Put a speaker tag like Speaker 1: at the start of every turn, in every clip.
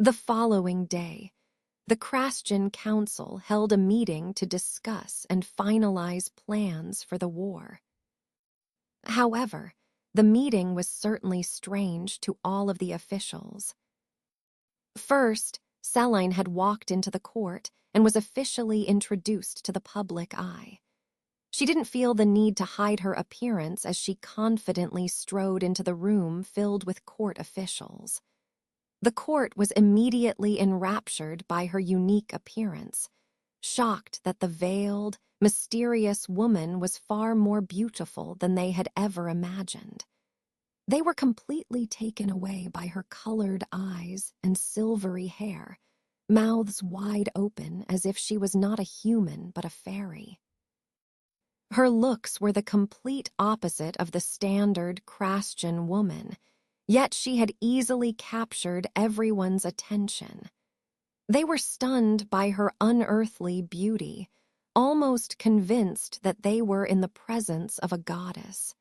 Speaker 1: The following day, the Christian Council held a meeting to discuss and finalize plans for the war. However, the meeting was certainly strange to all of the officials. First, Selene had walked into the court and was officially introduced to the public eye. She didn't feel the need to hide her appearance as she confidently strode into the room filled with court officials. The court was immediately enraptured by her unique appearance, shocked that the veiled, mysterious woman was far more beautiful than they had ever imagined. They were completely taken away by her colored eyes and silvery hair, mouths wide open as if she was not a human but a fairy. Her looks were the complete opposite of the standard Christian woman, yet she had easily captured everyone's attention. They were stunned by her unearthly beauty, almost convinced that they were in the presence of a goddess.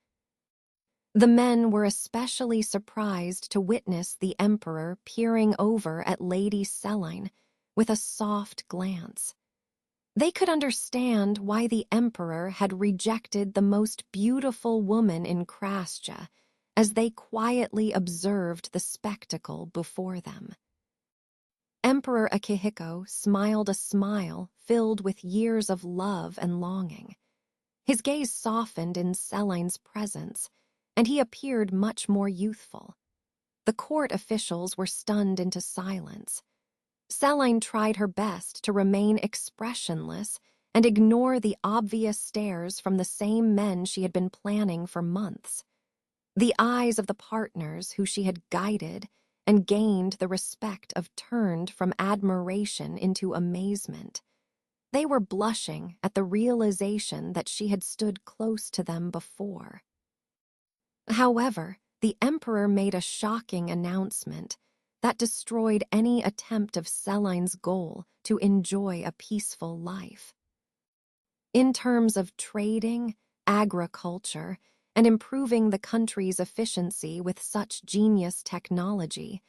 Speaker 1: The men were especially surprised to witness the emperor peering over at Lady Selene with a soft glance. They could understand why the emperor had rejected the most beautiful woman in Krasja as they quietly observed the spectacle before them. Emperor Akihiko smiled a smile filled with years of love and longing. His gaze softened in Selene's presence, and he appeared much more youthful. The court officials were stunned into silence. Selene tried her best to remain expressionless and ignore the obvious stares from the same men she had been planning for months. The eyes of the partners who she had guided and gained the respect of turned from admiration into amazement. They were blushing at the realization that she had stood close to them before. However, the emperor made a shocking announcement that destroyed any attempt of Selene's goal to enjoy a peaceful life. In terms of trading, agriculture, and improving the country's efficiency with such genius technology,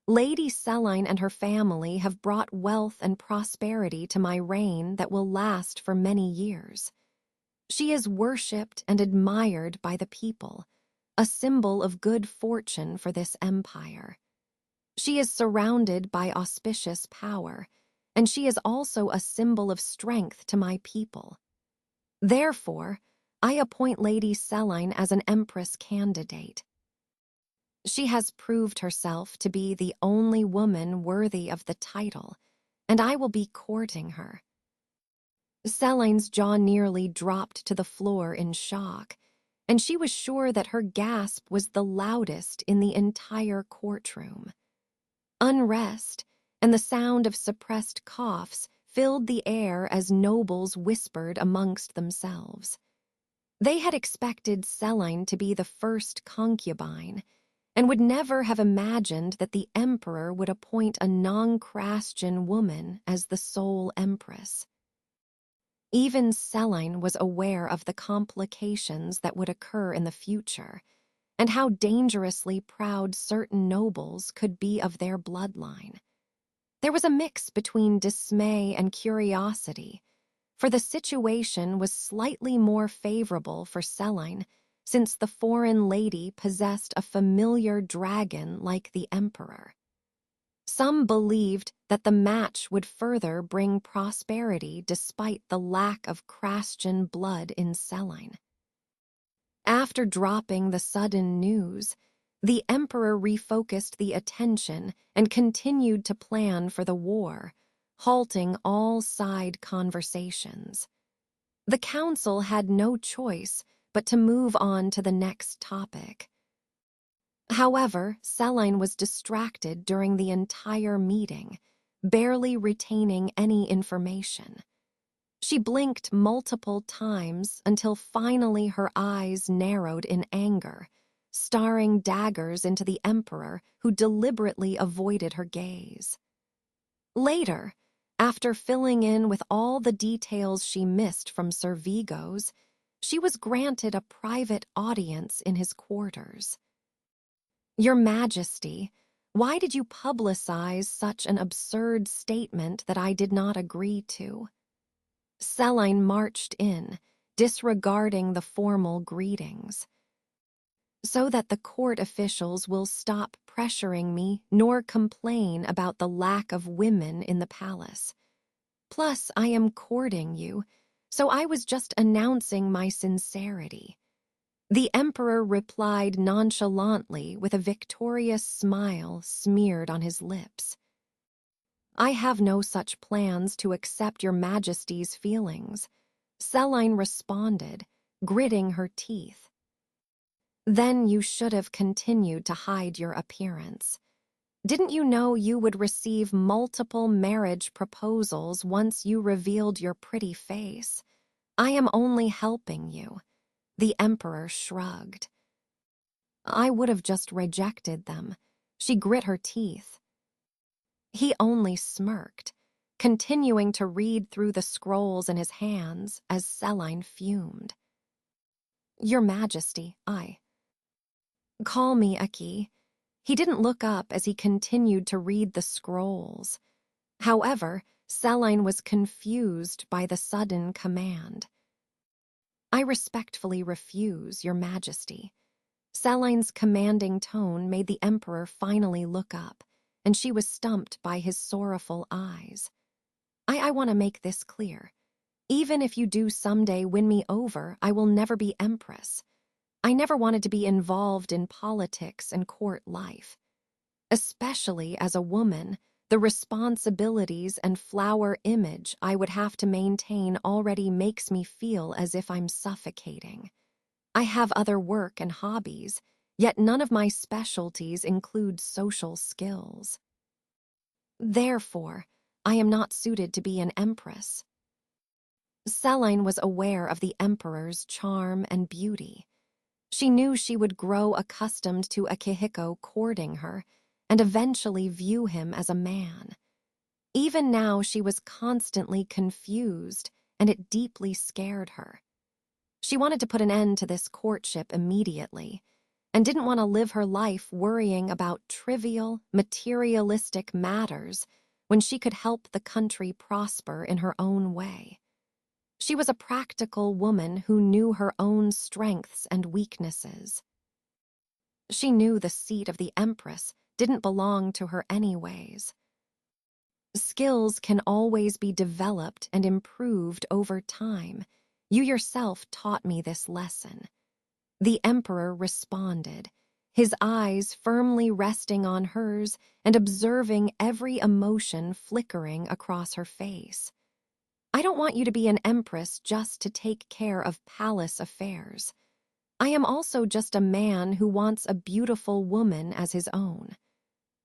Speaker 1: Lady Selene and her family have brought wealth and prosperity to my reign that will last for many years. She is worshipped and admired by the people, a symbol of good fortune for this empire. She is surrounded by auspicious power, and she is also a symbol of strength to my people. Therefore, I appoint Lady Selene as an empress candidate. She has proved herself to be the only woman worthy of the title, and I will be courting her. Selene's jaw nearly dropped to the floor in shock, and she was sure that her gasp was the loudest in the entire courtroom. Unrest and the sound of suppressed coughs filled the air as nobles whispered amongst themselves. They had expected Selene to be the first concubine, and would never have imagined that the emperor would appoint a non-Christian woman as the sole empress. Even Selene was aware of the complications that would occur in the future, and how dangerously proud certain nobles could be of their bloodline. There was a mix between dismay and curiosity, for the situation was slightly more favorable for Selene, since the foreign lady possessed a familiar dragon like the emperor. Some believed that the match would further bring prosperity despite the lack of Christian blood in Selene. After dropping the sudden news, the emperor refocused the attention and continued to plan for the war, halting all side conversations. The council had no choice but to move on to the next topic. However, Selene was distracted during the entire meeting, barely retaining any information. She blinked multiple times until finally her eyes narrowed in anger, staring daggers into the emperor who deliberately avoided her gaze. Later, after filling in with all the details she missed from Sir Vigo's, she was granted a private audience in his quarters. "Your Majesty, Why did you publicize such an absurd statement that I did not agree to? Selene marched in, disregarding the formal greetings. So that the court officials will stop pressuring me nor complain about the lack of women in the palace. Plus, I am courting you, so I was just announcing my sincerity. The emperor replied nonchalantly with a victorious smile smeared on his lips. I have no such plans to accept your majesty's feelings, Selene responded, gritting her teeth. Then you should have continued to hide your appearance. Didn't you know you would receive multiple marriage proposals once you revealed your pretty face? I am only helping you. The emperor shrugged. I would have just rejected them. She grit her teeth. He only smirked, continuing to read through the scrolls in his hands as Selene fumed. Your Majesty, Call me Aki. He didn't look up as he continued to read the scrolls. However, Selene was confused by the sudden command. I respectfully refuse, Your Majesty. Selene's commanding tone made the Emperor finally look up, and she was stumped by his sorrowful eyes. I want to make this clear. Even if you do someday win me over, I will never be Empress. I never wanted to be involved in politics and court life. Especially as a woman, the responsibilities and flower image I would have to maintain already makes me feel as if I'm suffocating. I have other work and hobbies, yet none of my specialties include social skills. Therefore, I am not suited to be an empress. Selene was aware of the emperor's charm and beauty. She knew she would grow accustomed to Akihiko courting her and eventually view him as a man. Even now she was constantly confused, and it deeply scared her. She wanted to put an end to this courtship immediately, and didn't want to live her life worrying about trivial, materialistic matters when she could help the country prosper in her own way. She was a practical woman who knew her own strengths and weaknesses. She knew the seat of the Empress didn't belong to her anyways. Skills can always be developed and improved over time. You yourself taught me this lesson. The Emperor responded, his eyes firmly resting on hers and observing every emotion flickering across her face. I don't want you to be an empress just to take care of palace affairs. I am also just a man who wants a beautiful woman as his own.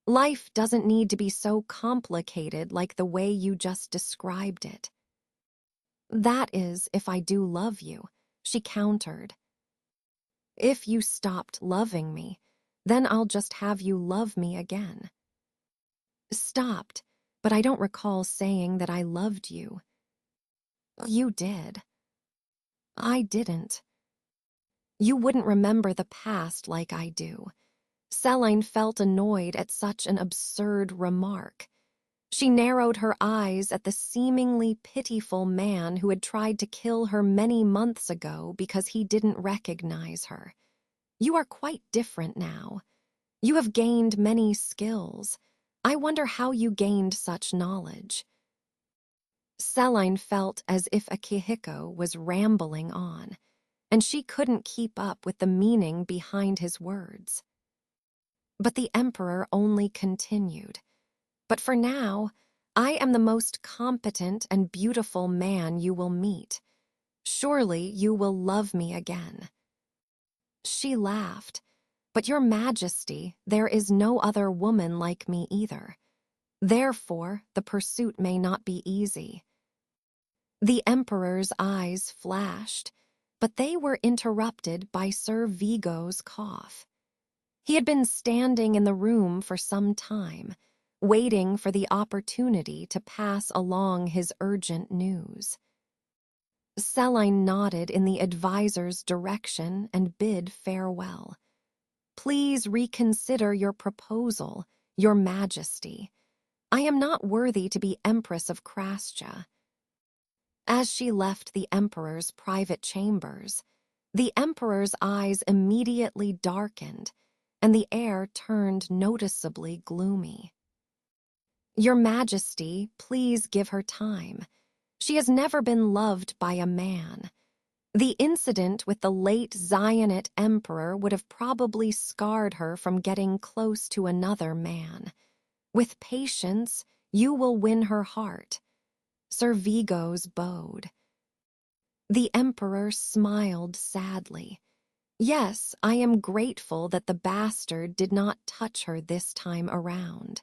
Speaker 1: Life doesn't need to be so complicated like the way you just described it. That is, if I do love you, she countered. If you stopped loving me, then I'll just have you love me again. Stopped, but I don't recall saying that I loved you. You did. I didn't. You wouldn't remember the past like I do. Selene felt annoyed at such an absurd remark. She narrowed her eyes at the seemingly pitiful man who had tried to kill her many months ago because he didn't recognize her. You are quite different now. You have gained many skills. I wonder how you gained such knowledge. Selene felt as if Akihiko was rambling on, and she couldn't keep up with the meaning behind his words. But the Emperor only continued. But for now, I am the most competent and beautiful man you will meet. Surely you will love me again. She laughed. But Your Majesty, there is no other woman like me either. Therefore, the pursuit may not be easy. The Emperor's eyes flashed, but they were interrupted by Sir Vigo's cough. He had been standing in the room for some time, waiting for the opportunity to pass along his urgent news. Selene nodded in the advisor's direction and bid farewell. Please reconsider your proposal. "Your Majesty, I am not worthy to be Empress of Krasja." As she left the Emperor's private chambers, the Emperor's eyes immediately darkened, and the air turned noticeably gloomy. "Your Majesty, please give her time. She has never been loved by a man. The incident with the late Zionite Emperor would have probably scarred her from getting close to another man. With patience, you will win her heart." Sir Vigos bowed. The Emperor smiled sadly. "Yes, I am grateful that the bastard did not touch her this time around."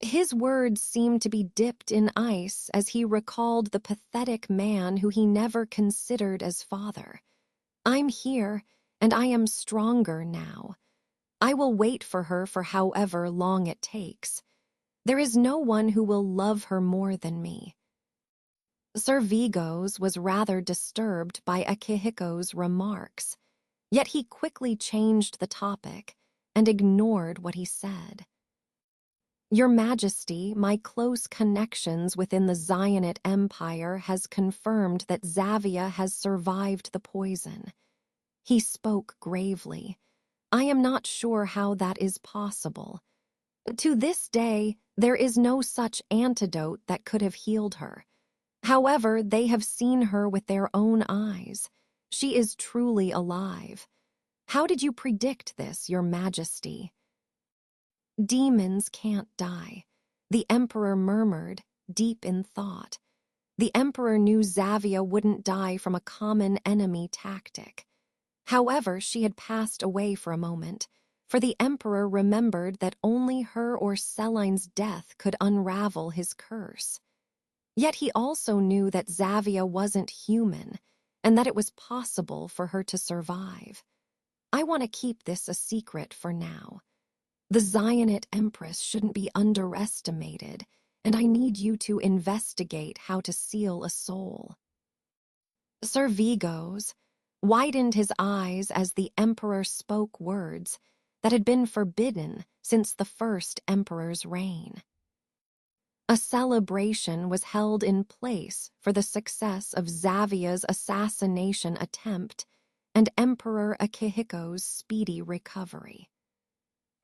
Speaker 1: His words seemed to be dipped in ice as he recalled the pathetic man who he never considered as father. "I'm here, and I am stronger now. I will wait for her for however long it takes. There is no one who will love her more than me." Sir Vigos was rather disturbed by Akihiko's remarks, yet he quickly changed the topic and ignored what he said. "Your Majesty, my close connections within the Zionite Empire has confirmed that Xavia has survived the poison." He spoke gravely. "I am not sure how that is possible. To this day, there is no such antidote that could have healed her. However, they have seen her with their own eyes. She is truly alive. How did you predict this, Your Majesty?" "Demons can't die," the Emperor murmured, deep in thought. The Emperor knew Xavia wouldn't die from a common enemy tactic. However, she had passed away for a moment, for the Emperor remembered that only her or Celine's death could unravel his curse. Yet he also knew that Xavia wasn't human, and that it was possible for her to survive. "I want to keep this a secret for now. The Zionite Empress shouldn't be underestimated, and I need you to investigate how to seal a soul." Sir Vigos widened his eyes as the Emperor spoke words that had been forbidden since the first Emperor's reign. A celebration was held in place for the success of Xavia's assassination attempt and Emperor Akihiko's speedy recovery.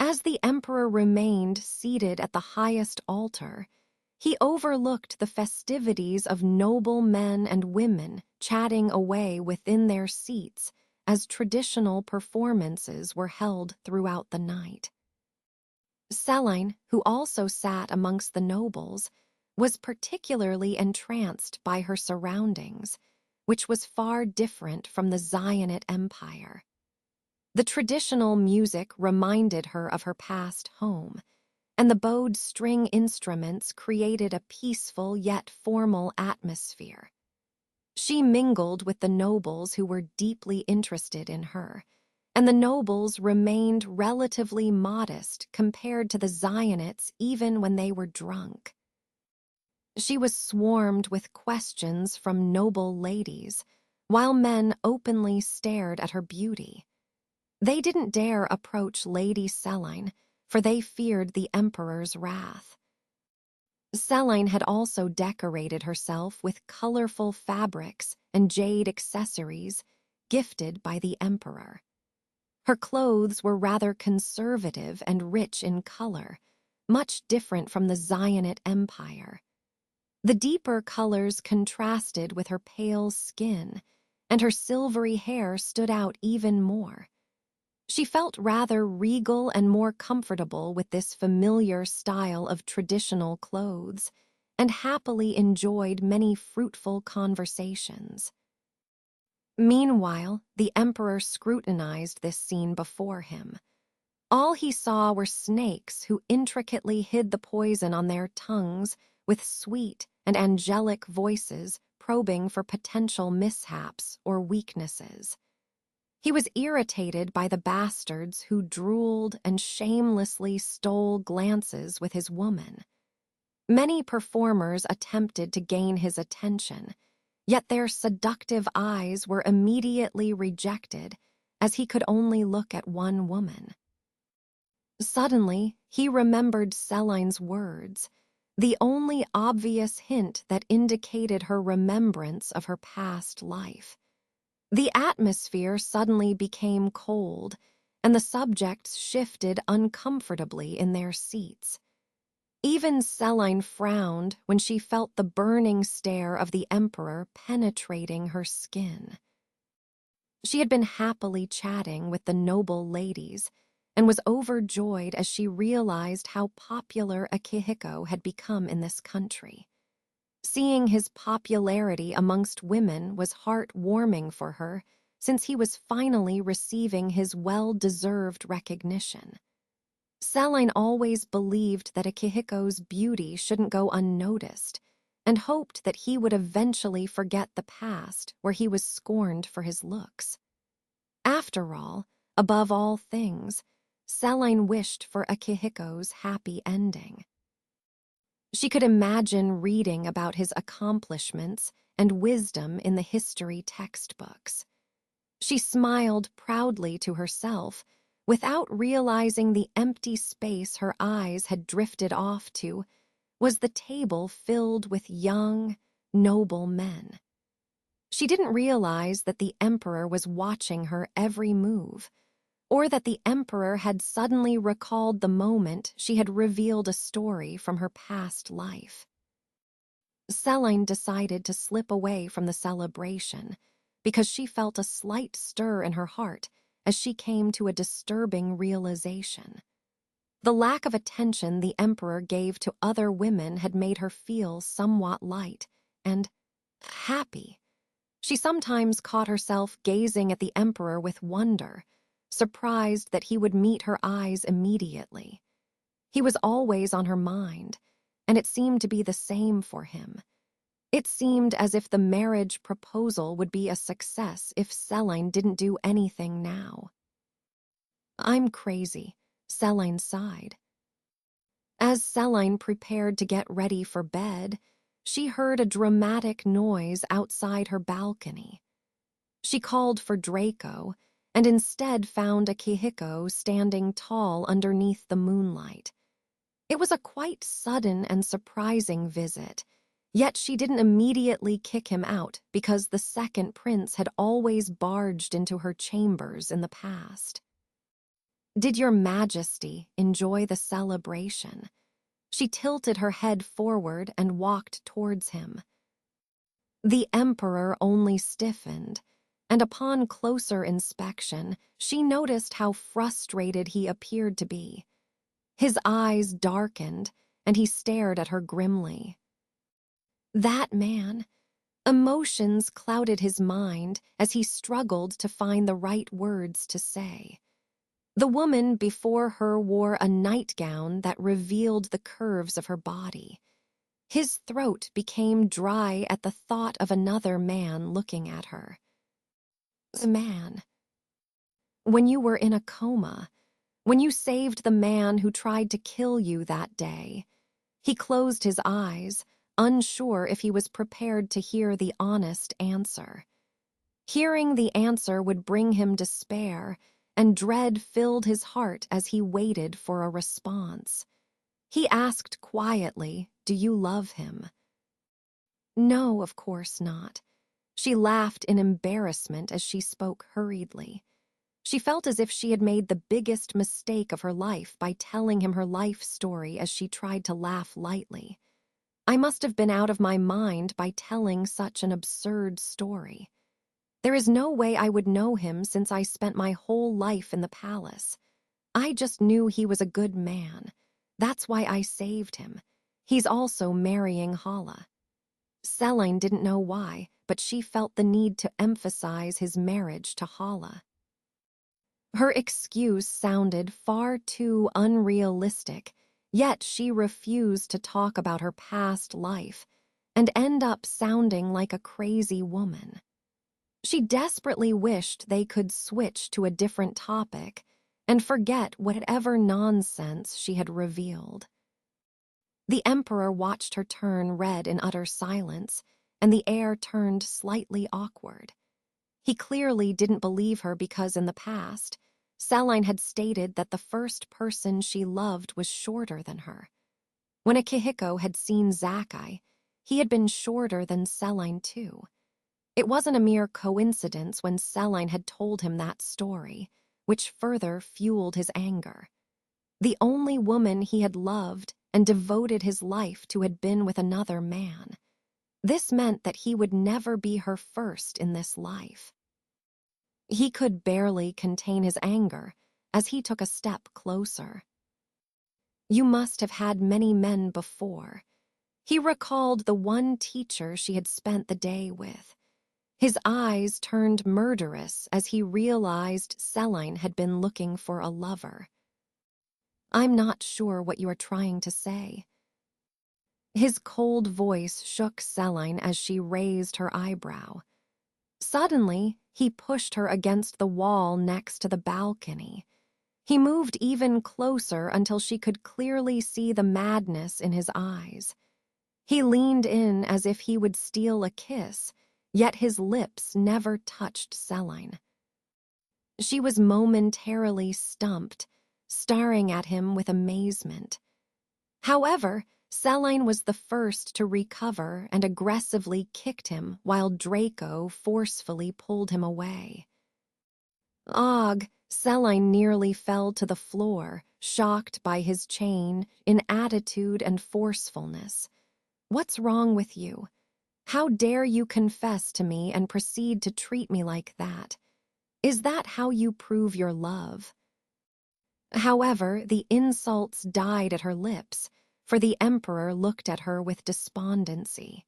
Speaker 1: As the Emperor remained seated at the highest altar, he overlooked the festivities of noble men and women chatting away within their seats as traditional performances were held throughout the night. Celine, who also sat amongst the nobles, was particularly entranced by her surroundings, which was far different from the Zionite Empire. The traditional music reminded her of her past home, and the bowed string instruments created a peaceful yet formal atmosphere. She mingled with the nobles who were deeply interested in her, and the nobles remained relatively modest compared to the Zionites even when they were drunk. She was swarmed with questions from noble ladies, while men openly stared at her beauty. They didn't dare approach Lady Celine, for they feared the Emperor's wrath. Celine had also decorated herself with colorful fabrics and jade accessories gifted by the Emperor. Her clothes were rather conservative and rich in color, much different from the Zionite Empire. The deeper colors contrasted with her pale skin, and her silvery hair stood out even more. She felt rather regal and more comfortable with this familiar style of traditional clothes, and happily enjoyed many fruitful conversations. Meanwhile, the Emperor scrutinized this scene before him. All he saw were snakes who intricately hid the poison on their tongues with sweet and angelic voices probing for potential mishaps or weaknesses. He was irritated by the bastards who drooled and shamelessly stole glances with his woman. Many performers attempted to gain his attention, yet their seductive eyes were immediately rejected as he could only look at one woman. Suddenly, he remembered Celine's words, the only obvious hint that indicated her remembrance of her past life. The atmosphere suddenly became cold, and the subjects shifted uncomfortably in their seats. Even Celine frowned when she felt the burning stare of the Emperor penetrating her skin. She had been happily chatting with the noble ladies and was overjoyed as she realized how popular Akihiko had become in this country. Seeing his popularity amongst women was heartwarming for her, since he was finally receiving his well-deserved recognition. Celine always believed that Akihiko's beauty shouldn't go unnoticed, and hoped that he would eventually forget the past where he was scorned for his looks. After all, above all things, Celine wished for Akihiko's happy ending. She could imagine reading about his accomplishments and wisdom in the history textbooks. She smiled proudly to herself, without realizing the empty space her eyes had drifted off to was the table filled with young, noble men. She didn't realize that the Emperor was watching her every move, or that the Emperor had suddenly recalled the moment she had revealed a story from her past life. Celine decided to slip away from the celebration because she felt a slight stir in her heart as she came to a disturbing realization. The lack of attention the Emperor gave to other women had made her feel somewhat light and happy. She sometimes caught herself gazing at the Emperor with wonder, surprised that he would meet her eyes immediately. He was always on her mind, and it seemed to be the same for him. It seemed as if the marriage proposal would be a success if Celine didn't do anything now. "I'm crazy," Celine sighed. As Celine prepared to get ready for bed, she heard a dramatic noise outside her balcony. She called for Draco, and instead found Akihiko standing tall underneath the moonlight. It was a quite sudden and surprising visit, yet she didn't immediately kick him out because the second prince had always barged into her chambers in the past. "Did your Majesty enjoy the celebration?" She tilted her head forward and walked towards him. The Emperor only stiffened, and upon closer inspection, she noticed how frustrated he appeared to be. His eyes darkened, and he stared at her grimly. That man. Emotions clouded his mind as he struggled to find the right words to say. The woman before her wore a nightgown that revealed the curves of her body. His throat became dry at the thought of another man looking at her. "The man. When you were in a coma, when you saved the man who tried to kill you that day." He closed his eyes, unsure if he was prepared to hear the honest answer. Hearing the answer would bring him despair, and dread filled his heart as he waited for a response. He asked quietly, "Do you love him?" "No, of course not." She laughed in embarrassment as she spoke hurriedly. She felt as if she had made the biggest mistake of her life by telling him her life story as she tried to laugh lightly. "I must have been out of my mind by telling such an absurd story. There is no way I would know him since I spent my whole life in the palace. I just knew he was a good man. That's why I saved him. He's also marrying Hala." Celine didn't know why, but she felt the need to emphasize his marriage to Hala. Her excuse sounded far too unrealistic, yet she refused to talk about her past life and end up sounding like a crazy woman. She desperately wished they could switch to a different topic and forget whatever nonsense she had revealed. The Emperor watched her turn red in utter silence, and the air turned slightly awkward. He clearly didn't believe her because in the past, Selene had stated that the first person she loved was shorter than her. When Akihiko had seen Zakai, he had been shorter than Selene too. It wasn't a mere coincidence when Selene had told him that story, which further fueled his anger. The only woman he had loved and devoted his life to had been with another man. This meant that he would never be her first in this life. He could barely contain his anger as he took a step closer. You must have had many men before. He recalled the one teacher she had spent the day with. His eyes turned murderous as he realized Selene had been looking for a lover. I'm not sure what you are trying to say. His cold voice shook Selene as she raised her eyebrow. Suddenly, he pushed her against the wall next to the balcony. He moved even closer until she could clearly see the madness in his eyes. He leaned in as if he would steal a kiss, yet his lips never touched Selene. She was momentarily stumped, staring at him with amazement. However, Selene was the first to recover and aggressively kicked him while Draco forcefully pulled him away. Og, Selene nearly fell to the floor, shocked by his change in attitude and forcefulness. What's wrong with you? How dare you confess to me and proceed to treat me like that? Is that how you prove your love? However, the insults died at her lips, for the Emperor looked at her with despondency.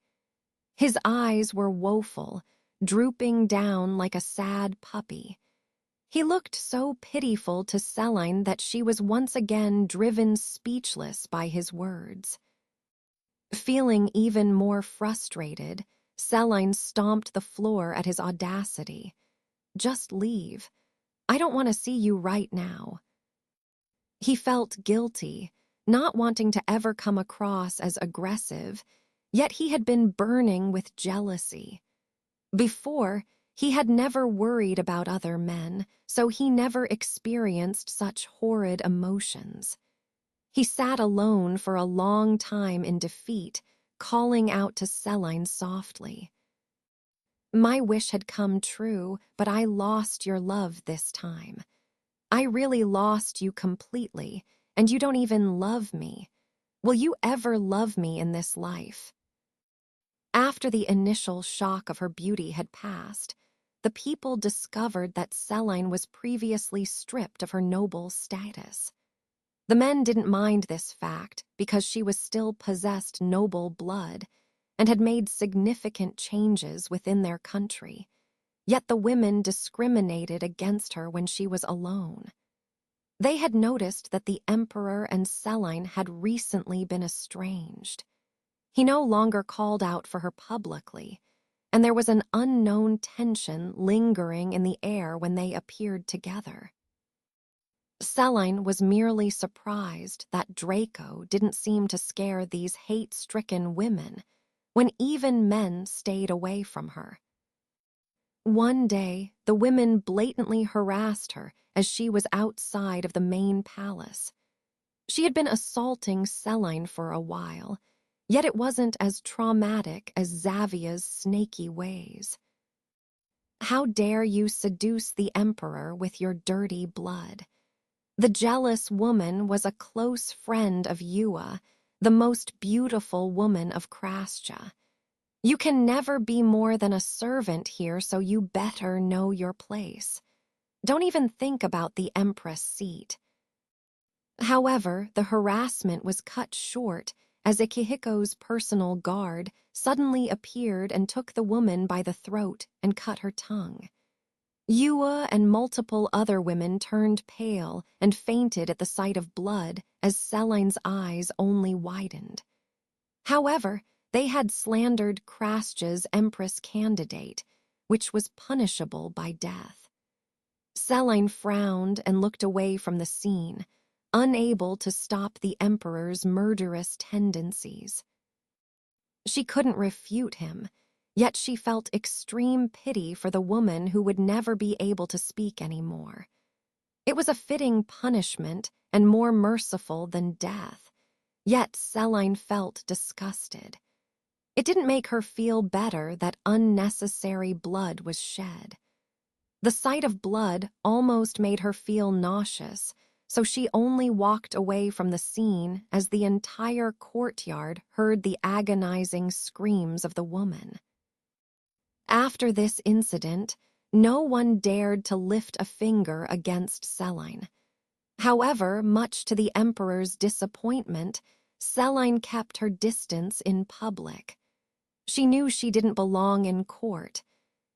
Speaker 1: His eyes were woeful, drooping down like a sad puppy. He looked so pitiful to Selene that she was once again driven speechless by his words. Feeling even more frustrated, Selene stomped the floor at his audacity. Just leave. I don't want to see you right now. He felt guilty, not wanting to ever come across as aggressive, yet he had been burning with jealousy. Before, he had never worried about other men, so he never experienced such horrid emotions. He sat alone for a long time in defeat, calling out to Selene softly. My wish had come true, but I lost your love this time. I really lost you completely, and you don't even love me. Will you ever love me in this life? After the initial shock of her beauty had passed, the people discovered that Selene was previously stripped of her noble status. The men didn't mind this fact because she was still possessed noble blood and had made significant changes within their country. Yet the women discriminated against her when she was alone. They had noticed that the Emperor and Selene had recently been estranged. He no longer called out for her publicly, and there was an unknown tension lingering in the air when they appeared together. Selene was merely surprised that Draco didn't seem to scare these hate-stricken women when even men stayed away from her. One day, the women blatantly harassed her as she was outside of the main palace. She had been assaulting Selene for a while, yet it wasn't as traumatic as Xavia's snaky ways. How dare you seduce the Emperor with your dirty blood? The jealous woman was a close friend of Yua, the most beautiful woman of Krasja. You can never be more than a servant here, so you better know your place. Don't even think about the Empress seat. However, the harassment was cut short as Akihiko's personal guard suddenly appeared and took the woman by the throat and cut her tongue. Yua and multiple other women turned pale and fainted at the sight of blood as Selene's eyes only widened. However, they had slandered Krasja's Empress candidate, which was punishable by death. Selene frowned and looked away from the scene, unable to stop the Emperor's murderous tendencies. She couldn't refute him, yet she felt extreme pity for the woman who would never be able to speak anymore. It was a fitting punishment and more merciful than death, yet Selene felt disgusted. It didn't make her feel better that unnecessary blood was shed. The sight of blood almost made her feel nauseous, so she only walked away from the scene as the entire courtyard heard the agonizing screams of the woman. After this incident, no one dared to lift a finger against Selene. However, much to the emperor's disappointment, Selene kept her distance in public. She knew she didn't belong in court.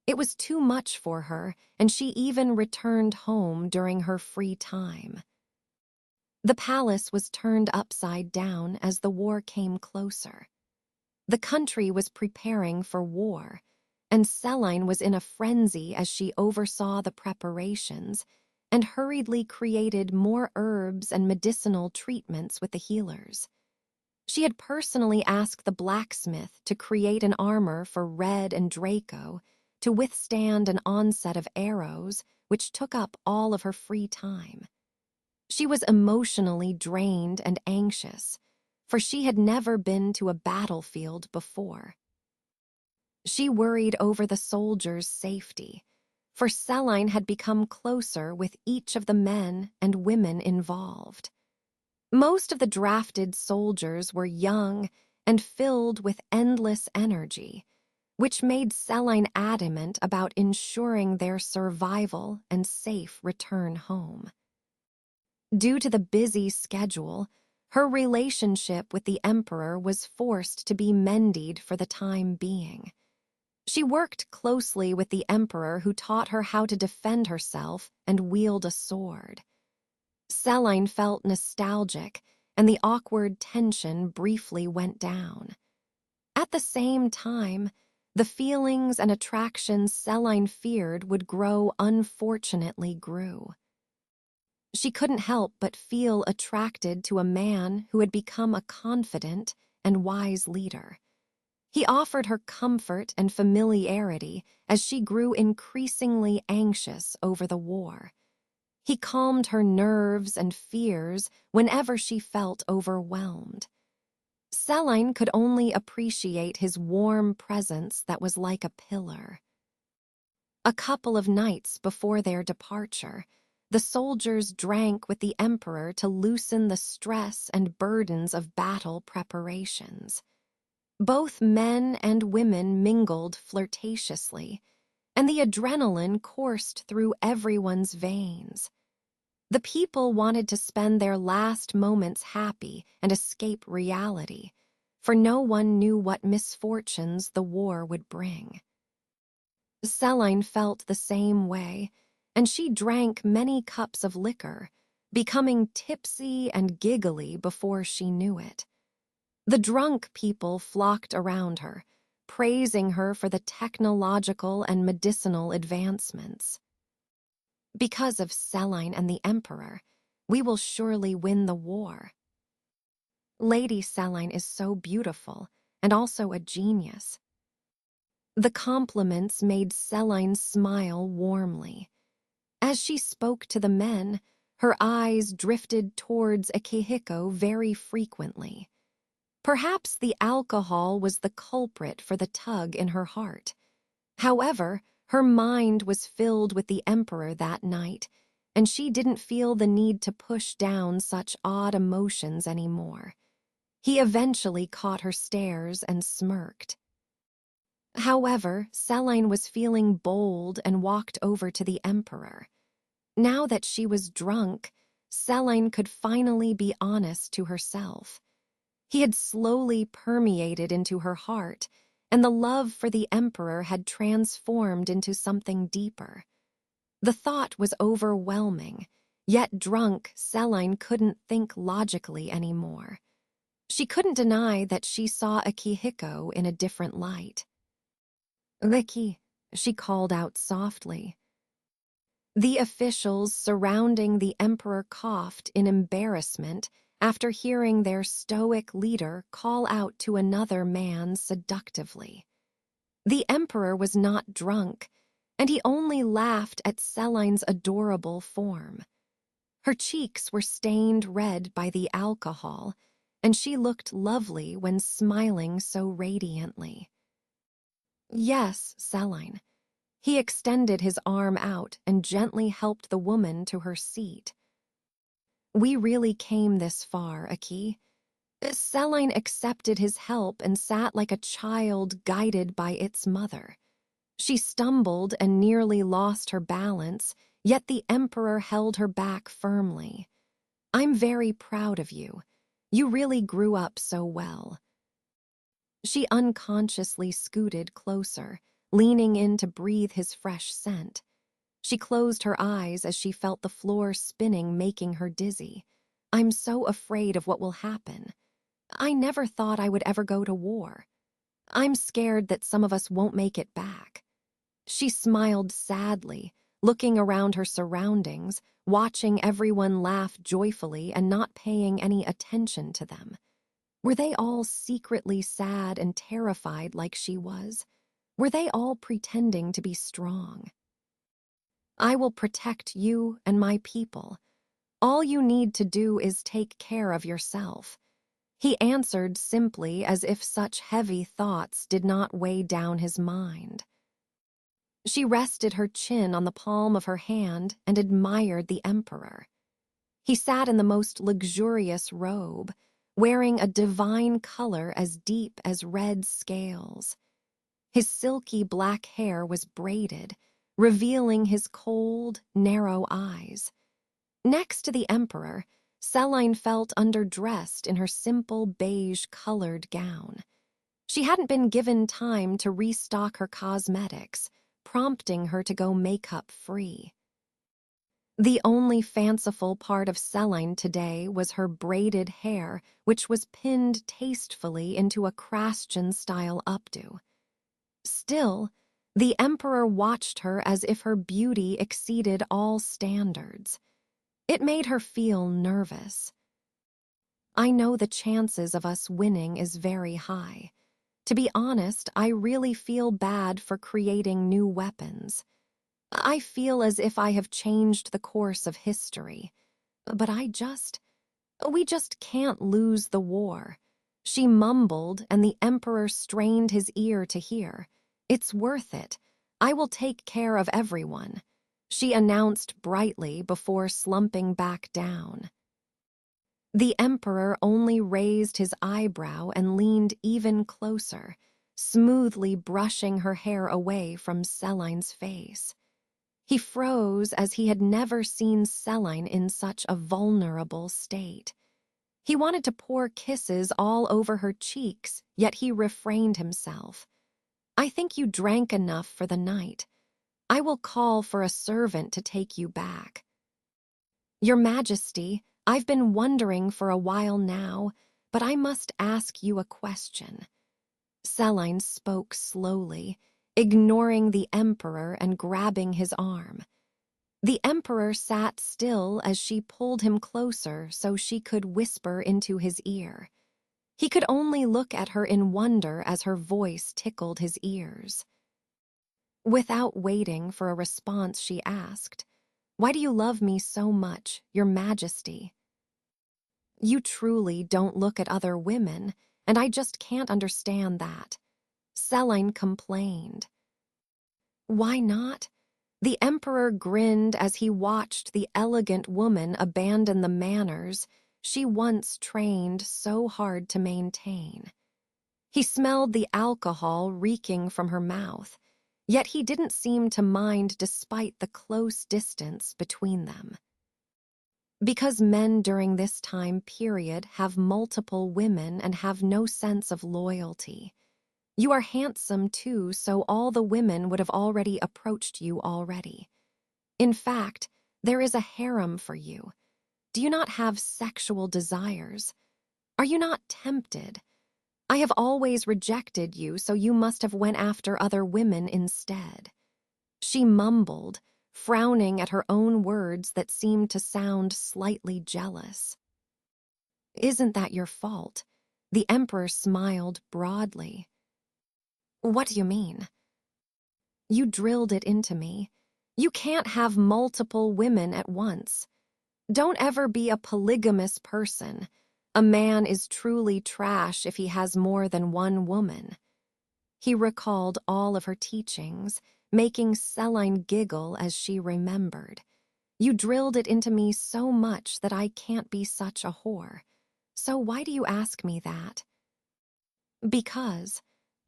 Speaker 1: It was too much for her, and she even returned home during her free time. The palace was turned upside down as the war came closer. The country was preparing for war, and Selene was in a frenzy as she oversaw the preparations and hurriedly created more herbs and medicinal treatments with the healers. She had personally asked the blacksmith to create an armor for Red and Draco to withstand an onset of arrows, which took up all of her free time. She was emotionally drained and anxious, for she had never been to a battlefield before. She worried over the soldiers' safety, for Selene had become closer with each of the men and women involved. Most of the drafted soldiers were young and filled with endless energy, which made Selene adamant about ensuring their survival and safe return home. Due to the busy schedule, her relationship with the emperor was forced to be mended for the time being. She worked closely with the emperor, who taught her how to defend herself and wield a sword. Selene felt nostalgic, and the awkward tension briefly went down. At the same time, the feelings and attractions Selene feared would grow unfortunately grew. She couldn't help but feel attracted to a man who had become a confident and wise leader. He offered her comfort and familiarity as she grew increasingly anxious over the war. He calmed her nerves and fears whenever she felt overwhelmed. Selene could only appreciate his warm presence that was like a pillar. A couple of nights before their departure, the soldiers drank with the emperor to loosen the stress and burdens of battle preparations. Both men and women mingled flirtatiously, and the adrenaline coursed through everyone's veins. The people wanted to spend their last moments happy and escape reality, for no one knew what misfortunes the war would bring. Selene felt the same way, and she drank many cups of liquor, becoming tipsy and giggly before she knew it. The drunk people flocked around her, praising her for the technological and medicinal advancements. Because of Selene and the emperor, we will surely win the war. Lady Selene is so beautiful and also a genius. The compliments made Selene smile warmly. As she spoke to the men, her eyes drifted towards Akihiko very frequently. Perhaps the alcohol was the culprit for the tug in her heart. However, her mind was filled with the emperor that night, and she didn't feel the need to push down such odd emotions anymore. He eventually caught her stares and smirked. However, Selene was feeling bold and walked over to the emperor. Now that she was drunk, Selene could finally be honest to herself. He had slowly permeated into her heart, and the love for the emperor had transformed into something deeper. The thought was overwhelming, yet drunk, Selene couldn't think logically anymore. She couldn't deny that she saw Akihiko in a different light. "Riki," she called out softly. The officials surrounding the emperor coughed in embarrassment after hearing their stoic leader call out to another man seductively. The emperor was not drunk, and he only laughed at Selene's adorable form. Her cheeks were stained red by the alcohol, and she looked lovely when smiling so radiantly. "Yes, Celine." He extended his arm out and gently helped the woman to her seat. "We really came this far, Aki." Celine accepted his help and sat like a child guided by its mother. She stumbled and nearly lost her balance, yet the Emperor held her back firmly. "I'm very proud of you. You really grew up so well." She unconsciously scooted closer, leaning in to breathe his fresh scent. She closed her eyes as she felt the floor spinning, making her dizzy. "I'm so afraid of what will happen. I never thought I would ever go to war. I'm scared that some of us won't make it back." She smiled sadly, looking around her surroundings, watching everyone laugh joyfully and not paying any attention to them. Were they all secretly sad and terrified like she was? Were they all pretending to be strong? "I will protect you and my people. All you need to do is take care of yourself." He answered simply, as if such heavy thoughts did not weigh down his mind. She rested her chin on the palm of her hand and admired the Emperor. He sat in the most luxurious robe, wearing a divine color as deep as red scales. His silky black hair was braided, revealing his cold, narrow eyes. Next to the Emperor, Celine felt underdressed in her simple beige-colored gown. She hadn't been given time to restock her cosmetics, prompting her to go makeup-free. The only fanciful part of Celine today was her braided hair, which was pinned tastefully into a Christian-style updo. Still, the Emperor watched her as if her beauty exceeded all standards. It made her feel nervous. "I know the chances of us winning is very high. To be honest, I really feel bad for creating new weapons. I feel as if I have changed the course of history. But we just can't lose the war." She mumbled, and the Emperor strained his ear to hear. "It's worth it. I will take care of everyone," she announced brightly before slumping back down. The Emperor only raised his eyebrow and leaned even closer, smoothly brushing her hair away from Celine's face. He froze as he had never seen Celine in such a vulnerable state. He wanted to pour kisses all over her cheeks, yet he refrained himself. "I think you drank enough for the night. I will call for a servant to take you back." "Your Majesty, I've been wondering for a while now, but I must ask you a question." Celine spoke slowly, ignoring the Emperor and grabbing his arm. The Emperor sat still as she pulled him closer so she could whisper into his ear. He could only look at her in wonder as her voice tickled his ears. Without waiting for a response, she asked, "Why do you love me so much, Your Majesty?" "You truly don't look at other women, and I just can't understand that," Celine complained. "Why not?" The Emperor grinned as he watched the elegant woman abandon the manners she once trained so hard to maintain. He smelled the alcohol reeking from her mouth, yet he didn't seem to mind despite the close distance between them. "Because men during this time period have multiple women and have no sense of loyalty. You are handsome too, so all the women would have already approached you already. In fact, there is a harem for you. Do you not have sexual desires? Are you not tempted? I have always rejected you, so you must have went after other women instead." She mumbled, frowning at her own words that seemed to sound slightly jealous. "Isn't that your fault?" The Emperor smiled broadly. "What do you mean?" "You drilled it into me. You can't have multiple women at once. Don't ever be a polygamous person. A man is truly trash if he has more than one woman. He recalled all of her teachings, making Celine giggle as she remembered. You drilled it into me so much that I can't be such a whore. So why do you ask me that? Because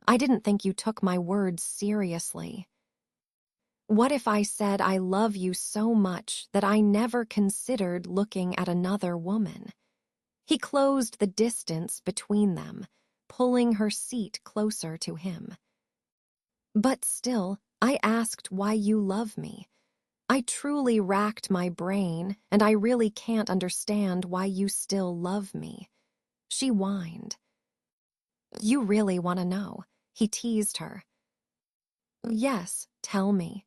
Speaker 1: I didn't think you took my words seriously. What if I said I love you so much that I never considered looking at another woman? He closed the distance between them, pulling her seat closer to him. But still, I asked why you love me. I truly racked my brain, and I really can't understand why you still love me. She whined. You really want to know, he teased her. Yes, tell me.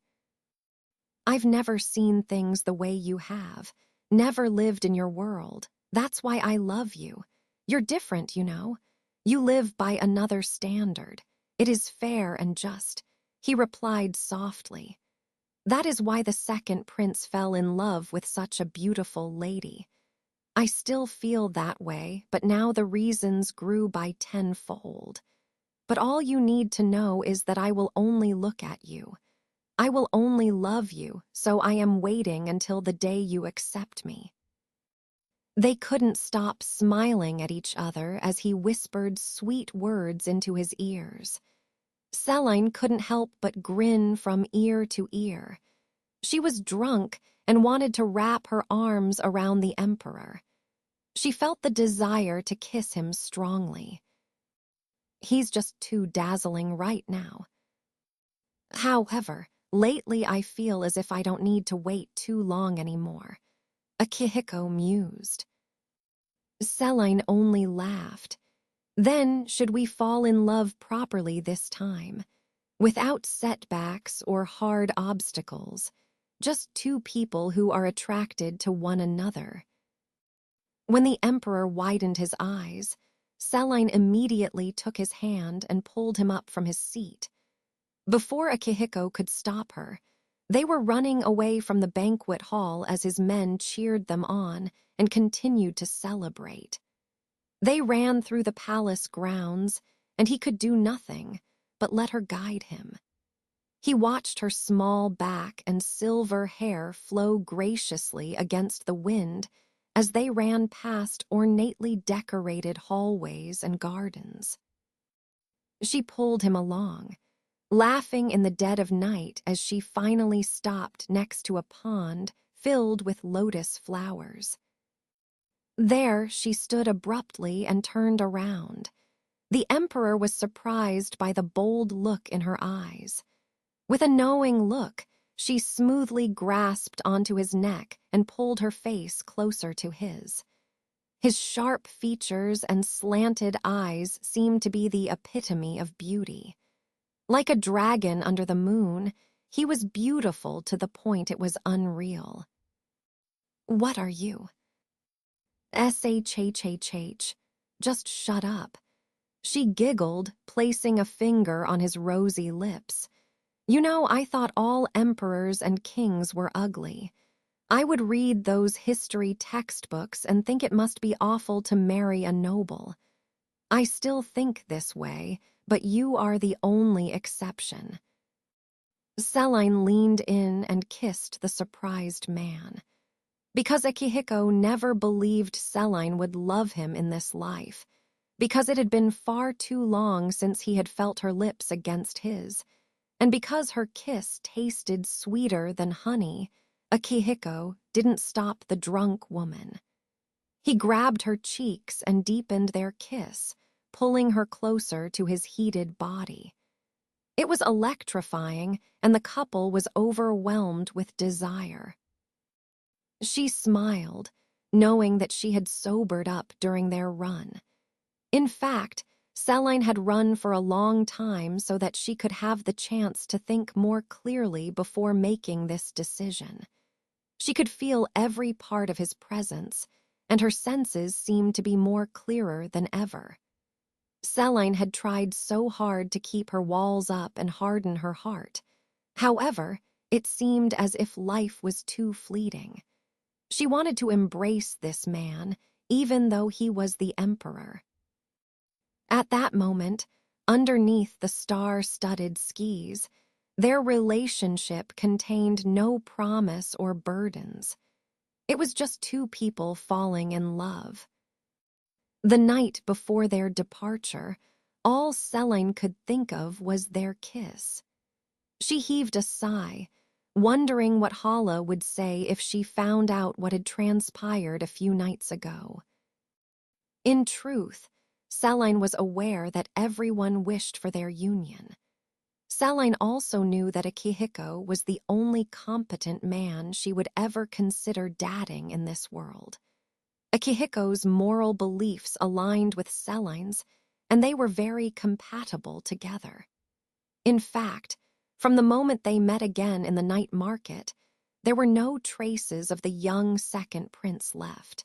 Speaker 1: I've never seen things the way you have, never lived in your world. That's why I love you. You're different, you know. You live by another standard. It is fair and just. He replied softly. That is why the second prince fell in love with such a beautiful lady. I still feel that way, but now the reasons grew by tenfold. But all you need to know is that I will only look at you. I will only love you, so I am waiting until the day you accept me. They couldn't stop smiling at each other as he whispered sweet words into his ears. Celine couldn't help but grin from ear to ear. She was drunk and wanted to wrap her arms around the emperor. She felt the desire to kiss him strongly. He's just too dazzling right now. However, lately I feel as if I don't need to wait too long anymore. Akihiko mused. Celine only laughed. Then should we fall in love properly this time, without setbacks or hard obstacles, just two people who are attracted to one another. When the emperor widened his eyes, Celine immediately took his hand and pulled him up from his seat. Before Akihiko could stop her, they were running away from the banquet hall as his men cheered them on and continued to celebrate. They ran through the palace grounds, and he could do nothing but let her guide him. He watched her small back and silver hair flow graciously against the wind as they ran past ornately decorated hallways and gardens. She pulled him along, laughing in the dead of night as she finally stopped next to a pond filled with lotus flowers. There she stood abruptly and turned around. The emperor was surprised by the bold look in her eyes. With a knowing look, she smoothly grasped onto his neck and pulled her face closer to his. His sharp features and slanted eyes seemed to be the epitome of beauty. Like a dragon under the moon, he was beautiful to the point it was unreal. What are you? SHHHH. Just shut up. She giggled, placing a finger on his rosy lips. You know, I thought all emperors and kings were ugly. I would read those history textbooks and think it must be awful to marry a noble. I still think this way, but you are the only exception. Celine leaned in and kissed the surprised man. Because Akihiko never believed Celine would love him in this life, because it had been far too long since he had felt her lips against his, and because her kiss tasted sweeter than honey, Akihiko didn't stop the drunk woman. He grabbed her cheeks and deepened their kiss, pulling her closer to his heated body. It was electrifying, and the couple was overwhelmed with desire. She smiled, knowing that she had sobered up during their run. In fact, Celine had run for a long time so that she could have the chance to think more clearly before making this decision. She could feel every part of his presence, and her senses seemed to be more clearer than ever. Celine had tried so hard to keep her walls up and harden her heart. However, it seemed as if life was too fleeting. She wanted to embrace this man, even though he was the emperor. At that moment, underneath the star-studded skis, their relationship contained no promise or burdens. It was just two people falling in love. The night before their departure, all Selene could think of was their kiss. She heaved a sigh, wondering what Hala would say if she found out what had transpired a few nights ago. In truth, Selene was aware that everyone wished for their union. Selene also knew that Akihiko was the only competent man she would ever consider dating in this world. Akihiko's moral beliefs aligned with Selene's, and they were very compatible together. In fact, from the moment they met again in the night market, there were no traces of the young second prince left.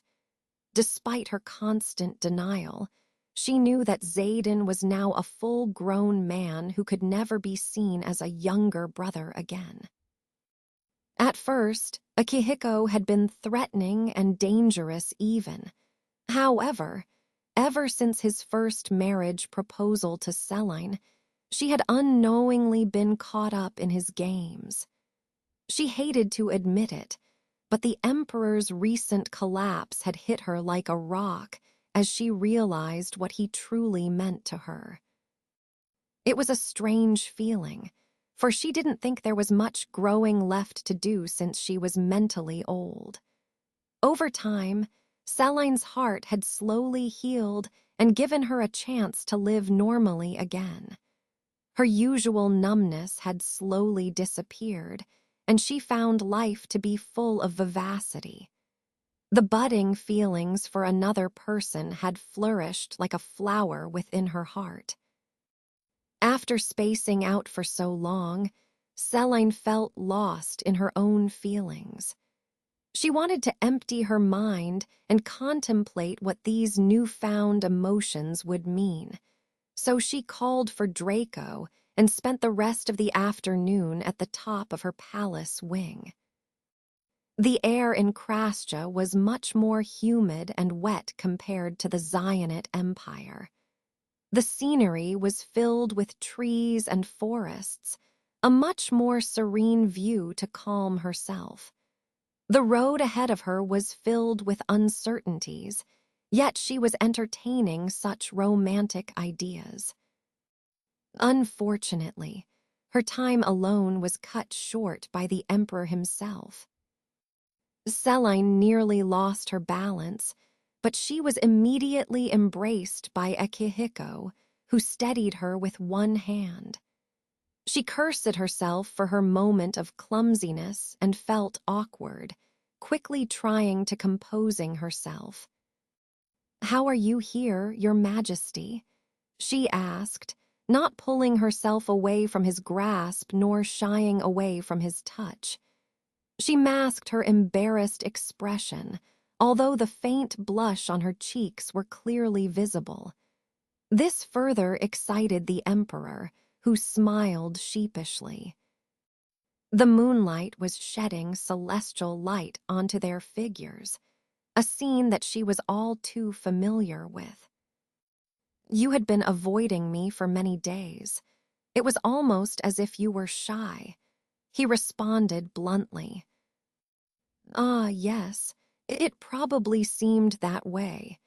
Speaker 1: Despite her constant denial, she knew that Xaden was now a full-grown man who could never be seen as a younger brother again. At first, Akihiko had been threatening and dangerous even. However, ever since his first marriage proposal to Selene, she had unknowingly been caught up in his games. She hated to admit it, but the Emperor's recent collapse had hit her like a rock as she realized what he truly meant to her. It was a strange feeling, for she didn't think there was much growing left to do since she was mentally old. Over time, Selene's heart had slowly healed and given her a chance to live normally again. Her usual numbness had slowly disappeared, and she found life to be full of vivacity. The budding feelings for another person had flourished like a flower within her heart. After spacing out for so long, Selene felt lost in her own feelings. She wanted to empty her mind and contemplate what these newfound emotions would mean. So she called for Draco and spent the rest of the afternoon at the top of her palace wing. The air in Krasja was much more humid and wet compared to the Zionate Empire. The scenery was filled with trees and forests, a much more serene view to calm herself. The road ahead of her was filled with uncertainties, yet she was entertaining such romantic ideas. Unfortunately, her time alone was cut short by the Emperor himself. Selene nearly lost her balance, but she was immediately embraced by Akihiko, who steadied her with one hand. She cursed herself for her moment of clumsiness and felt awkward, quickly trying to composing herself. "How are you here, Your Majesty?" she asked, not pulling herself away from his grasp nor shying away from his touch. She masked her embarrassed expression, although the faint blush on her cheeks were clearly visible. This further excited the Emperor, who smiled sheepishly. The moonlight was shedding celestial light onto their figures, a scene that she was all too familiar with. "You had been avoiding me for many days. It was almost as if you were shy," he responded bluntly. "Ah, yes, it probably seemed that way.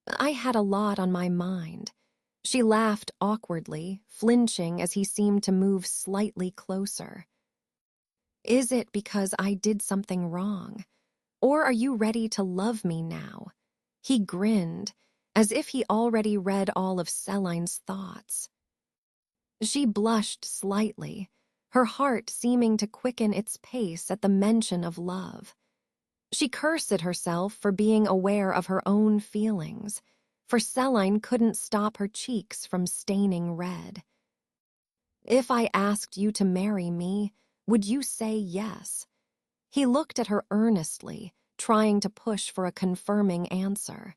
Speaker 1: I had a lot on my mind." She laughed awkwardly, flinching as he seemed to move slightly closer. "Is it because I did something wrong? Or are you ready to love me now?" He grinned, as if he already read all of Selene's thoughts. She blushed slightly, her heart seeming to quicken its pace at the mention of love. She cursed herself for being aware of her own feelings, for Selene couldn't stop her cheeks from staining red. "If I asked you to marry me, would you say yes?" He looked at her earnestly, trying to push for a confirming answer.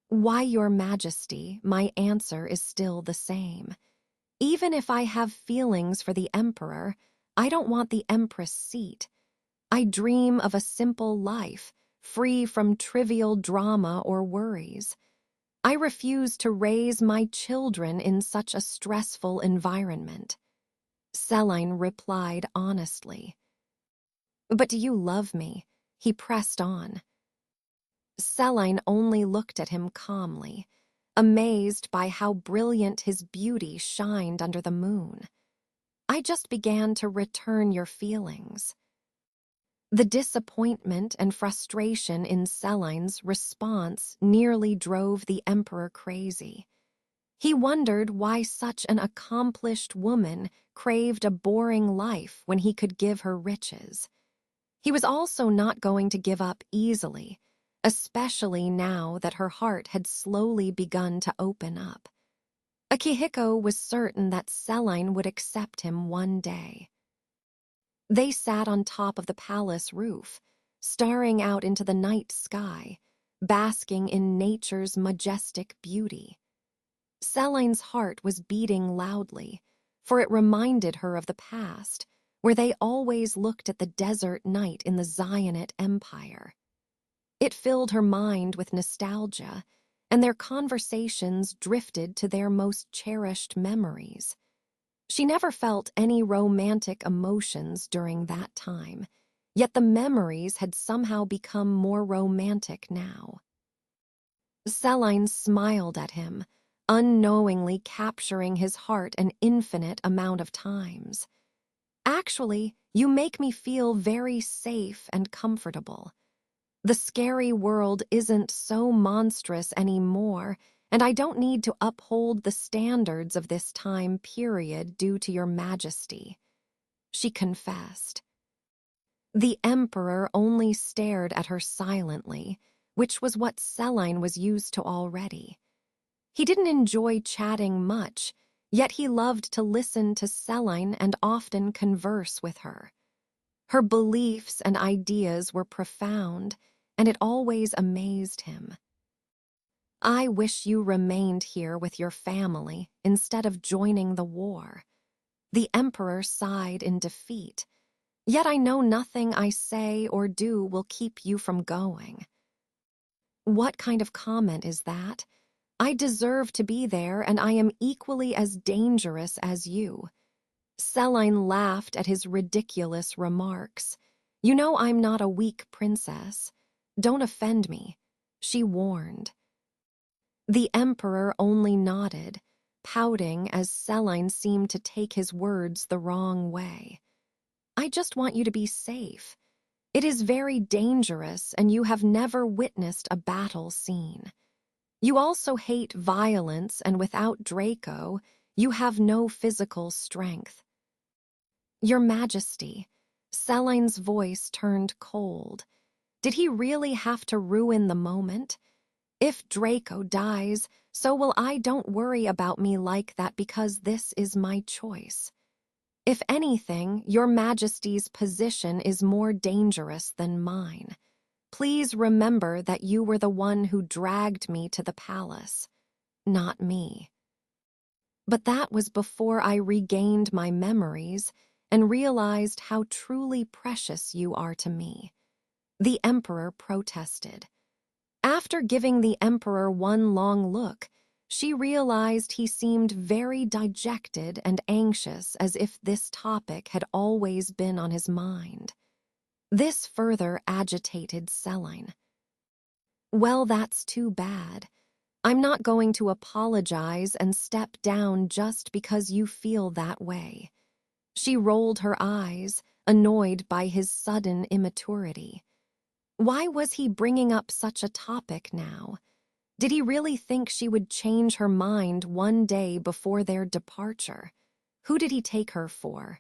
Speaker 1: "Why, Your Majesty, my answer is still the same. Even if I have feelings for the Emperor, I don't want the Empress' seat. I dream of a simple life, free from trivial drama or worries. I refuse to raise my children in such a stressful environment. Celine replied honestly. But do you love me? He pressed on. Celine only looked at him calmly, amazed by how brilliant his beauty shined under the moon. I just began to return your feelings. The disappointment and frustration in Celine's response nearly drove the emperor crazy. He wondered why such an accomplished woman craved a boring life when he could give her riches. He was also not going to give up easily, especially now that her heart had slowly begun to open up. Akihiko was certain that Celine would accept him one day. They sat on top of the palace roof, staring out into the night sky, basking in nature's majestic beauty. Celine's heart was beating loudly, for it reminded her of the past, where they always looked at the desert night in the Zionate Empire. It filled her mind with nostalgia, and their conversations drifted to their most cherished memories. She never felt any romantic emotions during that time, yet the memories had somehow become more romantic now. Celine smiled at him, unknowingly capturing his heart an infinite amount of times. Actually, you make me feel very safe and comfortable. The scary world isn't so monstrous anymore, and I don't need to uphold the standards of this time period due to your majesty, she confessed. The emperor only stared at her silently, which was what Celine was used to already. He didn't enjoy chatting much, yet he loved to listen to Celine and often converse with her. Her beliefs and ideas were profound, and it always amazed him. I wish you remained here with your family instead of joining the war. The emperor sighed in defeat. Yet I know nothing I say or do will keep you from going. What kind of comment is that? I deserve to be there, and I am equally as dangerous as you. Celine laughed at his ridiculous remarks. You know I'm not a weak princess. Don't offend me, she warned. The emperor only nodded, pouting as Celine seemed to take his words the wrong way. I just want you to be safe. It is very dangerous, and you have never witnessed a battle scene. You also hate violence, and without Draco, you have no physical strength. Your Majesty, Celine's voice turned cold. Did he really have to ruin the moment? If Draco dies, so will I. Don't worry about me like that because this is my choice. If anything, your Majesty's position is more dangerous than mine. Please remember that you were the one who dragged me to the palace, not me. But that was before I regained my memories and realized how truly precious you are to me. The emperor protested. After giving the emperor one long look, she realized he seemed very dejected and anxious, as if this topic had always been on his mind. This further agitated Celine. Well, that's too bad. I'm not going to apologize and step down just because you feel that way. She rolled her eyes, annoyed by his sudden immaturity. Why was he bringing up such a topic now? Did he really think she would change her mind one day before their departure? Who did he take her for?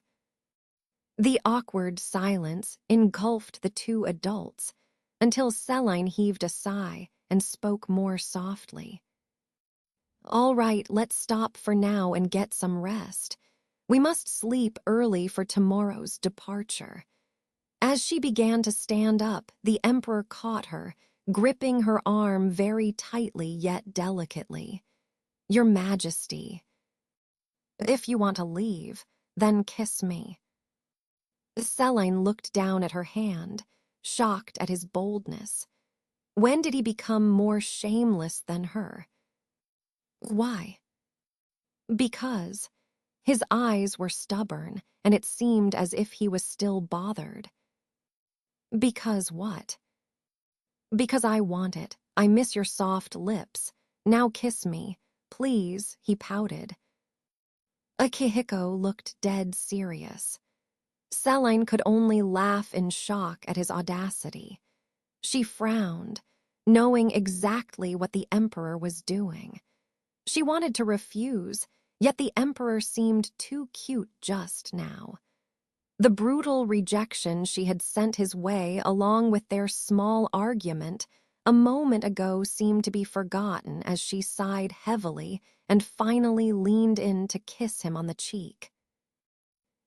Speaker 1: The awkward silence engulfed the two adults until Celine heaved a sigh and spoke more softly. All right, let's stop for now and get some rest. We must sleep early for tomorrow's departure. As she began to stand up, the emperor caught her, gripping her arm very tightly yet delicately. Your Majesty. If you want to leave, then kiss me. Selene looked down at her hand, shocked at his boldness. When did he become more shameless than her? Why? Because his eyes were stubborn, and it seemed as if he was still bothered. Because what? Because I want it. I miss your soft lips. Now kiss me. Please, he pouted. Akihiko looked dead serious. Selene could only laugh in shock at his audacity. She frowned, knowing exactly what the Emperor was doing. She wanted to refuse, yet the Emperor seemed too cute just now. The brutal rejection she had sent his way along with their small argument a moment ago seemed to be forgotten as she sighed heavily and finally leaned in to kiss him on the cheek.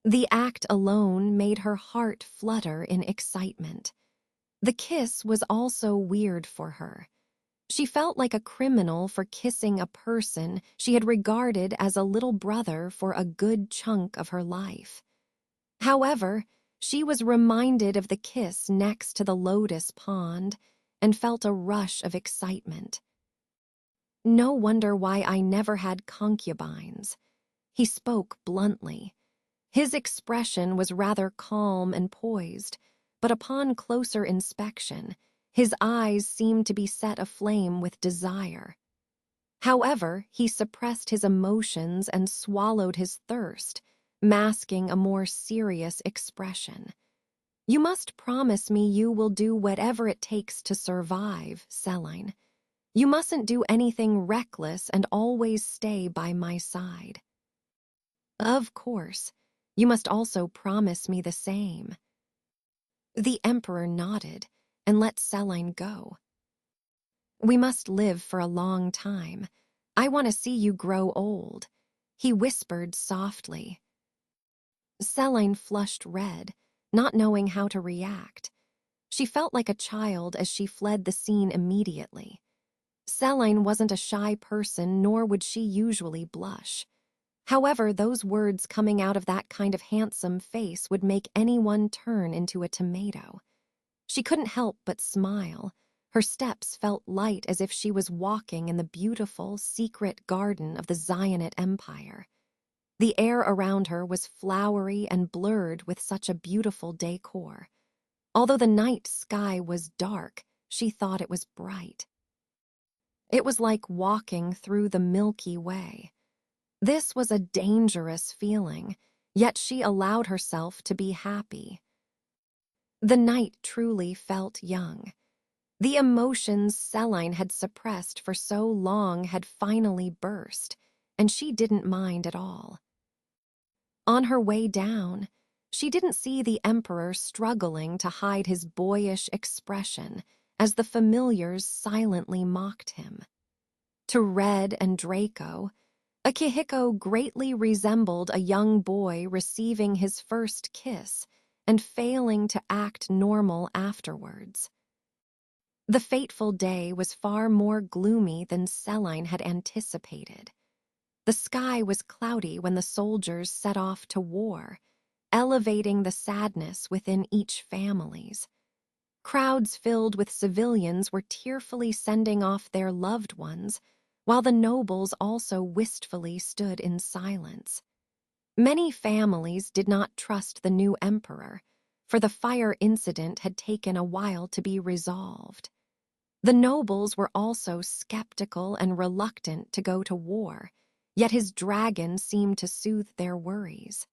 Speaker 1: The act alone made her heart flutter in excitement. The kiss was also weird for her. She felt like a criminal for kissing a person she had regarded as a little brother for a good chunk of her life. However, she was reminded of the kiss next to the lotus pond and felt a rush of excitement. No wonder why I never had concubines. He spoke bluntly. His expression was rather calm and poised, but upon closer inspection, his eyes seemed to be set aflame with desire. However, he suppressed his emotions and swallowed his thirst, masking a more serious expression. You must promise me you will do whatever it takes to survive, Selene. You mustn't do anything reckless and always stay by my side. Of course. You must also promise me the same. The Emperor nodded and let Selene go. We must live for a long time. I want to see you grow old, he whispered softly. Selene flushed red, not knowing how to react. She felt like a child as she fled the scene immediately. Selene wasn't a shy person, nor would she usually blush. However, those words coming out of that kind of handsome face would make anyone turn into a tomato. She couldn't help but smile. Her steps felt light as if she was walking in the beautiful, secret garden of the Zionite Empire. The air around her was flowery and blurred with such a beautiful decor. Although the night sky was dark, she thought it was bright. It was like walking through the Milky Way. This was a dangerous feeling, yet she allowed herself to be happy. The night truly felt young. The emotions Selene had suppressed for so long had finally burst, and she didn't mind at all. On her way down, she didn't see the Emperor struggling to hide his boyish expression as the familiars silently mocked him. To Red and Draco, Akihiko greatly resembled a young boy receiving his first kiss and failing to act normal afterwards. The fateful day was far more gloomy than Selene had anticipated. The sky was cloudy when the soldiers set off to war, elevating the sadness within each families. Crowds filled with civilians were tearfully sending off their loved ones, while the nobles also wistfully stood in silence. Many families did not trust the new emperor, for the fire incident had taken a while to be resolved. The nobles were also skeptical and reluctant to go to war, yet his dragon seemed to soothe their worries.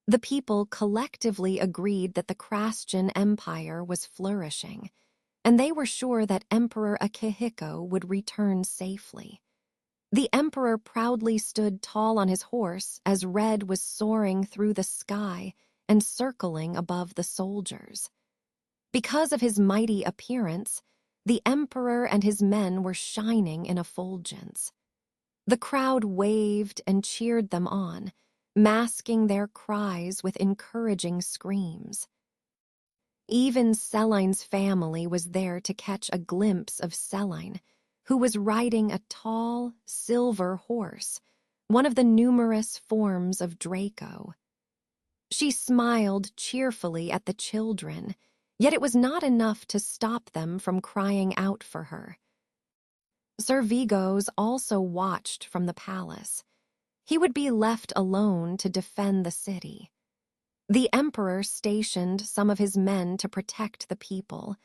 Speaker 1: The people collectively agreed that the Christian Empire was flourishing, and they were sure that Emperor Akihiko would return safely. The Emperor proudly stood tall on his horse as Red was soaring through the sky and circling above the soldiers. Because of his mighty appearance, the Emperor and his men were shining in effulgence. The crowd waved and cheered them on, masking their cries with encouraging screams. Even Selene's family was there to catch a glimpse of Selene, who was riding a tall, silver horse, one of the numerous forms of Draco. She smiled cheerfully at the children, yet it was not enough to stop them from crying out for her. Sir Vigos also watched from the palace. He would be left alone to defend the city. The emperor stationed some of his men to protect the people,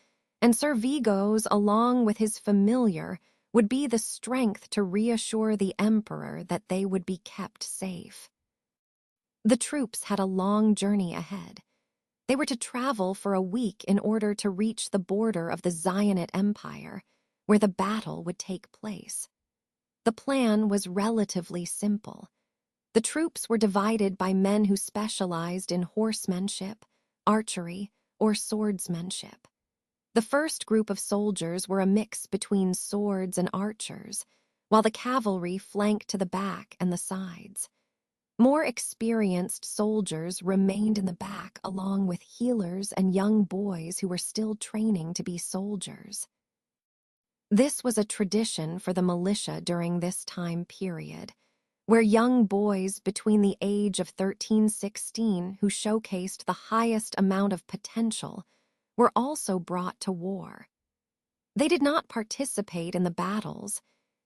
Speaker 1: and Sir Vigos, along with his familiar, would be the strength to reassure the emperor that they would be kept safe. The troops had a long journey ahead. They were to travel for a week in order to reach the border of the Zionate Empire, where the battle would take place. The plan was relatively simple. The troops were divided by men who specialized in horsemanship, archery, or swordsmanship. The first group of soldiers were a mix between swords and archers, while the cavalry flanked to the back and the sides. More experienced soldiers remained in the back along with healers and young boys who were still training to be soldiers. This was a tradition for the militia during this time period, where young boys between the age of 13-16 who showcased the highest amount of potential were also brought to war. They did not participate in the battles,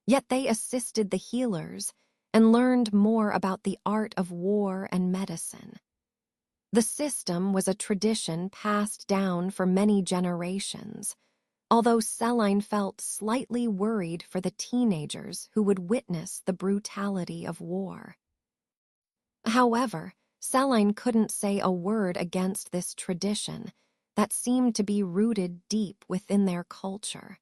Speaker 1: yet they assisted the healers and learned more about the art of war and medicine. The system was a tradition passed down for many generations, although Celine felt slightly worried for the teenagers who would witness the brutality of war. However, Celine couldn't say a word against this tradition that seemed to be rooted deep within their culture.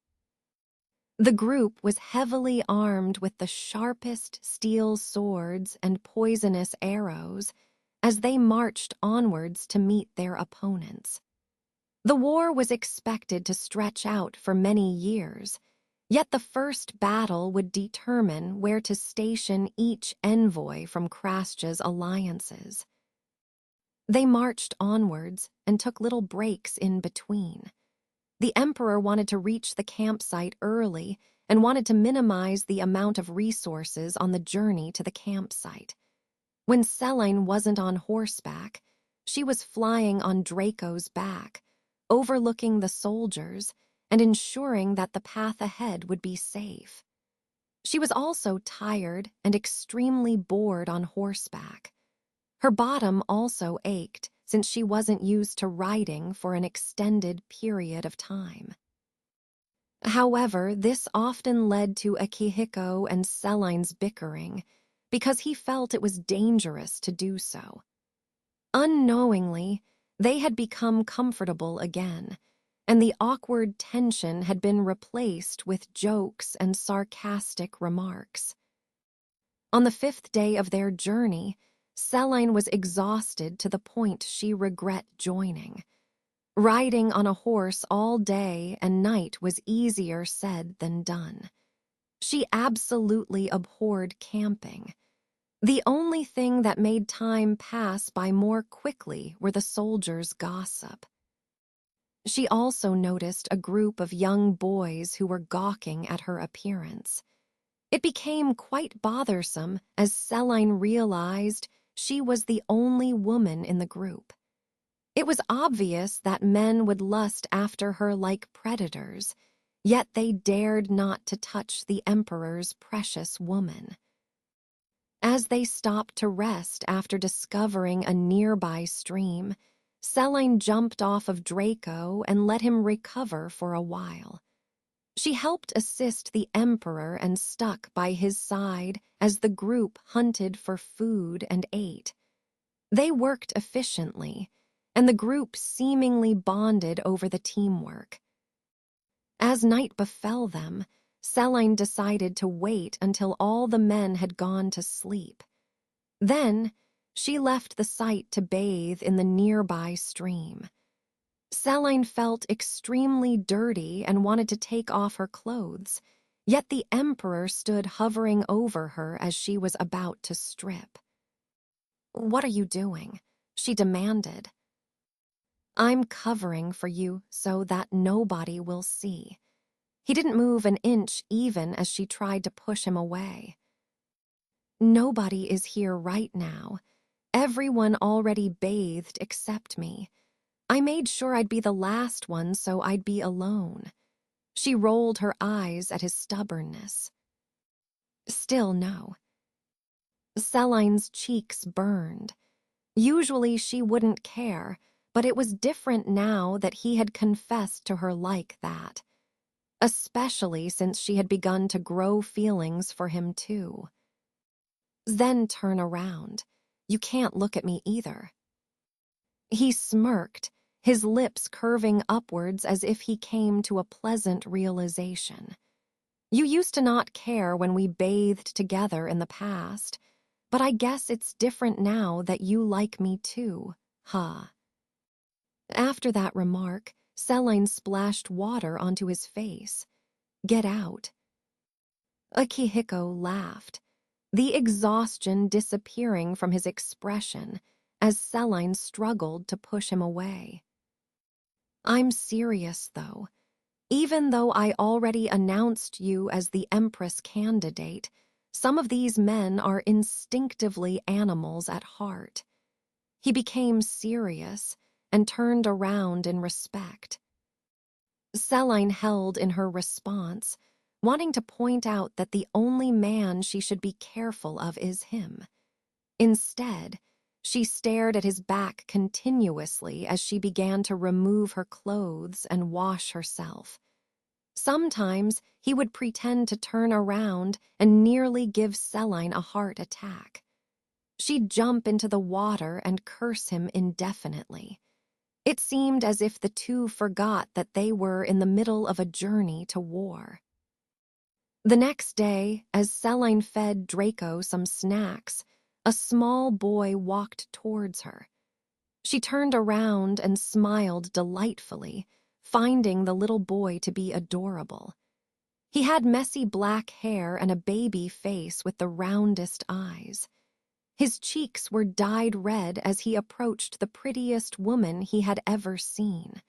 Speaker 1: The group was heavily armed with the sharpest steel swords and poisonous arrows as they marched onwards to meet their opponents. The war was expected to stretch out for many years, yet the first battle would determine where to station each envoy from Krasja's alliances. They marched onwards and took little breaks in between. The emperor wanted to reach the campsite early and wanted to minimize the amount of resources on the journey to the campsite. When Celine wasn't on horseback, she was flying on Draco's back, overlooking the soldiers and ensuring that the path ahead would be safe. She was also tired and extremely bored on horseback. Her bottom also ached since she wasn't used to riding for an extended period of time. However, this often led to Akihiko and Celine's bickering because he felt it was dangerous to do so. Unknowingly, they had become comfortable again, and the awkward tension had been replaced with jokes and sarcastic remarks. On the 5th day of their journey, Celine was exhausted to the point she regret joining. Riding on a horse all day and night was easier said than done. She absolutely abhorred camping. The only thing that made time pass by more quickly were the soldiers' gossip. She also noticed a group of young boys who were gawking at her appearance. It became quite bothersome as Celine realized she was the only woman in the group. It was obvious that men would lust after her like predators, yet they dared not to touch the emperor's precious woman. As they stopped to rest after discovering a nearby stream, Celine jumped off of Draco and let him recover for a while. She helped assist the emperor and stuck by his side as the group hunted for food and ate. They worked efficiently, and the group seemingly bonded over the teamwork. As night befell them, Celine decided to wait until all the men had gone to sleep. Then, she left the site to bathe in the nearby stream. Celine felt extremely dirty and wanted to take off her clothes, yet the emperor stood hovering over her as she was about to strip. "What are you doing?" she demanded. "I'm covering for you so that nobody will see." He didn't move an inch even as she tried to push him away. "Nobody is here right now. Everyone already bathed except me. I made sure I'd be the last one so I'd be alone. She rolled her eyes at his stubbornness. Still no. Celine's cheeks burned. Usually she wouldn't care, but it was different now that he had confessed to her like that, especially since she had begun to grow feelings for him too. Then turn around. You can't look at me either. He smirked, his lips curving upwards as if he came to a pleasant realization. You used to not care when we bathed together in the past, but I guess it's different now that you like me too, huh? After that remark, Celine splashed water onto his face. Get out. Akihiko laughed, the exhaustion disappearing from his expression as Celine struggled to push him away. I'm serious, though. Even though I already announced you as the Empress candidate, some of these men are instinctively animals at heart. He became serious and turned around in respect. Celine held in her response, wanting to point out that the only man she should be careful of is him. Instead, she stared at his back continuously as she began to remove her clothes and wash herself. Sometimes he would pretend to turn around and nearly give Celine a heart attack. She'd jump into the water and curse him indefinitely. It seemed as if the two forgot that they were in the middle of a journey to war. The next day, as Celine fed Draco some snacks, a small boy walked towards her. She turned around and smiled delightfully, finding the little boy to be adorable. He had messy black hair and a baby face with the roundest eyes. His cheeks were dyed red as he approached the prettiest woman he had ever seen.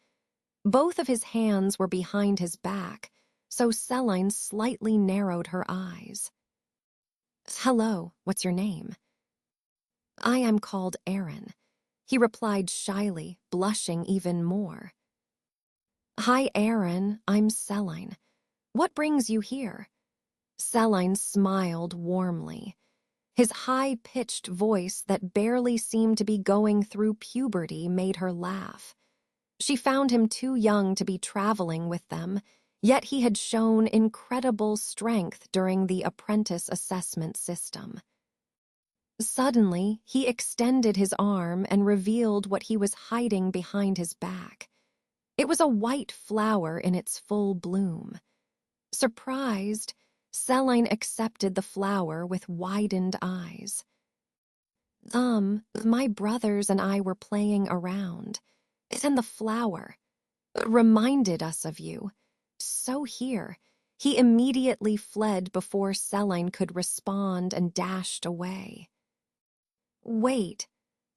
Speaker 1: Both of his hands were behind his back, so Celine slightly narrowed her eyes. Hello, what's your name? I am called Aaron, he replied shyly, blushing even more. Hi, Aaron, I'm Celine. What brings you here? Celine smiled warmly. His high-pitched voice that barely seemed to be going through puberty made her laugh. She found him too young to be traveling with them, yet he had shown incredible strength during the apprentice assessment system. Suddenly, he extended his arm and revealed what he was hiding behind his back. It was a white flower in its full bloom. Surprised, Celine accepted the flower with widened eyes. My brothers and I were playing around, and the flower reminded us of you. So here, he immediately fled before Celine could respond and dashed away. Wait,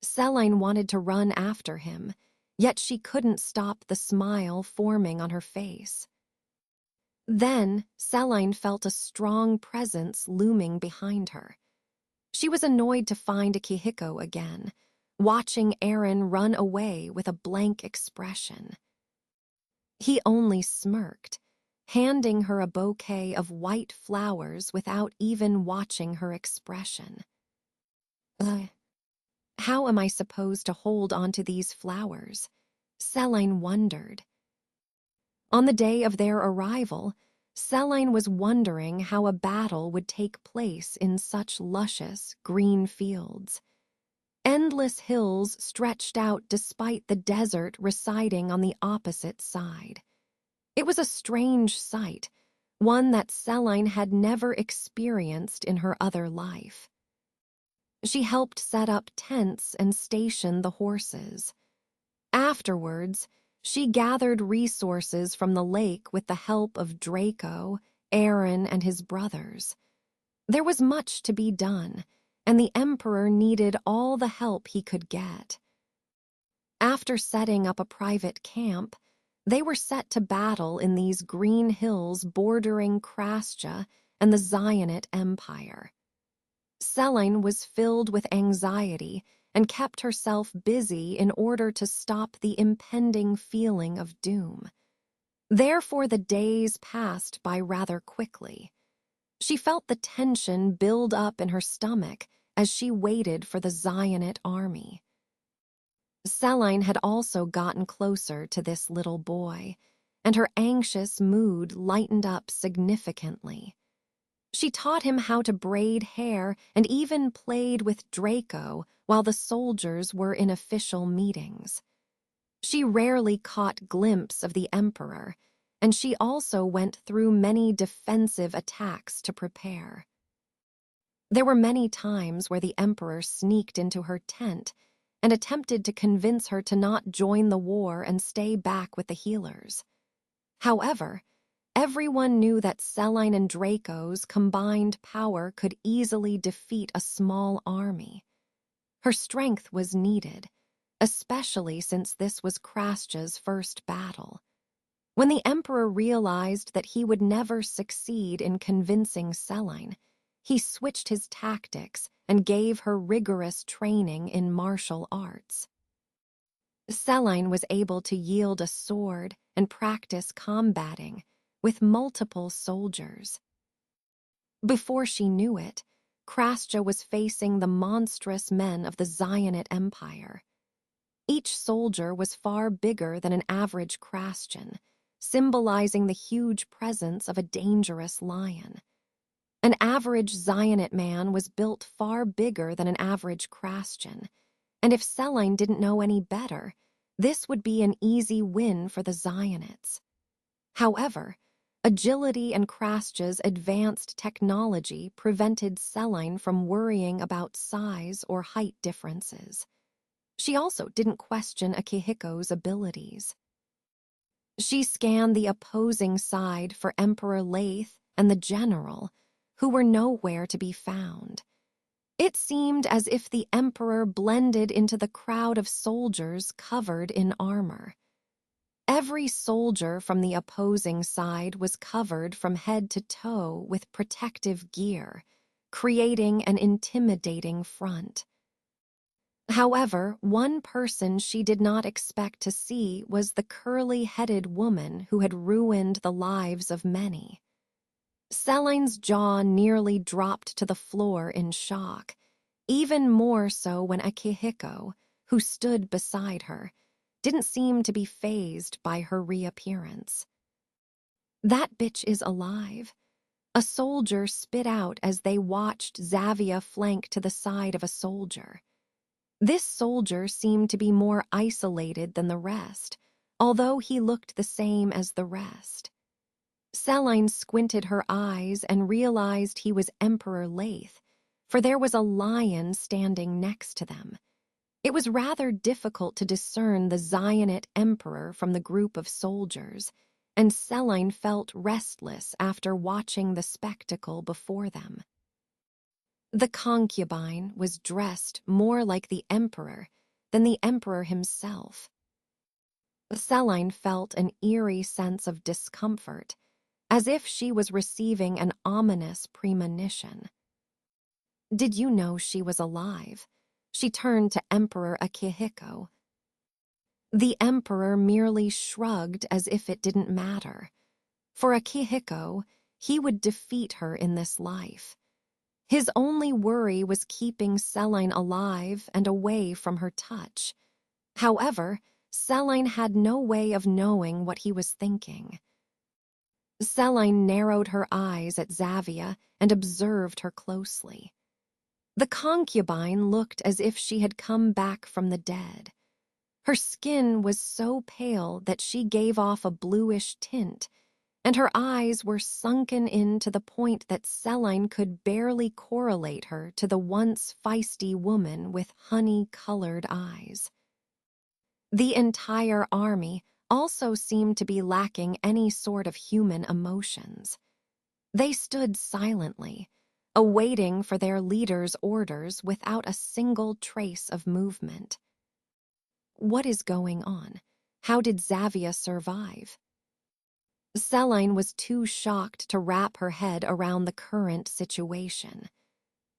Speaker 1: Celine wanted to run after him, yet she couldn't stop the smile forming on her face. Then, Celine felt a strong presence looming behind her. She was annoyed to find Akihiko again, watching Aaron run away with a blank expression. He only smirked, handing her a bouquet of white flowers without even watching her expression. How am I supposed to hold onto these flowers? Celine wondered. On the day of their arrival, Celine was wondering how a battle would take place in such luscious, green fields. Endless hills stretched out despite the desert residing on the opposite side. It was a strange sight, one that Celine had never experienced in her other life. She helped set up tents and station the horses. Afterwards, she gathered resources from the lake with the help of Draco, Aaron, and his brothers. There was much to be done, and the Emperor needed all the help he could get. After setting up a private camp, they were set to battle in these green hills bordering Krasja and the Zionate Empire. Celine was filled with anxiety and kept herself busy in order to stop the impending feeling of doom. Therefore, the days passed by rather quickly. She felt the tension build up in her stomach as she waited for the Zionite army. Selene had also gotten closer to this little boy, and her anxious mood lightened up significantly. She taught him how to braid hair and even played with Draco while the soldiers were in official meetings. She rarely caught glimpse of the Emperor, and she also went through many defensive attacks to prepare. There were many times where the Emperor sneaked into her tent and attempted to convince her to not join the war and stay back with the healers. However, everyone knew that Selene and Draco's combined power could easily defeat a small army. Her strength was needed, especially since this was Krastja's first battle. When the Emperor realized that he would never succeed in convincing Selene, he switched his tactics and gave her rigorous training in martial arts. Selene was able to yield a sword and practice combating with multiple soldiers. Before she knew it, Krastja was facing the monstrous men of the Zionite Empire. Each soldier was far bigger than an average Krastjan, symbolizing the huge presence of a dangerous lion. An average Zionite man was built far bigger than an average Krastjan, and if Selene didn't know any better, this would be an easy win for the Zionites. However, agility and Krastja's advanced technology prevented Selene from worrying about size or height differences. She also didn't question Akihiko's abilities. She scanned the opposing side for Emperor Leith and the general, who were nowhere to be found. It seemed as if the Emperor blended into the crowd of soldiers covered in armor. Every soldier from the opposing side was covered from head to toe with protective gear, creating an intimidating front. However, one person she did not expect to see was the curly-headed woman who had ruined the lives of many. Selene's jaw nearly dropped to the floor in shock, even more so when Akihiko, who stood beside her, didn't seem to be fazed by her reappearance. "That bitch is alive," a soldier spit out as they watched Xavia flank to the side of a soldier. This soldier seemed to be more isolated than the rest, although he looked the same as the rest. Selene squinted her eyes and realized he was Emperor Leith, for there was a lion standing next to them. It was rather difficult to discern the Zionite Emperor from the group of soldiers, and Selene felt restless after watching the spectacle before them. The concubine was dressed more like the Emperor than the Emperor himself. Selene felt an eerie sense of discomfort, as if she was receiving an ominous premonition. "Did you know she was alive?" She turned to Emperor Akihiko. The Emperor merely shrugged as if it didn't matter. For Akihiko, he would defeat her in this life. His only worry was keeping Selene alive and away from her touch. However, Selene had no way of knowing what he was thinking. Selene narrowed her eyes at Xavia and observed her closely. The concubine looked as if she had come back from the dead. Her skin was so pale that she gave off a bluish tint, and her eyes were sunken in to the point that Selene could barely correlate her to the once feisty woman with honey-colored eyes. The entire army also seemed to be lacking any sort of human emotions. They stood silently, awaiting for their leader's orders without a single trace of movement. What is going on? How did Xavia survive? Selene was too shocked to wrap her head around the current situation.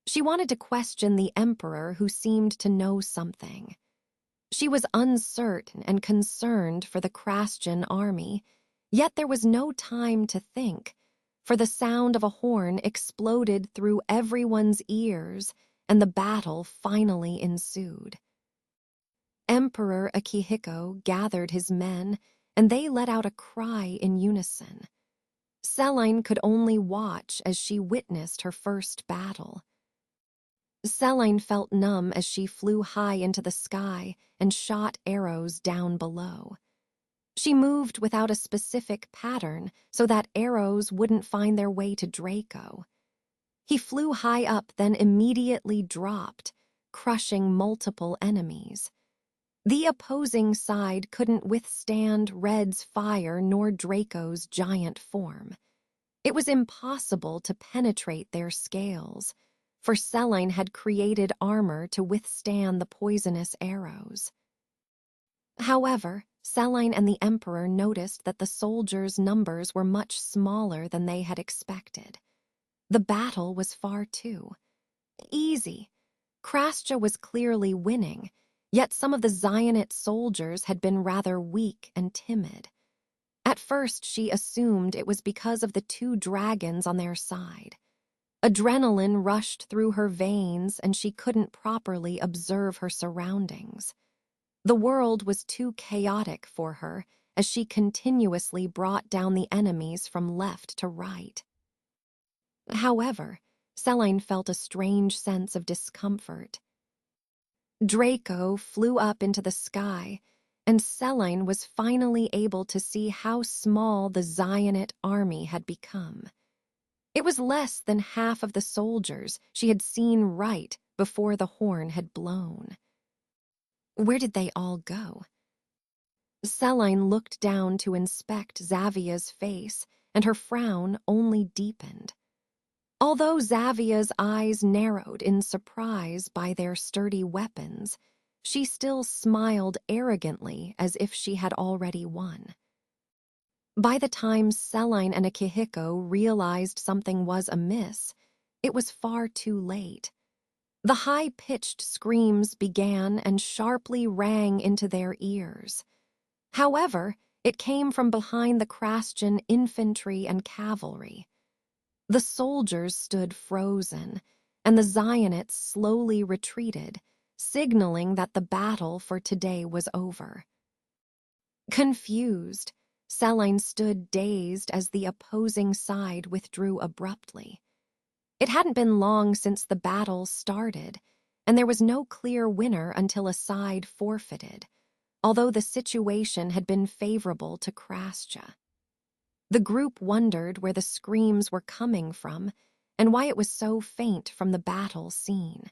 Speaker 1: She wanted to question the emperor who seemed to know something. She was uncertain and concerned for the Christian army, yet there was no time to think, for the sound of a horn exploded through everyone's ears, and the battle finally ensued. Emperor Akihiko gathered his men, and they let out a cry in unison. Selene could only watch as she witnessed her first battle. Selene felt numb as she flew high into the sky and shot arrows down below. She moved without a specific pattern so that arrows wouldn't find their way to Draco. He flew high up, then immediately dropped, crushing multiple enemies. The opposing side couldn't withstand Red's fire nor Draco's giant form. It was impossible to penetrate their scales, for Selene had created armor to withstand the poisonous arrows. However, Selene and the Emperor noticed that the soldiers' numbers were much smaller than they had expected. The battle was far too easy. Krascha was clearly winning, yet some of the Zionate soldiers had been rather weak and timid. At first, she assumed it was because of the two dragons on their side. Adrenaline rushed through her veins, and she couldn't properly observe her surroundings. The world was too chaotic for her, as she continuously brought down the enemies from left to right. However, Selene felt a strange sense of discomfort. Draco flew up into the sky, and Selene was finally able to see how small the Zionate army had become. It was less than half of the soldiers she had seen right before the horn had blown. Where did they all go? Selene looked down to inspect Xavia's face, and her frown only deepened. Although Xavia's eyes narrowed in surprise by their sturdy weapons, she still smiled arrogantly as if she had already won. By the time Selene and Akihiko realized something was amiss, it was far too late. The high-pitched screams began and sharply rang into their ears. However, it came from behind the Christian infantry and cavalry. The soldiers stood frozen, and the Zionites slowly retreated, signaling that the battle for today was over. Confused, Selene stood dazed as the opposing side withdrew abruptly. It hadn't been long since the battle started, and there was no clear winner until a side forfeited, although the situation had been favorable to Krascha. The group wondered where the screams were coming from and why it was so faint from the battle scene.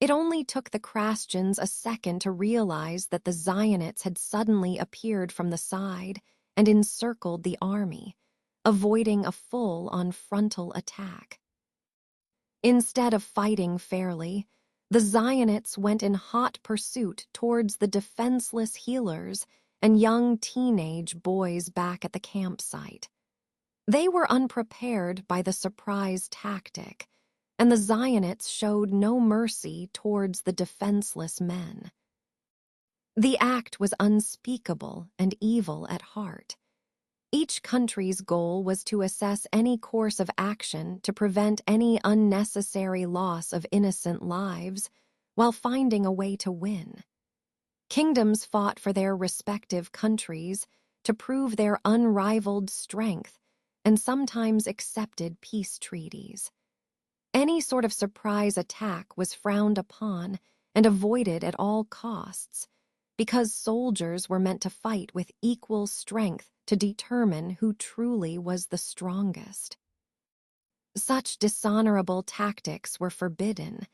Speaker 1: It only took the Christians a second to realize that the Zionites had suddenly appeared from the side and encircled the army, avoiding a full-on frontal attack. Instead of fighting fairly, the Zionites went in hot pursuit towards the defenseless healers and young teenage boys back at the campsite. They were unprepared by the surprise tactic, and the Zionites showed no mercy towards the defenseless men. The act was unspeakable and evil at heart. Each country's goal was to assess any course of action to prevent any unnecessary loss of innocent lives while finding a way to win. Kingdoms fought for their respective countries to prove their unrivaled strength and sometimes accepted peace treaties. Any sort of surprise attack was frowned upon and avoided at all costs because soldiers were meant to fight with equal strength to determine who truly was the strongest. Such dishonorable tactics were forbidden,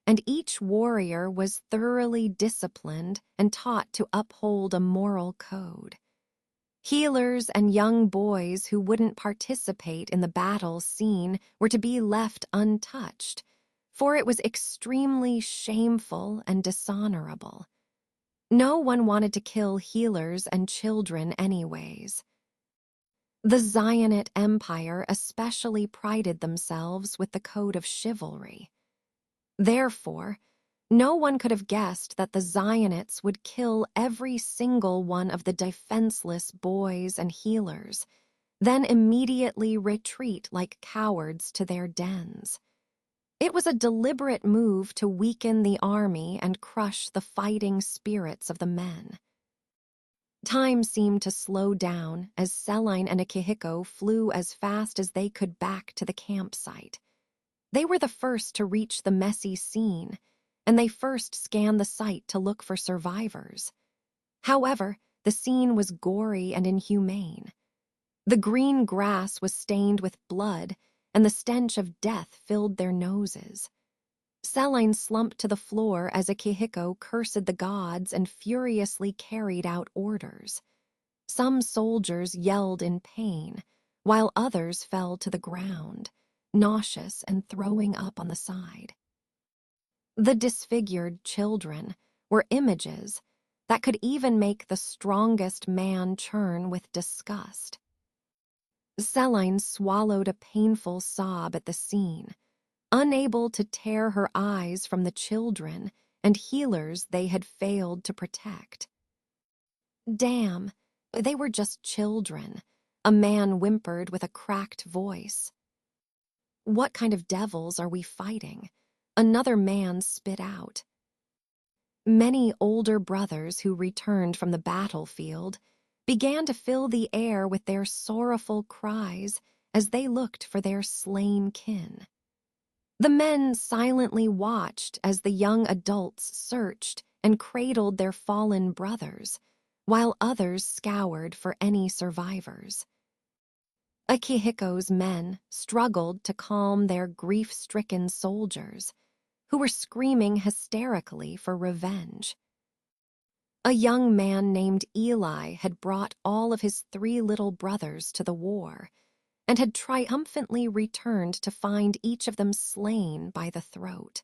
Speaker 1: and each warrior was thoroughly disciplined and taught to uphold a moral code. Healers and young boys who wouldn't participate in the battle scene were to be left untouched, for it was extremely shameful and dishonorable. No one wanted to kill healers and children anyways. The Zionate Empire especially prided themselves with the code of chivalry. Therefore, no one could have guessed that the Zionists would kill every single one of the defenseless boys and healers, then immediately retreat like cowards to their dens. It was a deliberate move to weaken the army and crush the fighting spirits of the men. Time seemed to slow down as Celine and Akihiko flew as fast as they could back to the campsite. They were the first to reach the messy scene, and they first scanned the site to look for survivors. However, the scene was gory and inhumane. The green grass was stained with blood, and the stench of death filled their noses. Celine slumped to the floor as Akihiko cursed the gods and furiously carried out orders. Some soldiers yelled in pain, while others fell to the ground, nauseous and throwing up on the side. The disfigured children were images that could even make the strongest man churn with disgust. Celine swallowed a painful sob at the scene, unable to tear her eyes from the children and healers they had failed to protect. Damn, they were just children, a man whimpered with a cracked voice. What kind of devils are we fighting? Another man spit out. Many older brothers who returned from the battlefield began to fill the air with their sorrowful cries as they looked for their slain kin. The men silently watched as the young adults searched and cradled their fallen brothers, while others scoured for any survivors. Akihiko's men struggled to calm their grief-stricken soldiers, who were screaming hysterically for revenge. A young man named Eli had brought all of his 3 little brothers to the war, and had triumphantly returned to find each of them slain by the throat.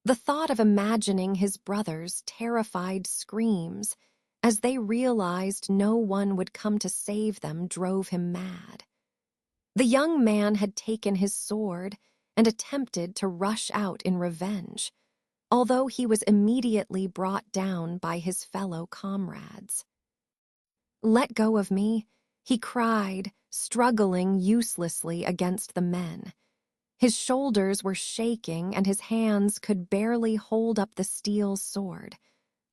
Speaker 1: The thought of imagining his brothers' terrified screams as they realized no one would come to save them drove him mad. The young man had taken his sword and attempted to rush out in revenge, although he was immediately brought down by his fellow comrades. "Let go of me," he cried, struggling uselessly against the men. His shoulders were shaking and his hands could barely hold up the steel sword.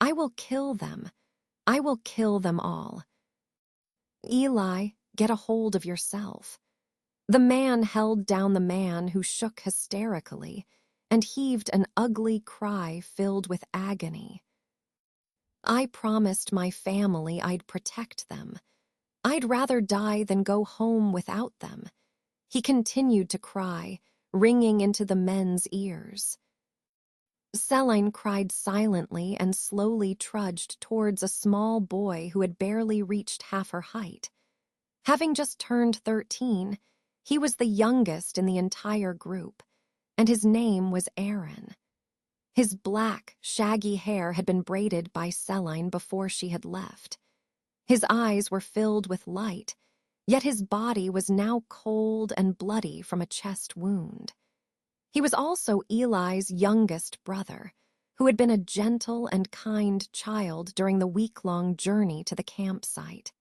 Speaker 1: "I will kill them. I will kill them all." "Eli, get a hold of yourself." The man held down the man who shook hysterically and heaved an ugly cry filled with agony. "I promised my family I'd protect them. I'd rather die than go home without them," he continued to cry, ringing into the men's ears. Celine cried silently and slowly trudged towards a small boy who had barely reached half her height. Having just turned 13, he was the youngest in the entire group, and his name was Aaron. His black, shaggy hair had been braided by Celine before she had left. His eyes were filled with light, yet his body was now cold and bloody from a chest wound. He was also Eli's youngest brother, who had been a gentle and kind child during the week-long journey to the campsite.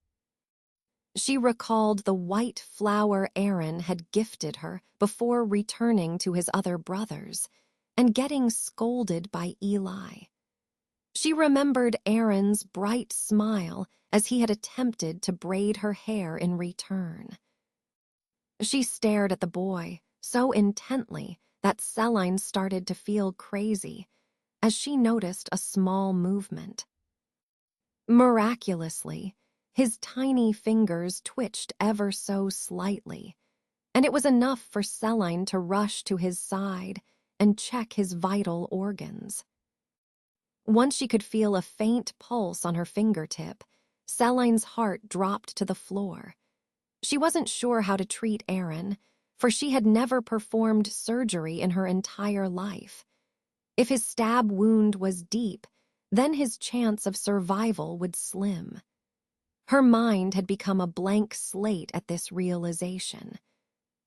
Speaker 1: She recalled the white flower Aaron had gifted her before returning to his other brothers and getting scolded by Eli. She remembered Aaron's bright smile as he had attempted to braid her hair in return. She stared at the boy so intently that Celine started to feel crazy as she noticed a small movement. Miraculously, his tiny fingers twitched ever so slightly, and it was enough for Celine to rush to his side and check his vital organs. Once she could feel a faint pulse on her fingertip, Celine's heart dropped to the floor. She wasn't sure how to treat Aaron, for she had never performed surgery in her entire life. If his stab wound was deep, then his chance of survival would slim. Her mind had become a blank slate at this realization.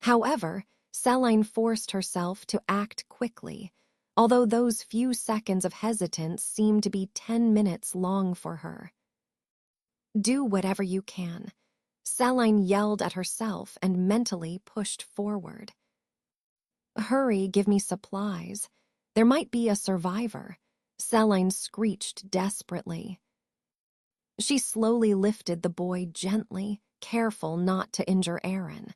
Speaker 1: However, Celine forced herself to act quickly, although those few seconds of hesitance seemed to be 10 minutes long for her. "Do whatever you can," Celine yelled at herself and mentally pushed forward. "Hurry, give me supplies. There might be a survivor," Celine screeched desperately. She slowly lifted the boy gently, careful not to injure Aaron.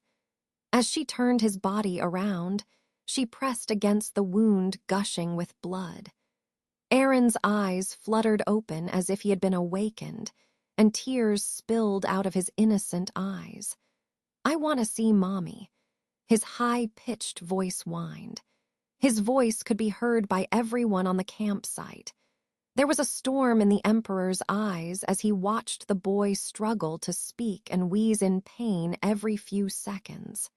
Speaker 1: As she turned his body around, she pressed against the wound gushing with blood. Aaron's eyes fluttered open as if he had been awakened, and tears spilled out of his innocent eyes. "I want to see Mommy." His high-pitched voice whined. His voice could be heard by everyone on the campsite. There was a storm in the Emperor's eyes as he watched the boy struggle to speak and wheeze in pain every few seconds.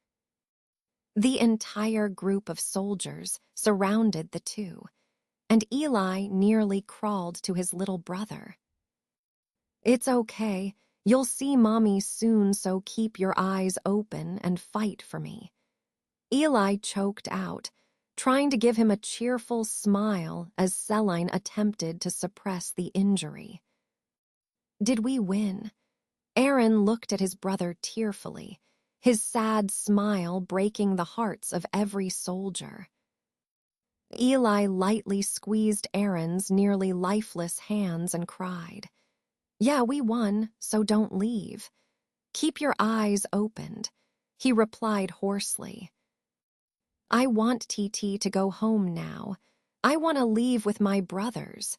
Speaker 1: The entire group of soldiers surrounded the two, and Eli nearly crawled to his little brother. "It's okay. You'll see Mommy soon, so keep your eyes open and fight for me." Eli choked out, trying to give him a cheerful smile as Celine attempted to suppress the injury. "Did we win?" Aaron looked at his brother tearfully, his sad smile breaking the hearts of every soldier. Eli lightly squeezed Aaron's nearly lifeless hands and cried, "Yeah, we won, so don't leave. Keep your eyes opened," he replied hoarsely. "I want TT to go home now. I want to leave with my brothers."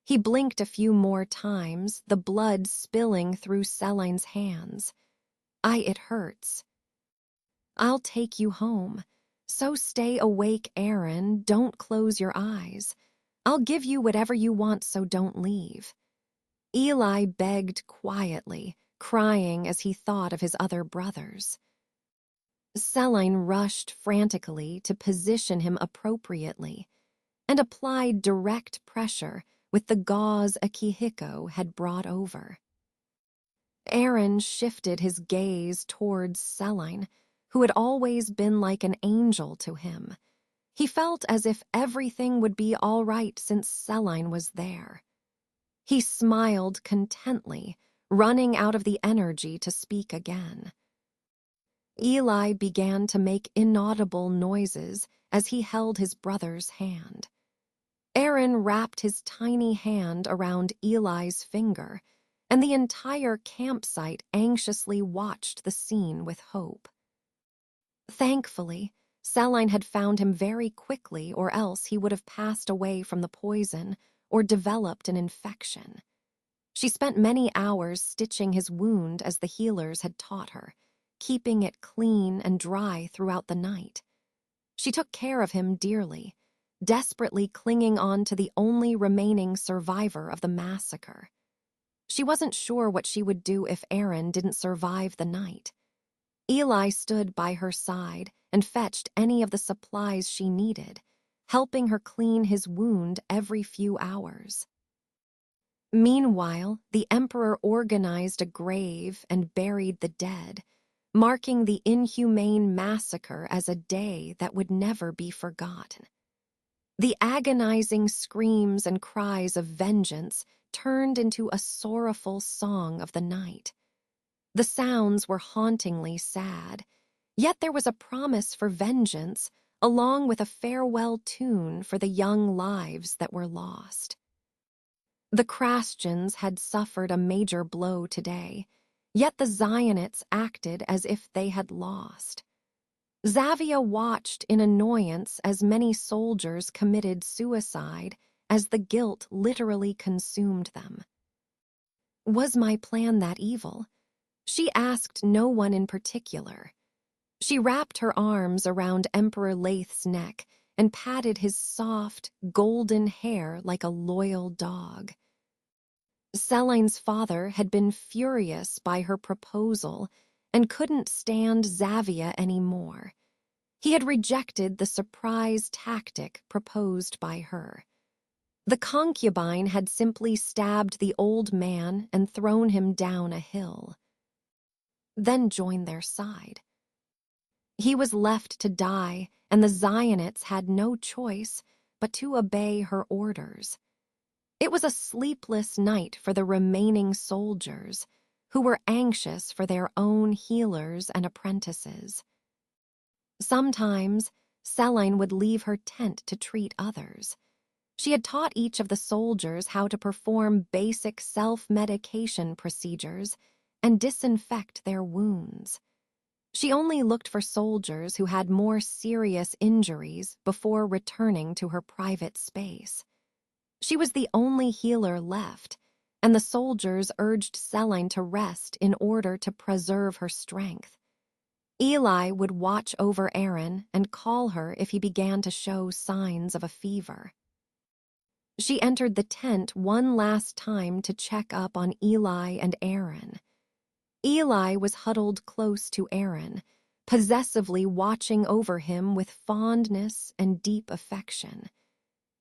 Speaker 1: He blinked a few more times, the blood spilling through Celine's hands. It hurts." "I'll take you home. So stay awake, Aaron. Don't close your eyes. I'll give you whatever you want, so don't leave." Eli begged quietly, crying as he thought of his other brothers. Celine rushed frantically to position him appropriately and applied direct pressure with the gauze Akihiko had brought over. Aaron shifted his gaze towards Celine, who had always been like an angel to him. He felt as if everything would be all right since Celine was there. He smiled contently, running out of the energy to speak again. Eli began to make inaudible noises as he held his brother's hand. Aaron wrapped his tiny hand around Eli's finger, and the entire campsite anxiously watched the scene with hope. Thankfully, Celine had found him very quickly, or else he would have passed away from the poison or developed an infection. She spent many hours stitching his wound as the healers had taught her, keeping it clean and dry throughout the night. She took care of him dearly, desperately clinging on to the only remaining survivor of the massacre. She wasn't sure what she would do if Aaron didn't survive the night. Eli stood by her side and fetched any of the supplies she needed, helping her clean his wound every few hours. Meanwhile, the Emperor organized a grave and buried the dead, marking the inhumane massacre as a day that would never be forgotten. The agonizing screams and cries of vengeance turned into a sorrowful song of the night. The sounds were hauntingly sad, yet there was a promise for vengeance, along with a farewell tune for the young lives that were lost. The Christians had suffered a major blow today, yet the Zionists acted as if they had lost. Xavia watched in annoyance as many soldiers committed suicide as the guilt literally consumed them. Was my plan that evil? She asked no one in particular. She wrapped her arms around Emperor Lath's neck and patted his soft, golden hair like a loyal dog. Celine's father had been furious by her proposal and couldn't stand Xavia anymore. He had rejected the surprise tactic proposed by her. The concubine had simply stabbed the old man and thrown him down a hill, then joined their side. He was left to die, and the Zionists had no choice but to obey her orders. It was a sleepless night for the remaining soldiers, who were anxious for their own healers and apprentices. Sometimes, Selene would leave her tent to treat others. She had taught each of the soldiers how to perform basic self-medication procedures and disinfect their wounds. She only looked for soldiers who had more serious injuries before returning to her private space. She was the only healer left, and the soldiers urged Selene to rest in order to preserve her strength. Eli would watch over Aaron and call her if he began to show signs of a fever. She entered the tent one last time to check up on Eli and Aaron. Eli was huddled close to Aaron, possessively watching over him with fondness and deep affection.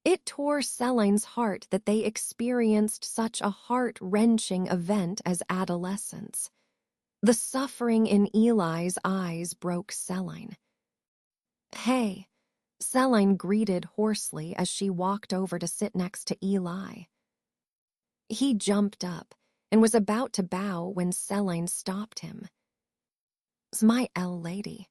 Speaker 1: It tore Selene's heart that they experienced such a heart-wrenching event as adolescence. The suffering in Eli's eyes broke Selene. "Hey," Selene greeted hoarsely as she walked over to sit next to Eli. He jumped up and was about to bow when Selene stopped him. "'S my lady."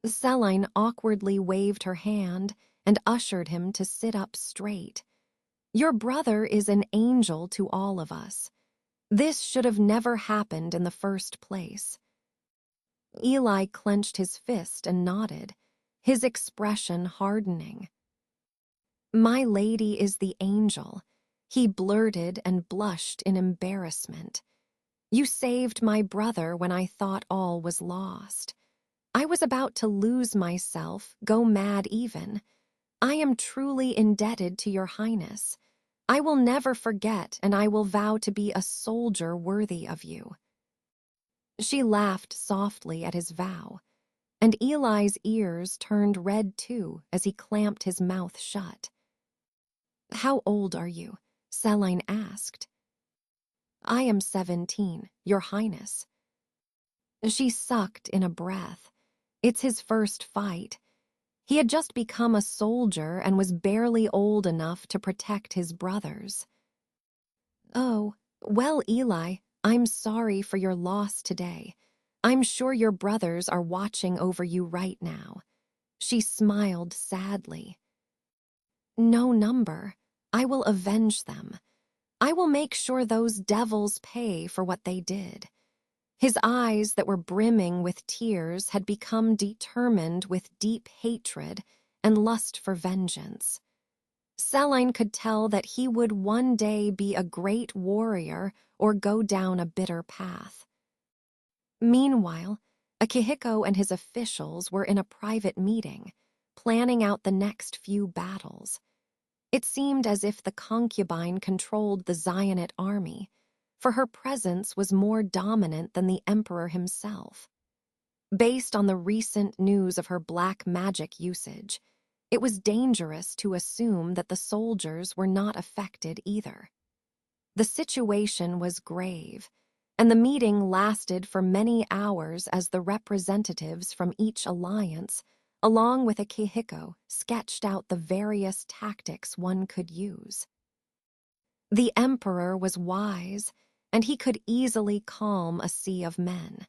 Speaker 1: Selene awkwardly waved her hand and ushered him to sit up straight. "Your brother is an angel to all of us. This should have never happened in the first place." Eli clenched his fist and nodded, his expression hardening. "My lady is the angel," he blurted and blushed in embarrassment. "You saved my brother when I thought all was lost. I was about to lose myself, go mad even. I am truly indebted to your highness. I will never forget, and I will vow to be a soldier worthy of you." She laughed softly at his vow, and Eli's ears turned red too as he clamped his mouth shut. "How old are you?" Selene asked. "I am 17, your highness." She sucked in a breath. It's his first fight. He had just become a soldier and was barely old enough to protect his brothers. "Oh, well, Eli, I'm sorry for your loss today. I'm sure your brothers are watching over you right now." She smiled sadly. "No number. I will avenge them. I will make sure those devils pay for what they did." His eyes that were brimming with tears had become determined with deep hatred and lust for vengeance. Selene could tell that he would one day be a great warrior or go down a bitter path. Meanwhile, Akihiko and his officials were in a private meeting, planning out the next few battles. It seemed as if the concubine controlled the Zionite army, for her presence was more dominant than the emperor himself. Based on the recent news of her black magic usage, it was dangerous to assume that the soldiers were not affected either. The situation was grave, and the meeting lasted for many hours as the representatives from each alliance, along with Akihiko, sketched out the various tactics one could use. The emperor was wise, and he could easily calm a sea of men.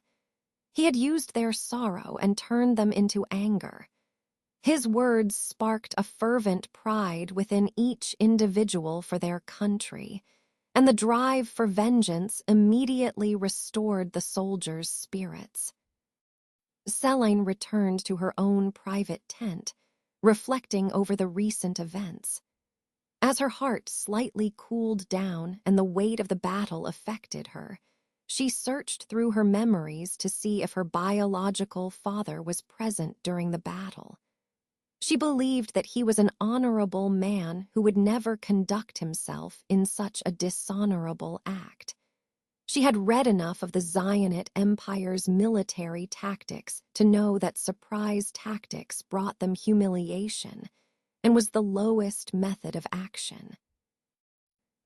Speaker 1: He had used their sorrow and turned them into anger. His words sparked a fervent pride within each individual for their country, and the drive for vengeance immediately restored the soldiers' spirits. Selene returned to her own private tent, reflecting over the recent events. As her heart slightly cooled down and the weight of the battle affected her, she searched through her memories to see if her biological father was present during the battle. She believed that he was an honorable man who would never conduct himself in such a dishonorable act. She had read enough of the Zionite Empire's military tactics to know that surprise tactics brought them humiliation and was the lowest method of action.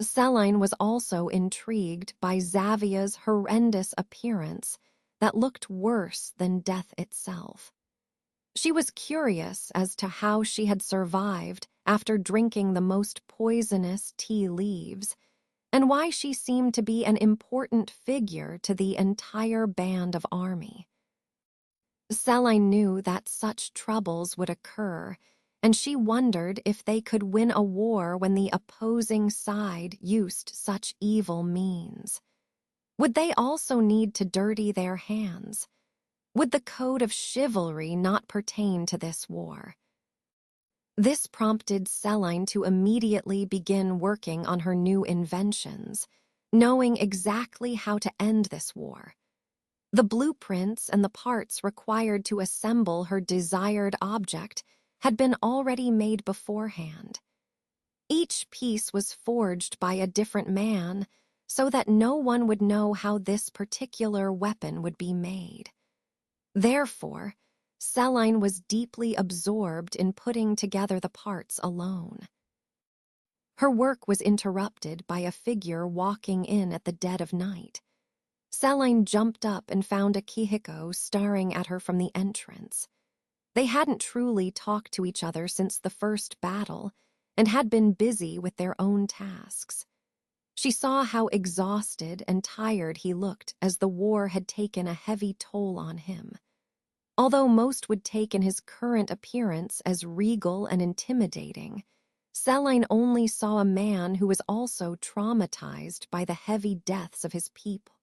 Speaker 1: Selene was also intrigued by Xavia's horrendous appearance that looked worse than death itself. She was curious as to how she had survived after drinking the most poisonous tea leaves, and why she seemed to be an important figure to the entire band of army. Selene knew that such troubles would occur, and she wondered if they could win a war when the opposing side used such evil means. Would they also need to dirty their hands? Would the code of chivalry not pertain to this war? This prompted Selene to immediately begin working on her new inventions, knowing exactly how to end this war. The blueprints and the parts required to assemble her desired object had been already made beforehand. Each piece was forged by a different man, so that no one would know how this particular weapon would be made. Therefore, Selene was deeply absorbed in putting together the parts alone. Her work was interrupted by a figure walking in at the dead of night. Selene jumped up and found Akihiko staring at her from the entrance. They hadn't truly talked to each other since the first battle and had been busy with their own tasks. She saw how exhausted and tired he looked as the war had taken a heavy toll on him. Although most would take in his current appearance as regal and intimidating, Selene only saw a man who was also traumatized by the heavy deaths of his people.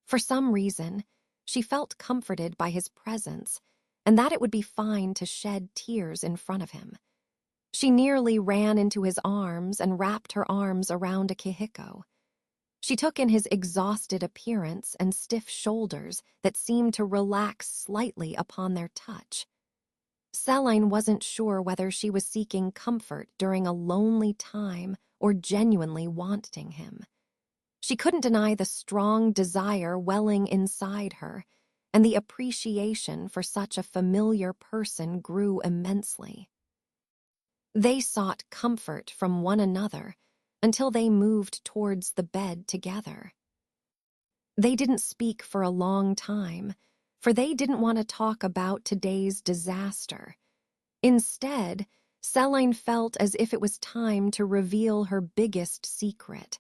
Speaker 1: For some reason, she felt comforted by his presence and that it would be fine to shed tears in front of him. She nearly ran into his arms and wrapped her arms around Akihiko. She took in his exhausted appearance and stiff shoulders that seemed to relax slightly upon their touch. Selene wasn't sure whether she was seeking comfort during a lonely time or genuinely wanting him. She couldn't deny the strong desire welling inside her, and the appreciation for such a familiar person grew immensely. They sought comfort from one another until they moved towards the bed together. They didn't speak for a long time, for they didn't want to talk about today's disaster. Instead, Selene felt as if it was time to reveal her biggest secret.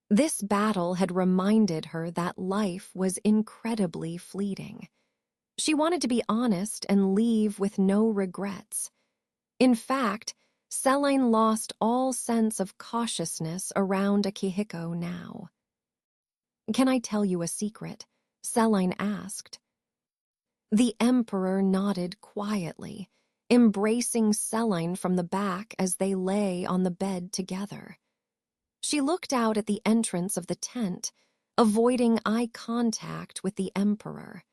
Speaker 1: This battle had reminded her that life was incredibly fleeting. She wanted to be honest and leave with no regrets. In fact, Selene lost all sense of cautiousness around Akihiko now. "Can I tell you a secret?" Selene asked. The Emperor nodded quietly, embracing Selene from the back as they lay on the bed together. She looked out at the entrance of the tent, avoiding eye contact with the Emperor.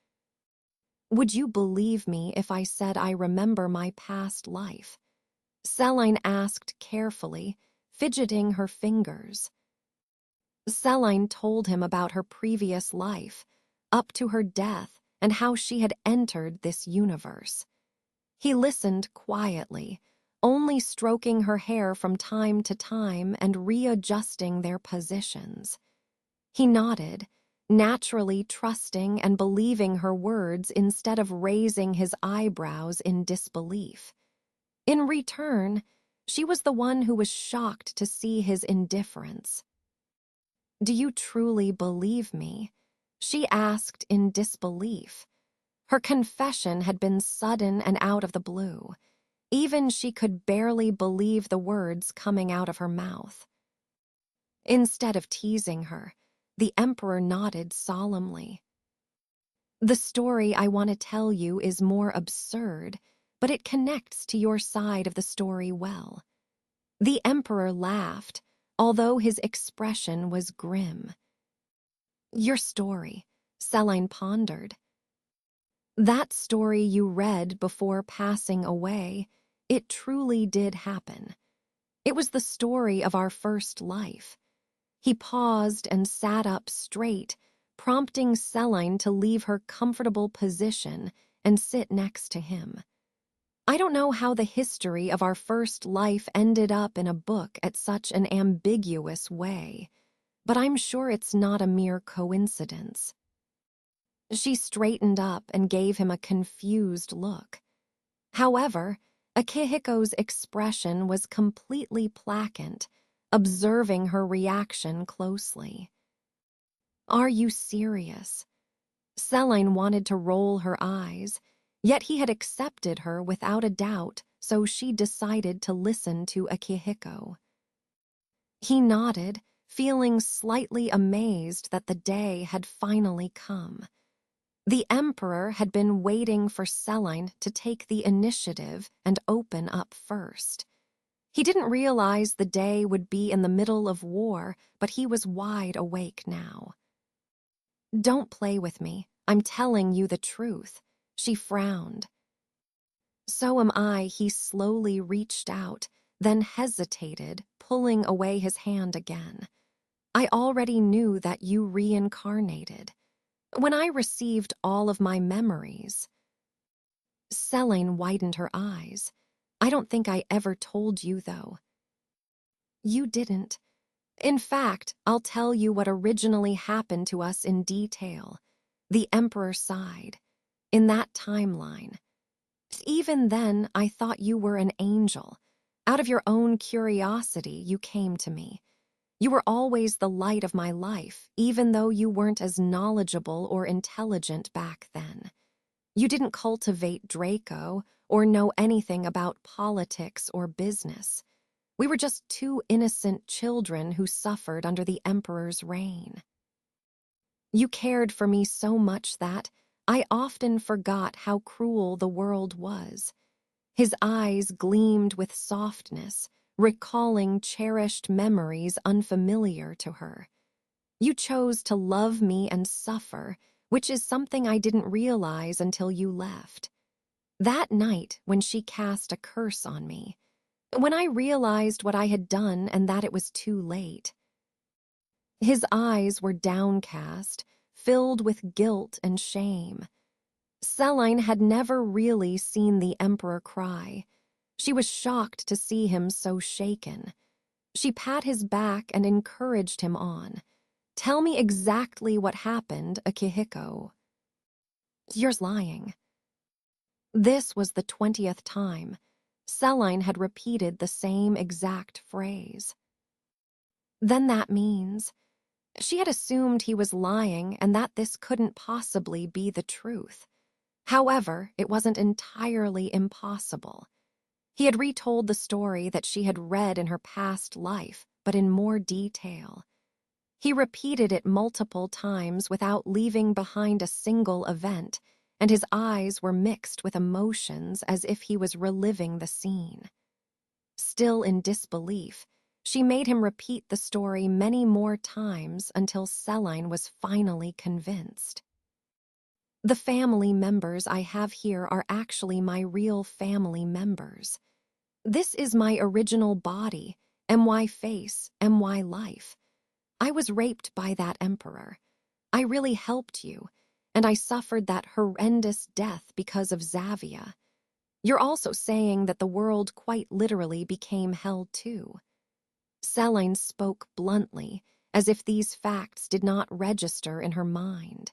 Speaker 1: "Would you believe me if I said I remember my past life?" Selene asked carefully, fidgeting her fingers. Selene told him about her previous life, up to her death, and how she had entered this universe. He listened quietly, only stroking her hair from time to time and readjusting their positions. He nodded, naturally trusting and believing her words instead of raising his eyebrows in disbelief. In return, she was the one who was shocked to see his indifference. "Do you truly believe me?" she asked in disbelief. Her confession had been sudden and out of the blue. Even she could barely believe the words coming out of her mouth. Instead of teasing her, the Emperor nodded solemnly. "The story I want to tell you is more absurd, but it connects to your side of the story well." The Emperor laughed, although his expression was grim. "Your story," Selene pondered. "That story you read before passing away, it truly did happen. It was the story of our first life." He paused and sat up straight, prompting Selene to leave her comfortable position and sit next to him. "I don't know how the history of our first life ended up in a book at such an ambiguous way, but I'm sure it's not a mere coincidence." She straightened up and gave him a confused look. However, Akihiko's expression was completely placant, observing her reaction closely. "Are you serious?" Celine wanted to roll her eyes, yet he had accepted her without a doubt, so she decided to listen to Akihiko. He nodded, feeling slightly amazed that the day had finally come. The Emperor had been waiting for Celine to take the initiative and open up first. He didn't realize the day would be in the middle of war, but he was wide awake now. "Don't play with me. I'm telling you the truth." She frowned. "So am I." He slowly reached out, then hesitated, pulling away his hand again. "I already knew that you reincarnated. When I received all of my memories." Celine widened her eyes. "I don't think I ever told you, though." "You didn't. In fact, I'll tell you what originally happened to us in detail." The Emperor sighed. "In that timeline. Even then, I thought you were an angel. Out of your own curiosity, you came to me. You were always the light of my life, even though you weren't as knowledgeable or intelligent back then. You didn't cultivate Draco or know anything about politics or business. We were just two innocent children who suffered under the Emperor's reign. You cared for me so much that I often forgot how cruel the world was." His eyes gleamed with softness, recalling cherished memories unfamiliar to her. "You chose to love me and suffer, which is something I didn't realize until you left. That night when she cast a curse on me, when I realized what I had done and that it was too late." His eyes were downcast, filled with guilt and shame. Celine had never really seen the Emperor cry. She was shocked to see him so shaken. She pat his back and encouraged him on. "Tell me exactly what happened, Akihiko." "You're lying." This was the 20th time. Celine had repeated the same exact phrase. "Then that means..." She had assumed he was lying and that this couldn't possibly be the truth. However, it wasn't entirely impossible. He had retold the story that she had read in her past life, but in more detail. He repeated it multiple times without leaving behind a single event, and his eyes were mixed with emotions as if he was reliving the scene. Still in disbelief, she made him repeat the story many more times until Celine was finally convinced. "The family members I have here are actually my real family members. This is my original body, my face, my life. I was raped by that Emperor. I really helped you, and I suffered that horrendous death because of Xavia. You're also saying that the world quite literally became hell too." Celine spoke bluntly, as if these facts did not register in her mind.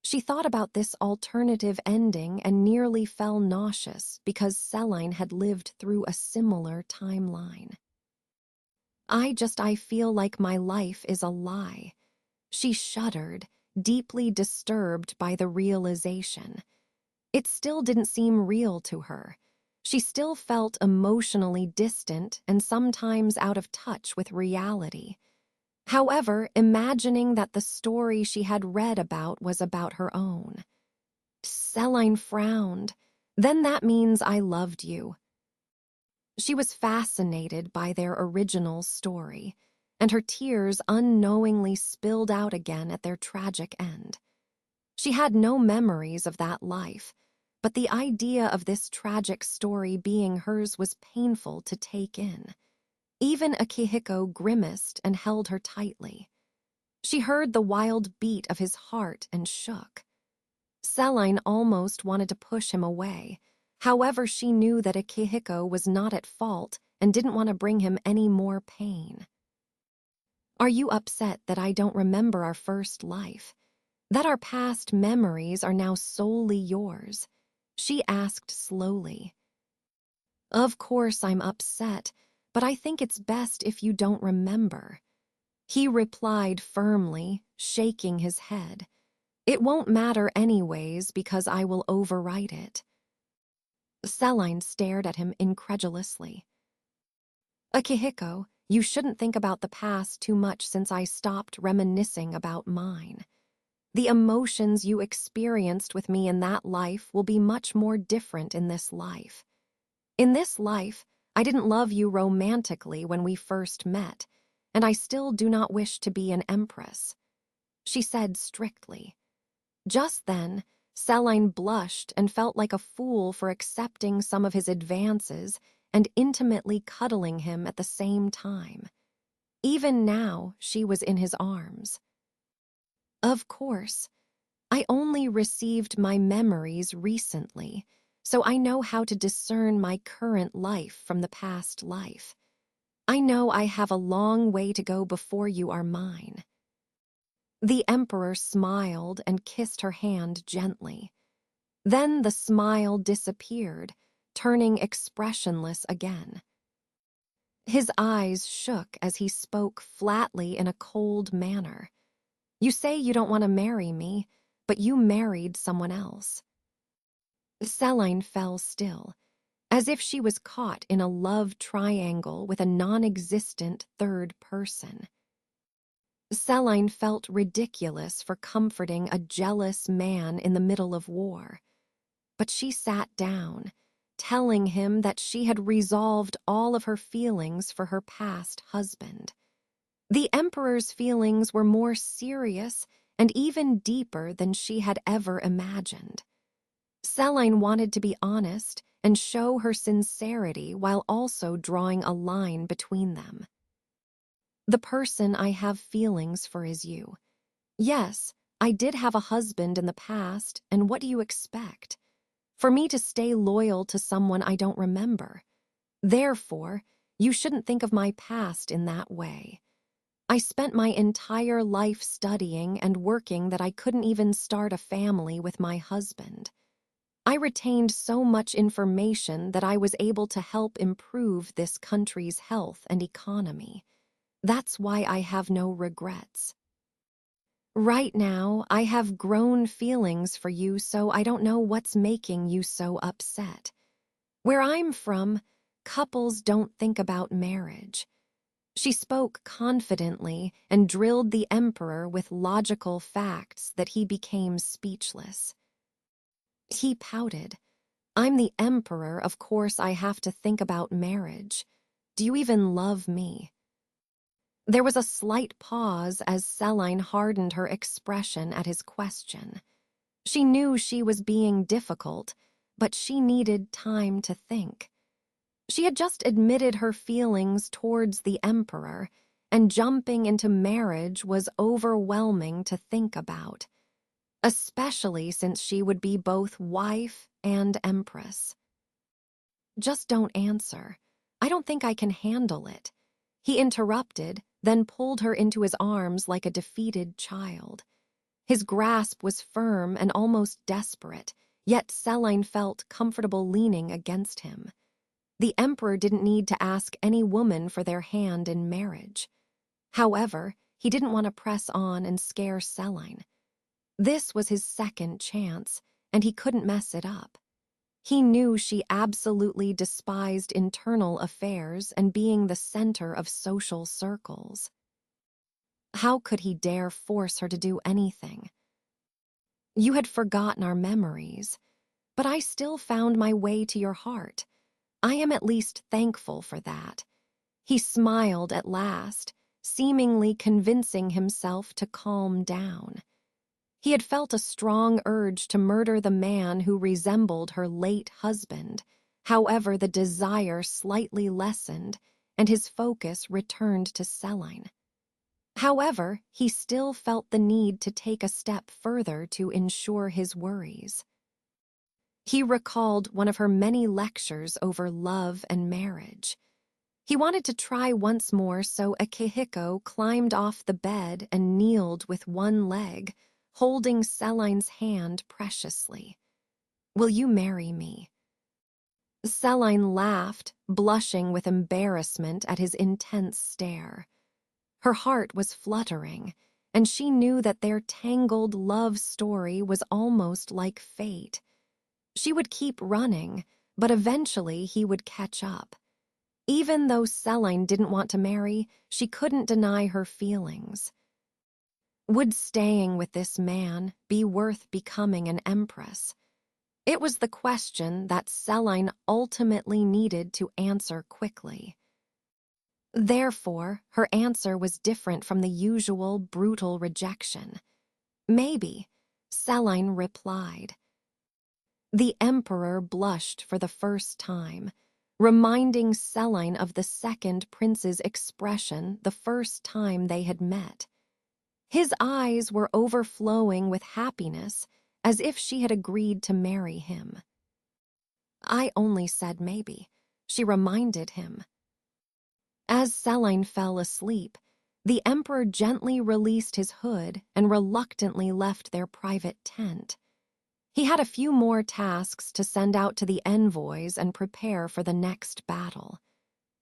Speaker 1: She thought about this alternative ending and nearly fell nauseous because Celine had lived through a similar timeline. I feel like my life is a lie." She shuddered, deeply disturbed by the realization. It still didn't seem real to her. She still felt emotionally distant and sometimes out of touch with reality. However, imagining that the story she had read about was about her own. Celine frowned. "Then that means I loved you." She was fascinated by their original story, and her tears unknowingly spilled out again at their tragic end. She had no memories of that life, but the idea of this tragic story being hers was painful to take in. Even Akihiko grimaced and held her tightly. She heard the wild beat of his heart and shook. Celine almost wanted to push him away. However, she knew that Akihiko was not at fault and didn't want to bring him any more pain. "Are you upset that I don't remember our first life? That our past memories are now solely yours?" she asked slowly. Of course I'm upset, but I think it's best if you don't remember. He replied firmly, shaking his head. It won't matter anyways because I will overwrite it. Celine stared at him incredulously. Akihiko, you shouldn't think about the past too much since I stopped reminiscing about mine. The emotions you experienced with me in that life will be much more different in this life. In this life, I didn't love you romantically when we first met, and I still do not wish to be an empress, she said strictly. Just then, Celine blushed and felt like a fool for accepting some of his advances and intimately cuddling him at the same time. Even now, she was in his arms. Of course, I only received my memories recently, so I know how to discern my current life from the past life. I know I have a long way to go before you are mine. The emperor smiled and kissed her hand gently. Then the smile disappeared, turning expressionless again. His eyes shook as he spoke flatly in a cold manner. You say you don't want to marry me, but you married someone else. Celine fell still, as if she was caught in a love triangle with a non-existent third person. Celine felt ridiculous for comforting a jealous man in the middle of war. But she sat down, telling him that she had resolved all of her feelings for her past husband. The emperor's feelings were more serious and even deeper than she had ever imagined. Celine wanted to be honest and show her sincerity while also drawing a line between them. The person I have feelings for is you. Yes, I did have a husband in the past, and what do you expect? For me to stay loyal to someone I don't remember. Therefore, you shouldn't think of my past in that way. I spent my entire life studying and working that I couldn't even start a family with my husband. I retained so much information that I was able to help improve this country's health and economy. That's why I have no regrets. Right now, I have grown feelings for you, so I don't know what's making you so upset. Where I'm from, couples don't think about marriage. She spoke confidently and drilled the emperor with logical facts that he became speechless. He pouted. I'm the emperor, of course I have to think about marriage. Do you even love me? There was a slight pause as Celine hardened her expression at his question. She knew she was being difficult, but she needed time to think. She had just admitted her feelings towards the emperor, and jumping into marriage was overwhelming to think about, especially since she would be both wife and empress. Just don't answer. I don't think I can handle it. He interrupted, then pulled her into his arms like a defeated child. His grasp was firm and almost desperate, yet Celine felt comfortable leaning against him. The emperor didn't need to ask any woman for their hand in marriage. However, he didn't want to press on and scare Celine. This was his second chance, and he couldn't mess it up. He knew she absolutely despised internal affairs and being the center of social circles. How could he dare force her to do anything? You had forgotten our memories, but I still found my way to your heart. I am at least thankful for that. He smiled at last, seemingly convincing himself to calm down. He had felt a strong urge to murder the man who resembled her late husband. However, the desire slightly lessened, and his focus returned to Celine. However, he still felt the need to take a step further to ensure his worries. He recalled one of her many lectures over love and marriage. He wanted to try once more, so Akihiko climbed off the bed and kneeled with one leg, holding Celine's hand preciously. Will you marry me? Selene laughed, blushing with embarrassment at his intense stare. Her heart was fluttering, and she knew that their tangled love story was almost like fate. She would keep running, but eventually he would catch up. Even though Selene didn't want to marry, she couldn't deny her feelings. Would staying with this man be worth becoming an empress? It was the question that Selene ultimately needed to answer quickly. Therefore, her answer was different from the usual brutal rejection. Maybe, Selene replied. The emperor blushed for the first time, reminding Selene of the second prince's expression the first time they had met. His eyes were overflowing with happiness, as if she had agreed to marry him. I only said maybe, she reminded him. As Selene fell asleep, the emperor gently released his hood and reluctantly left their private tent. He had a few more tasks to send out to the envoys and prepare for the next battle.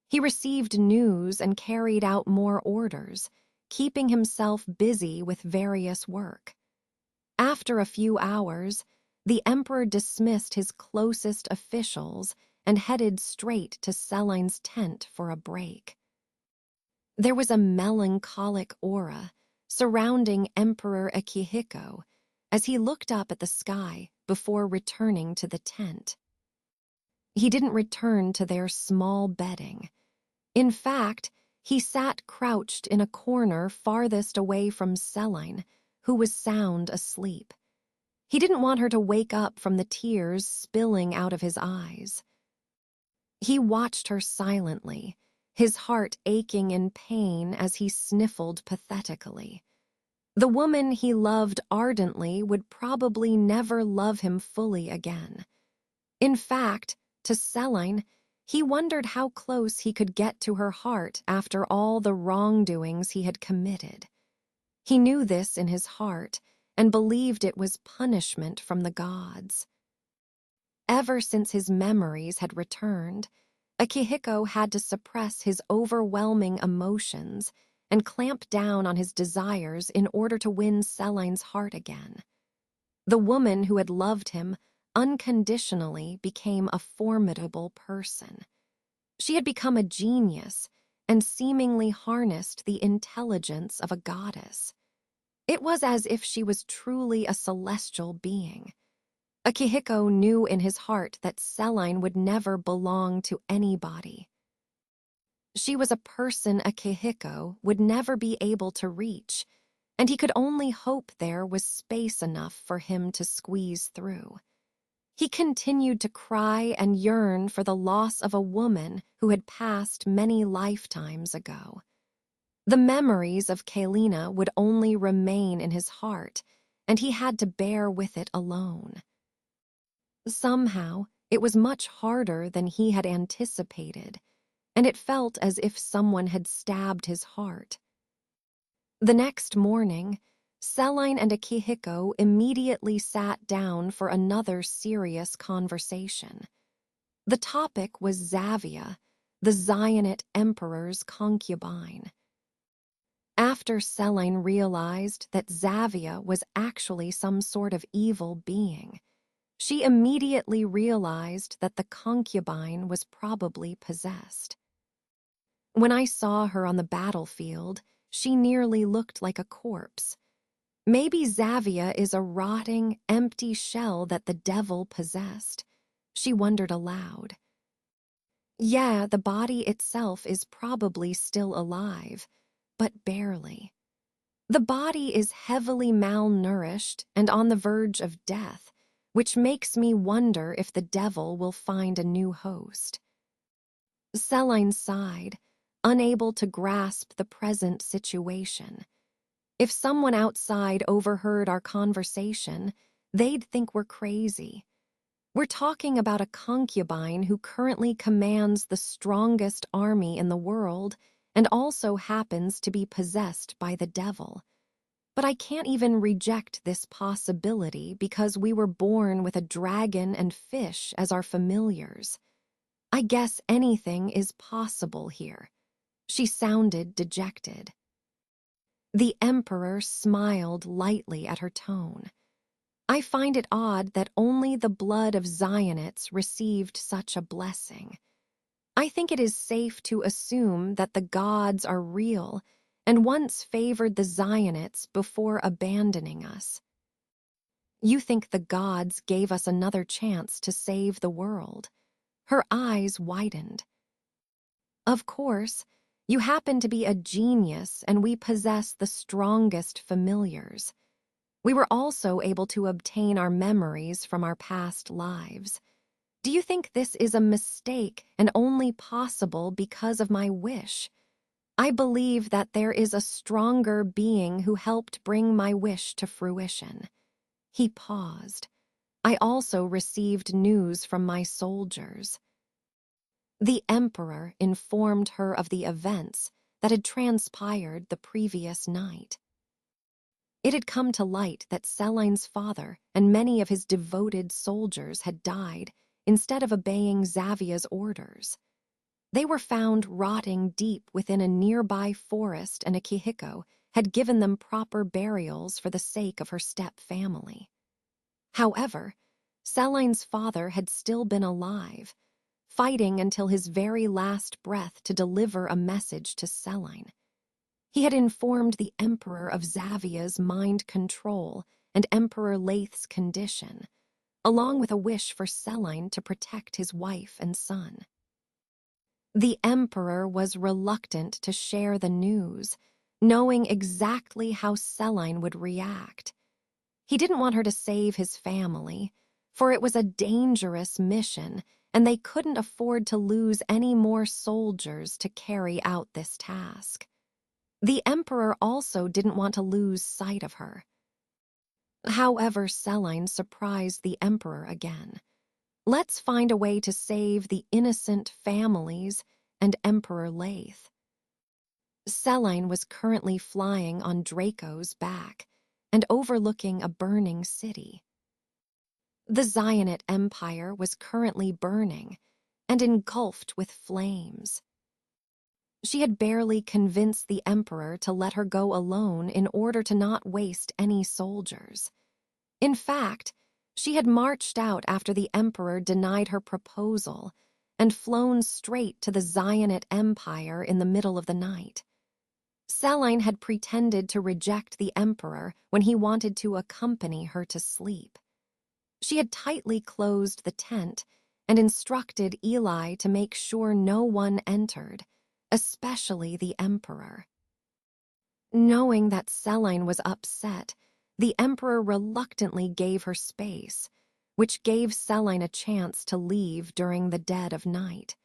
Speaker 1: He received news and carried out more orders, keeping himself busy with various work. After a few hours, the emperor dismissed his closest officials and headed straight to Selene's tent for a break. There was a melancholic aura surrounding Emperor Akihiko as he looked up at the sky before returning to the tent. He didn't return to their small bedding. In fact, he sat crouched in a corner farthest away from Selene, who was sound asleep. He didn't want her to wake up from the tears spilling out of his eyes. He watched her silently, his heart aching in pain as he sniffled pathetically. The woman he loved ardently would probably never love him fully again. In fact, to Selene, he wondered how close he could get to her heart after all the wrongdoings he had committed. He knew this in his heart and believed it was punishment from the gods. Ever since his memories had returned, Akihiko had to suppress his overwhelming emotions and clamp down on his desires in order to win Selene's heart again. The woman who had loved him unconditionally became a formidable person. She had become a genius and seemingly harnessed the intelligence of a goddess. It was as if she was truly a celestial being. Akihiko knew in his heart that Selene would never belong to anybody. She was a person Akihiko would never be able to reach, and he could only hope there was space enough for him to squeeze through. He continued to cry and yearn for the loss of a woman who had passed many lifetimes ago. The memories of Kalina would only remain in his heart, and he had to bear with it alone. Somehow, it was much harder than he had anticipated, and it felt as if someone had stabbed his heart. The next morning, Selene and Akihiko immediately sat down for another serious conversation. The topic was Xavia, the Zionate emperor's concubine. After Selene realized that Xavia was actually some sort of evil being, she immediately realized that the concubine was probably possessed. When I saw her on the battlefield, she nearly looked like a corpse. Maybe Xavia is a rotting, empty shell that the devil possessed, she wondered aloud. Yeah, the body itself is probably still alive, but barely. The body is heavily malnourished and on the verge of death, which makes me wonder if the devil will find a new host. Selene sighed, unable to grasp the present situation. If someone outside overheard our conversation, they'd think we're crazy. We're talking about a concubine who currently commands the strongest army in the world and also happens to be possessed by the devil. But I can't even reject this possibility because we were born with a dragon and fish as our familiars. I guess anything is possible here. She sounded dejected. The Emperor smiled lightly at her tone. I find it odd that only the blood of Zionites received such a blessing. I think it is safe to assume that the gods are real and once favored the Zionites before abandoning us. You think the gods gave us another chance to save the world? Her eyes widened. Of course, you happen to be a genius and we possess the strongest familiars. We were also able to obtain our memories from our past lives. Do you think this is a mistake and only possible because of my wish? I believe that there is a stronger being who helped bring my wish to fruition. He paused. I also received news from my soldiers. The Emperor informed her of the events that had transpired the previous night. It had come to light that Seline's father and many of his devoted soldiers had died instead of obeying Xavia's orders. They were found rotting deep within a nearby forest, and Akihiko had given them proper burials for the sake of her step-family. However, Seline's father had still been alive, fighting until his very last breath to deliver a message to Seline. He had informed the Emperor of Xavia's mind control and Emperor Laith's condition, along with a wish for Seline to protect his wife and son. The Emperor was reluctant to share the news, knowing exactly how Seline would react. He didn't want her to save his family, for it was a dangerous mission, and they couldn't afford to lose any more soldiers to carry out this task. The Emperor also didn't want to lose sight of her. However, Seline surprised the Emperor again. Let's find a way to save the innocent families and Emperor Laith. Seline was currently flying on Draco's back and overlooking a burning city. The Zionite Empire was currently burning and engulfed with flames. She had barely convinced the Emperor to let her go alone in order to not waste any soldiers. In fact, she had marched out after the Emperor denied her proposal and flown straight to the Zionite Empire in the middle of the night. Seline had pretended to reject the Emperor when he wanted to accompany her to sleep. She had tightly closed the tent and instructed Eli to make sure no one entered, especially the Emperor. Knowing that Seline was upset, the Emperor reluctantly gave her space, which gave Seline a chance to leave during the dead of night.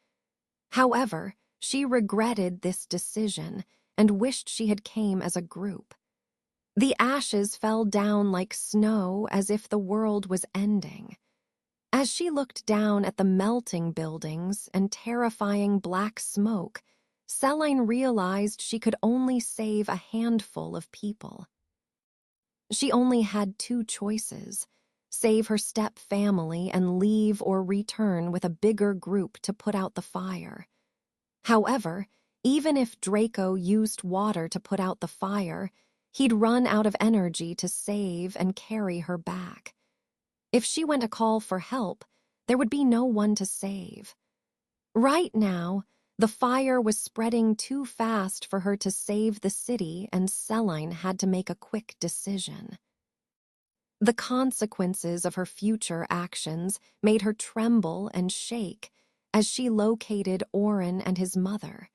Speaker 1: However, she regretted this decision and wished she had came as a group. The ashes fell down like snow as if the world was ending. As she looked down at the melting buildings and terrifying black smoke, Seline realized she could only save a handful of people. She only had two choices: save her step-family and leave or return with a bigger group to put out the fire. However, even if Draco used water to put out the fire, he'd run out of energy to save and carry her back. If she went to call for help, there would be no one to save. Right now, the fire was spreading too fast for her to save the city, and Seline had to make a quick decision. The consequences of her future actions made her tremble and shake as she located Orin and his mother.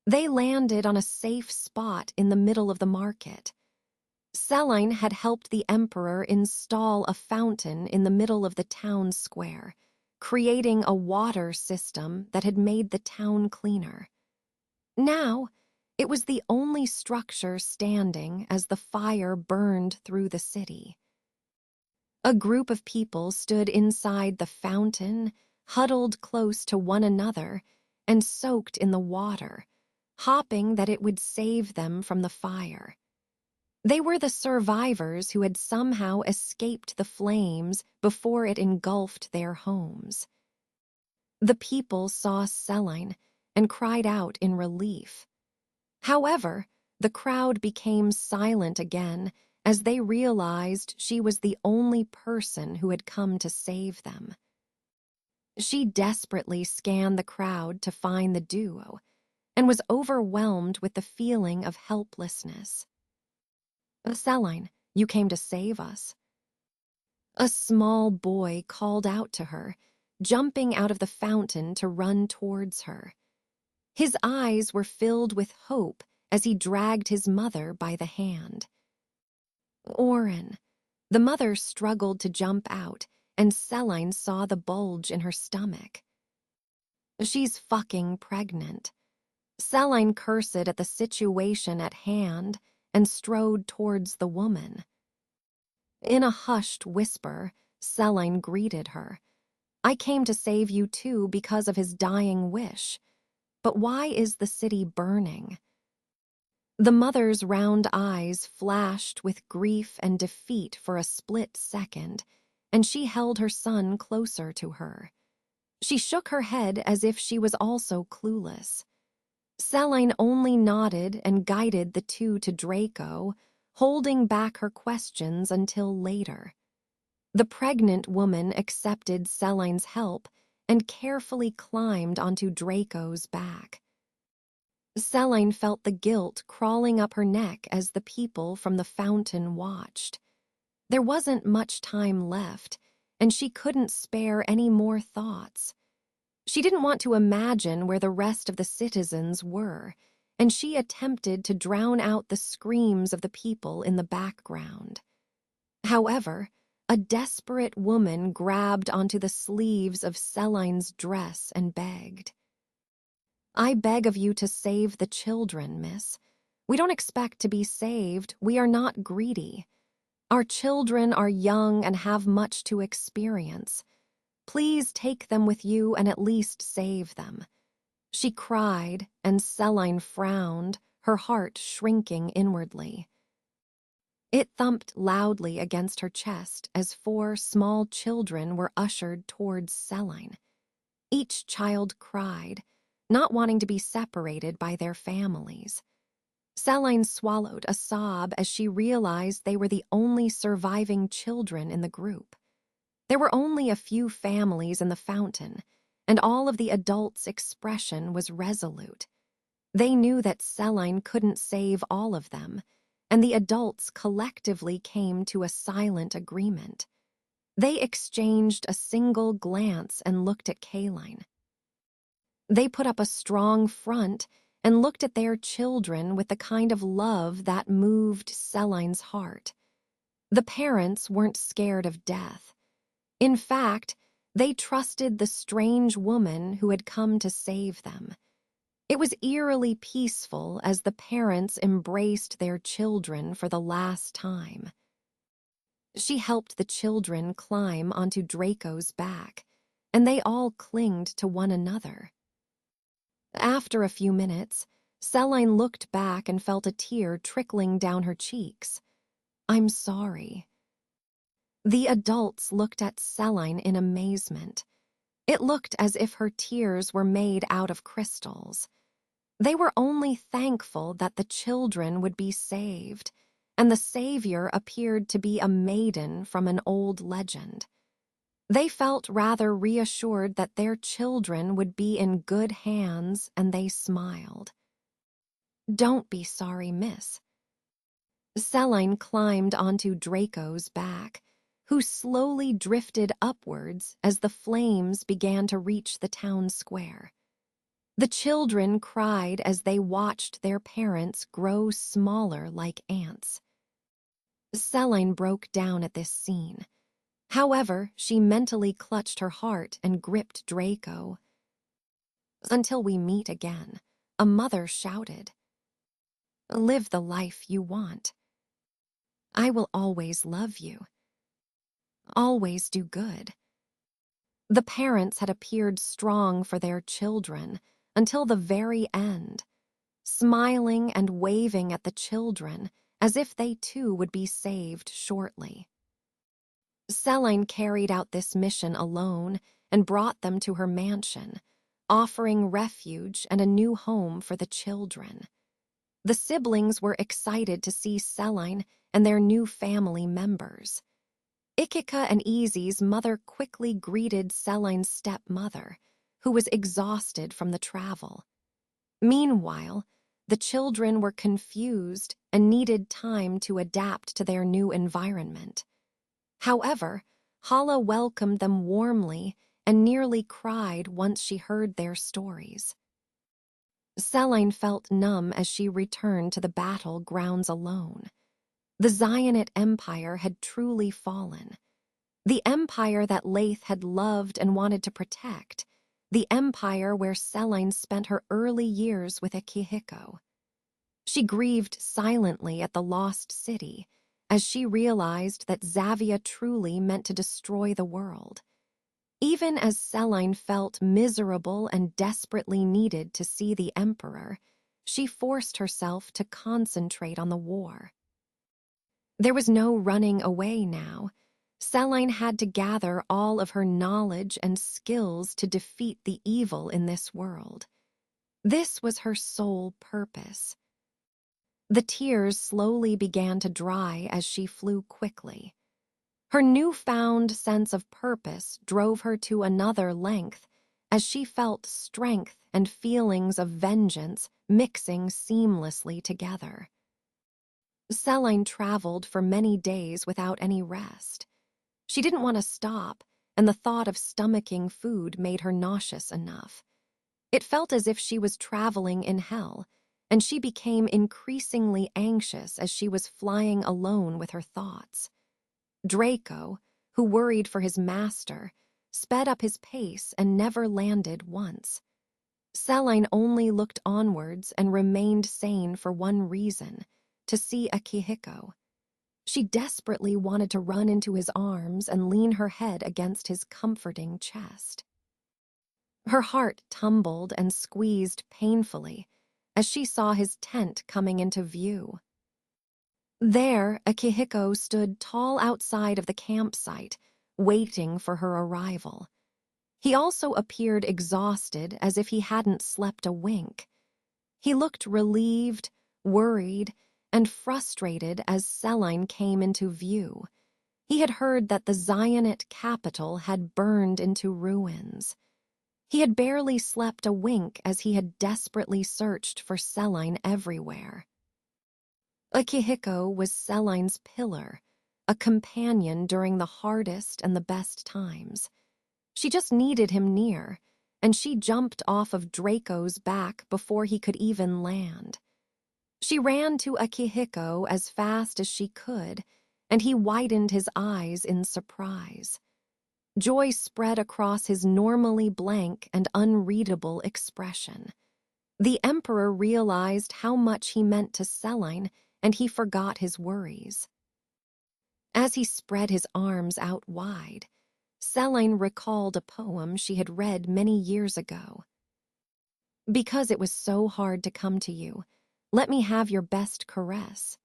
Speaker 1: They landed on a safe spot in the middle of the market. Seline had helped the Emperor install a fountain in the middle of the town square, creating a water system that had made the town cleaner. Now, it was the only structure standing as the fire burned through the city. A group of people stood inside the fountain, huddled close to one another, and soaked in the water, hoping that it would save them from the fire. They were the survivors who had somehow escaped the flames before it engulfed their homes. The people saw Selene and cried out in relief. However, the crowd became silent again as they realized she was the only person who had come to save them. She desperately scanned the crowd to find the duo and was overwhelmed with the feeling of helplessness. "Selene, you came to save us." A small boy called out to her, jumping out of the fountain to run towards her. His eyes were filled with hope as he dragged his mother by the hand. "Oren." The mother struggled to jump out, and Selene saw the bulge in her stomach. "She's fucking pregnant." Selene cursed at the situation at hand and strode towards the woman. In a hushed whisper, Selene greeted her. "I came to save you too because of his dying wish. But why is the city burning?" The mother's round eyes flashed with grief and defeat for a split second, and she held her son closer to her. She shook her head as if she was also clueless. Selene only nodded and guided the two to Draco, holding back her questions until later. The pregnant woman accepted Selene's help and carefully climbed onto Draco's back. Selene felt the guilt crawling up her neck as the people from the fountain watched. There wasn't much time left, and she couldn't spare any more thoughts. She didn't want to imagine where the rest of the citizens were, and she attempted to drown out the screams of the people in the background. However, a desperate woman grabbed onto the sleeves of Selene's dress and begged. "I beg of you to save the children, miss. We don't expect to be saved. We are not greedy. Our children are young and have much to experience. Please take them with you and at least save them." She cried, and Selene frowned, her heart shrinking inwardly. It thumped loudly against her chest as 4 small children were ushered towards Selene. Each child cried, not wanting to be separated by their families. Selene swallowed a sob as she realized they were the only surviving children in the group. There were only a few families in the fountain, and all of the adults' expression was resolute. They knew that Selene couldn't save all of them, and the adults collectively came to a silent agreement. They exchanged a single glance and looked at Kaline. They put up a strong front and looked at their children with the kind of love that moved Selene's heart. The parents weren't scared of death. In fact, they trusted the strange woman who had come to save them. It was eerily peaceful as the parents embraced their children for the last time. She helped the children climb onto Draco's back, and they all clinged to one another. After a few minutes, Selene looked back and felt a tear trickling down her cheeks. "I'm sorry." The adults looked at Selene in amazement. It looked as if her tears were made out of crystals. They were only thankful that the children would be saved, and the savior appeared to be a maiden from an old legend. They felt rather reassured that their children would be in good hands, and they smiled. "Don't be sorry, miss." Selene climbed onto Draco's back, who slowly drifted upwards as the flames began to reach the town square. The children cried as they watched their parents grow smaller like ants. Selene broke down at this scene. However, she mentally clutched her heart and gripped Draco. "Until we meet again," a mother shouted. "Live the life you want. I will always love you. Always do good." The parents had appeared strong for their children until the very end, smiling and waving at the children as if they too would be saved shortly. Selene carried out this mission alone and brought them to her mansion, offering refuge and a new home for the children. The siblings were excited to see Selene and their new family members. Ikika and Easy's mother quickly greeted Selene's stepmother, who was exhausted from the travel. Meanwhile, the children were confused and needed time to adapt to their new environment. However, Hala welcomed them warmly and nearly cried once she heard their stories. Selene felt numb as she returned to the battle grounds alone. The Zionite Empire had truly fallen. The empire that Laith had loved and wanted to protect. The empire where Selene spent her early years with Akihiko. She grieved silently at the lost city as she realized that Xavia truly meant to destroy the world. Even as Selene felt miserable and desperately needed to see the Emperor, she forced herself to concentrate on the war. There was no running away now. Selene had to gather all of her knowledge and skills to defeat the evil in this world. This was her sole purpose. The tears slowly began to dry as she flew quickly. Her newfound sense of purpose drove her to another length as she felt strength and feelings of vengeance mixing seamlessly together. Selene traveled for many days without any rest. She didn't want to stop, and the thought of stomaching food made her nauseous enough. It felt as if she was traveling in hell, and she became increasingly anxious as she was flying alone with her thoughts. Draco, who worried for his master, sped up his pace and never landed once. Selene only looked onwards and remained sane for one reason, to see Akihiko. She desperately wanted to run into his arms and lean her head against his comforting chest. Her heart tumbled and squeezed painfully as she saw his tent coming into view. There, Akihiko stood tall outside of the campsite, waiting for her arrival. He also appeared exhausted, as if he hadn't slept a wink. He looked relieved, worried, and frustrated as Selene came into view. He had heard that the Zionite capital had burned into ruins. He had barely slept a wink as he had desperately searched for Selene everywhere. Akihiko was Selene's pillar, a companion during the hardest and the best times. She just needed him near, and she jumped off of Draco's back before he could even land. She ran to Akihiko as fast as she could, and he widened his eyes in surprise. Joy spread across his normally blank and unreadable expression. The Emperor realized how much he meant to Selene, and he forgot his worries. As he spread his arms out wide, Selene recalled a poem she had read many years ago. "Because it was so hard to come to you, let me have your best caress."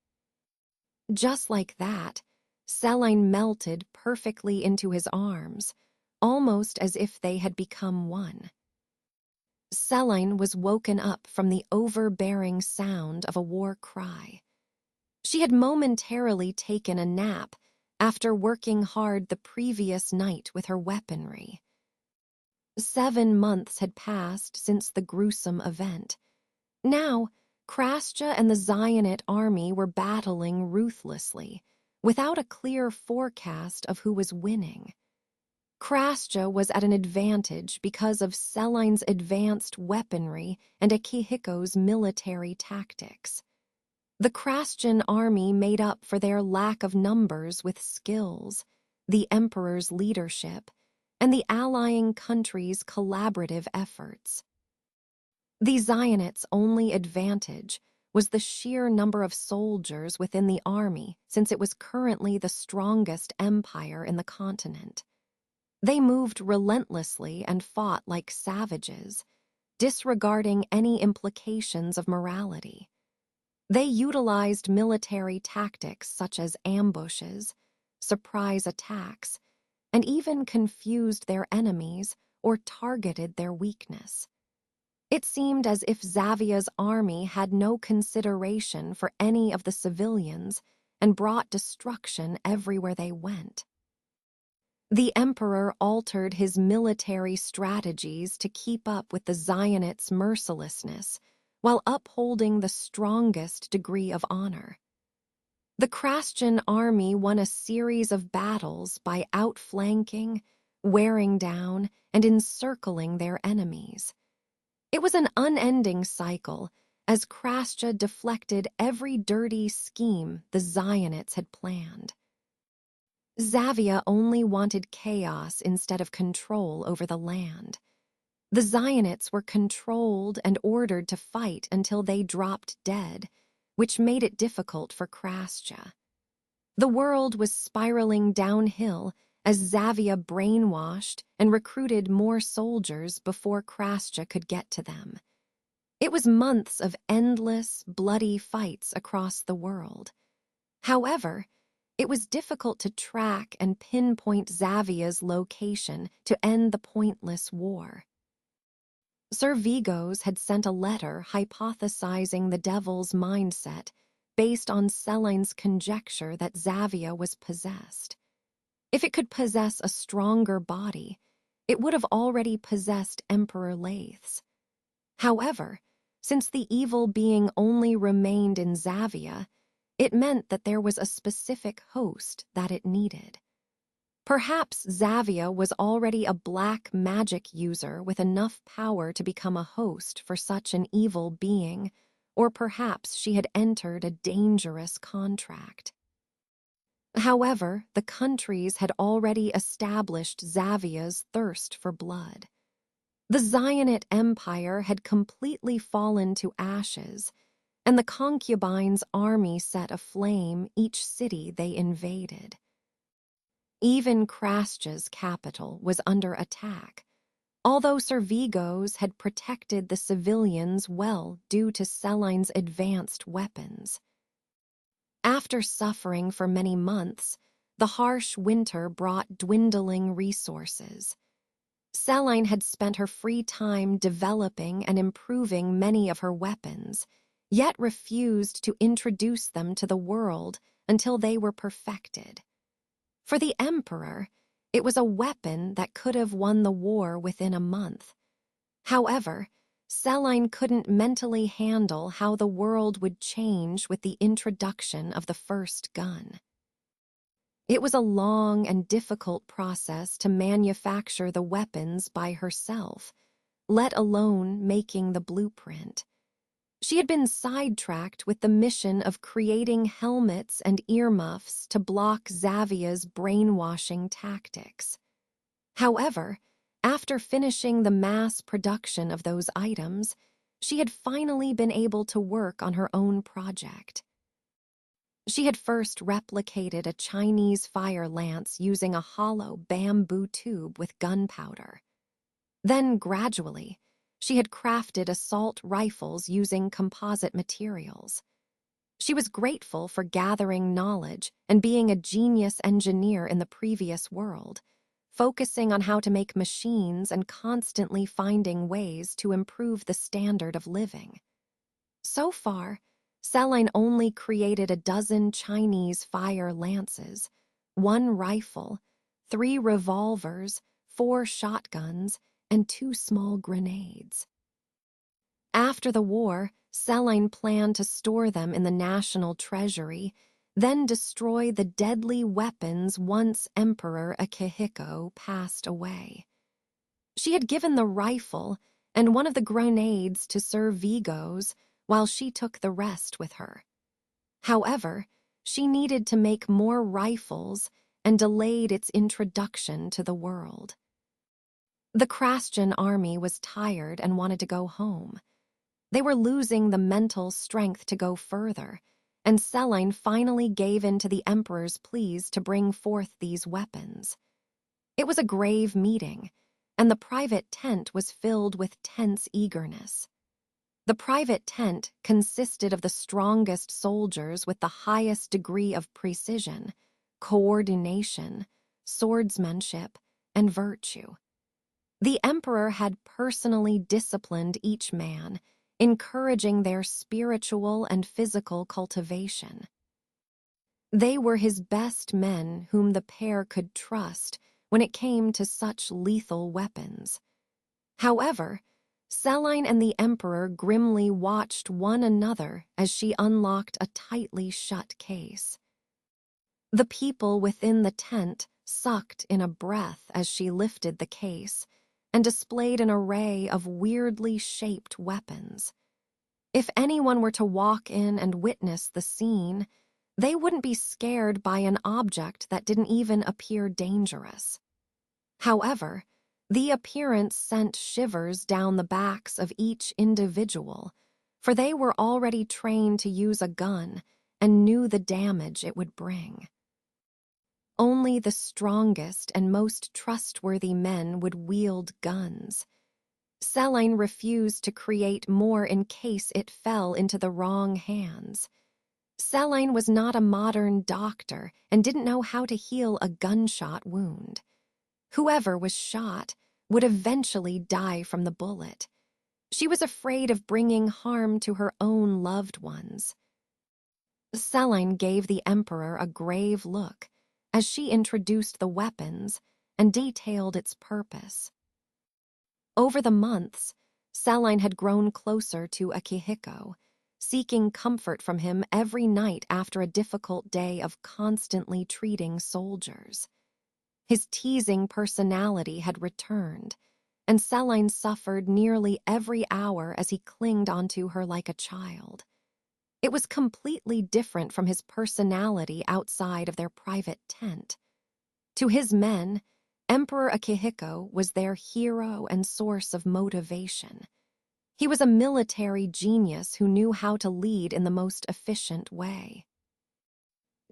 Speaker 1: Just like that, Selene melted perfectly into his arms, almost as if they had become one. Selene was woken up from the overbearing sound of a war cry. She had momentarily taken a nap after working hard the previous night with her weaponry. 7 months had passed since the gruesome event. Now, Krasja and the Zionite army were battling ruthlessly, without a clear forecast of who was winning. Krasja was at an advantage because of Selene's advanced weaponry and Akihiko's military tactics. The Krasjan army made up for their lack of numbers with skills, the Emperor's leadership, and the allying countries' collaborative efforts. The Zionites' only advantage was the sheer number of soldiers within the army, since it was currently the strongest empire in the continent. They moved relentlessly and fought like savages, disregarding any implications of morality. They utilized military tactics such as ambushes, surprise attacks, and even confused their enemies or targeted their weakness. It seemed as if Xavia's army had no consideration for any of the civilians and brought destruction everywhere they went. The emperor altered his military strategies to keep up with the Zionists' mercilessness while upholding the strongest degree of honor. The Christian army won a series of battles by outflanking, wearing down, and encircling their enemies. It was an unending cycle as Krascha deflected every dirty scheme the Zionists had planned. Xavia only wanted chaos instead of control over the land. The Zionists were controlled and ordered to fight until they dropped dead, which made it difficult for Krascha. The world was spiraling downhill as Xavia brainwashed and recruited more soldiers before Krascha could get to them. It was months of endless, bloody fights across the world. However, it was difficult to track and pinpoint Xavia's location to end the pointless war. Sir Vigos had sent a letter hypothesizing the devil's mindset based on Celine's conjecture that Xavia was possessed. If it could possess a stronger body, it would have already possessed Emperor Laeth's. However, since the evil being only remained in Xavia, it meant that there was a specific host that it needed. Perhaps Xavia was already a black magic user with enough power to become a host for such an evil being, or perhaps she had entered a dangerous contract. However, the countries had already established Xavia's thirst for blood. The Zionist Empire had completely fallen to ashes, and the concubines' army set aflame each city they invaded. Even Krascha's capital was under attack, although Sir Vigos had protected the civilians well due to Celine's advanced weapons. After suffering for many months, the harsh winter brought dwindling resources. Celine had spent her free time developing and improving many of her weapons, yet refused to introduce them to the world until they were perfected. For the Emperor, it was a weapon that could have won the war within a month. However, Celine couldn't mentally handle how the world would change with the introduction of the first gun. It was a long and difficult process to manufacture the weapons by herself, let alone making the blueprint. She had been sidetracked with the mission of creating helmets and earmuffs to block Xavia's brainwashing tactics. However, after finishing the mass production of those items, she had finally been able to work on her own project. She had first replicated a Chinese fire lance using a hollow bamboo tube with gunpowder. Then, gradually, she had crafted assault rifles using composite materials. She was grateful for gathering knowledge and being a genius engineer in the previous world, focusing on how to make machines and constantly finding ways to improve the standard of living. So far, Celine only created a dozen Chinese fire lances, 1 rifle, 3 revolvers, 4 shotguns, and 2 small grenades. After the war, Celine planned to store them in the national treasury, then destroy the deadly weapons once Emperor Akihiko passed away. She had given the rifle and one of the grenades to Sir Vigos, while she took the rest with her. However, she needed to make more rifles and delayed its introduction to the world. The Christian army was tired and wanted to go home. They were losing the mental strength to go further, and Celine finally gave in to the Emperor's pleas to bring forth these weapons. It was a grave meeting, and the private tent was filled with tense eagerness. The private tent consisted of the strongest soldiers with the highest degree of precision, coordination, swordsmanship, and virtue. The emperor had personally disciplined each man, encouraging their spiritual and physical cultivation. They were his best men whom the pair could trust when it came to such lethal weapons. However, Selene and the emperor grimly watched one another as she unlocked a tightly shut case. The people within the tent sucked in a breath as she lifted the case and displayed an array of weirdly shaped weapons. If anyone were to walk in and witness the scene, they wouldn't be scared by an object that didn't even appear dangerous. However, the appearance sent shivers down the backs of each individual, for they were already trained to use a gun and knew the damage it would bring. Only the strongest and most trustworthy men would wield guns. Selene refused to create more in case it fell into the wrong hands. Selene was not a modern doctor and didn't know how to heal a gunshot wound. Whoever was shot would eventually die from the bullet. She was afraid of bringing harm to her own loved ones. Selene gave the emperor a grave look as she introduced the weapons and detailed its purpose. Over the months, Selene had grown closer to Akihiko, seeking comfort from him every night after a difficult day of constantly treating soldiers. His teasing personality had returned, and Selene suffered nearly every hour as he clinged onto her like a child. It was completely different from his personality outside of their private tent. To his men, Emperor Akihiko was their hero and source of motivation. He was a military genius who knew how to lead in the most efficient way.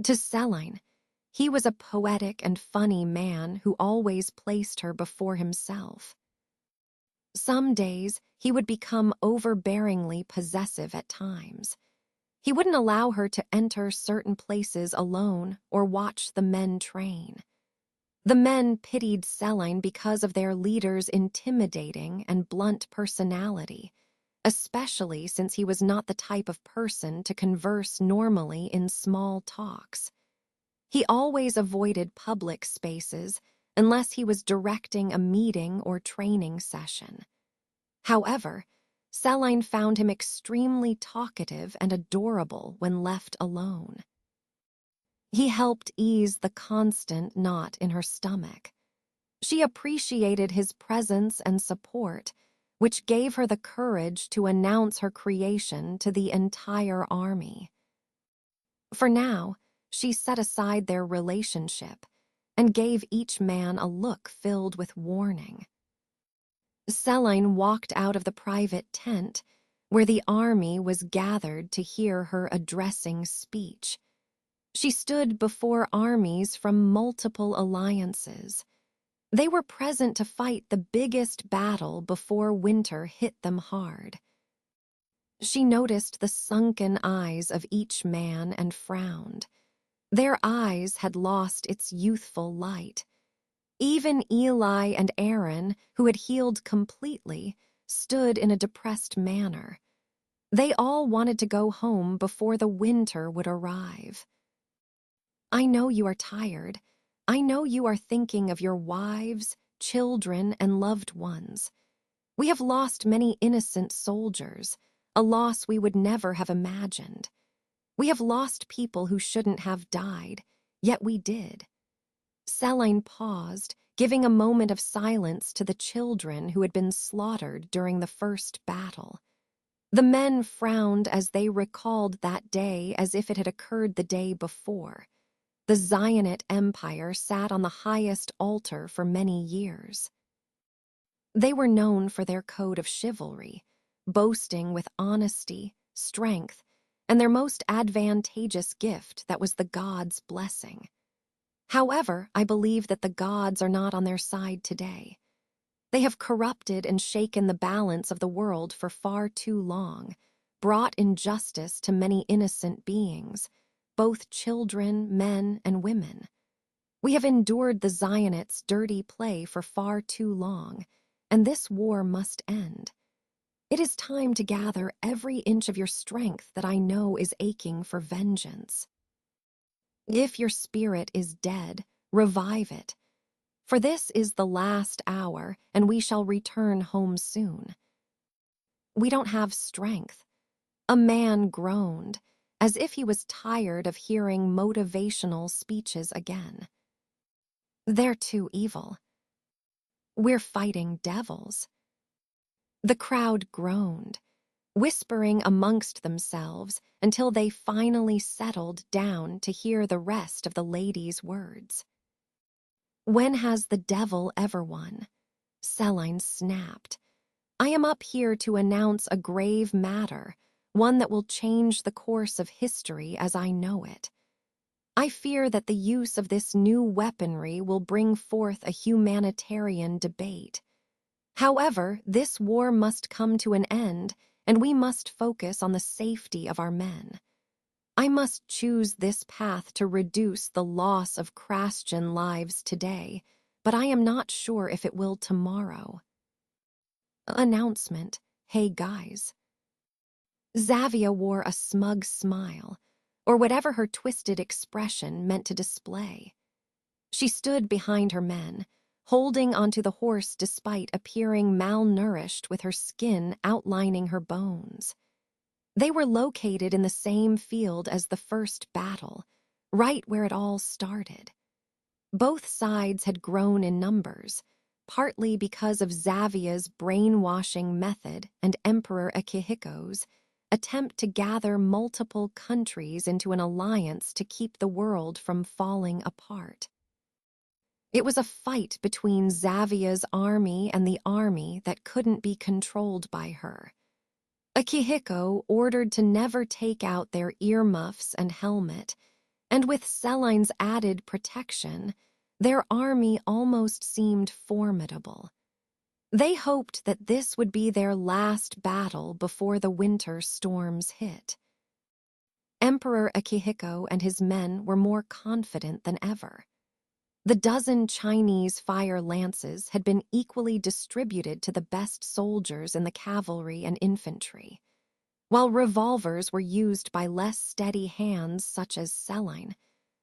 Speaker 1: To Selene, he was a poetic and funny man who always placed her before himself. Some days, he would become overbearingly possessive at times. He wouldn't allow her to enter certain places alone or watch the men train. The men pitied Selene because of their leader's intimidating and blunt personality, especially since he was not the type of person to converse normally in small talks. He always avoided public spaces unless he was directing a meeting or training session. However, Selene found him extremely talkative and adorable when left alone. He helped ease the constant knot in her stomach. She appreciated his presence and support, which gave her the courage to announce her creation to the entire army. For now, she set aside their relationship and gave each man a look filled with warning. Selene walked out of the private tent where the army was gathered to hear her addressing speech. She stood before armies from multiple alliances. They were present to fight the biggest battle before winter hit them hard. She noticed the sunken eyes of each man and frowned. Their eyes had lost its youthful light. Even Eli and Aaron, who had healed completely, stood in a depressed manner. They all wanted to go home before the winter would arrive. I know you are tired. I know you are thinking of your wives, children, and loved ones. We have lost many innocent soldiers, a loss we would never have imagined. We have lost people who shouldn't have died, yet we did. Selene paused, giving a moment of silence to the children who had been slaughtered during the first battle. The men frowned as they recalled that day as if it had occurred the day before. The Zionite Empire sat on the highest altar for many years. They were known for their code of chivalry, boasting with honesty, strength, and their most advantageous gift that was the gods' blessing. However, I believe that the gods are not on their side today. They have corrupted and shaken the balance of the world for far too long, brought injustice to many innocent beings, both children, men, and women. We have endured the Zionists' dirty play for far too long, and this war must end. It is time to gather every inch of your strength that I know is aching for vengeance. If your spirit is dead, revive it. For this is the last hour, and we shall return home soon. We don't have strength. A man groaned, as if he was tired of hearing motivational speeches again. They're too evil. We're fighting devils. The crowd groaned, whispering amongst themselves until they finally settled down to hear the rest of the lady's words. When has the devil ever won? Celine snapped. I am up here to announce a grave matter, one that will change the course of history as I know it. I fear that the use of this new weaponry will bring forth a humanitarian debate. However, this war must come to an end, and we must focus on the safety of our men. I must choose this path to reduce the loss of Christian lives today, but I am not sure if it will tomorrow. Announcement, hey guys. Xavia wore a smug smile, or whatever her twisted expression meant to display. She stood behind her men, holding onto the horse despite appearing malnourished with her skin outlining her bones. They were located in the same field as the first battle, right where it all started. Both sides had grown in numbers, partly because of Xavia's brainwashing method and Emperor Akihiko's attempt to gather multiple countries into an alliance to keep the world from falling apart. It was a fight between Xavia's army and the army that couldn't be controlled by her. Akihiko ordered to never take out their earmuffs and helmet, and with Celine's added protection, their army almost seemed formidable. They hoped that this would be their last battle before the winter storms hit. Emperor Akihiko and his men were more confident than ever. The dozen Chinese fire lances had been equally distributed to the best soldiers in the cavalry and infantry, while revolvers were used by less steady hands such as Celine.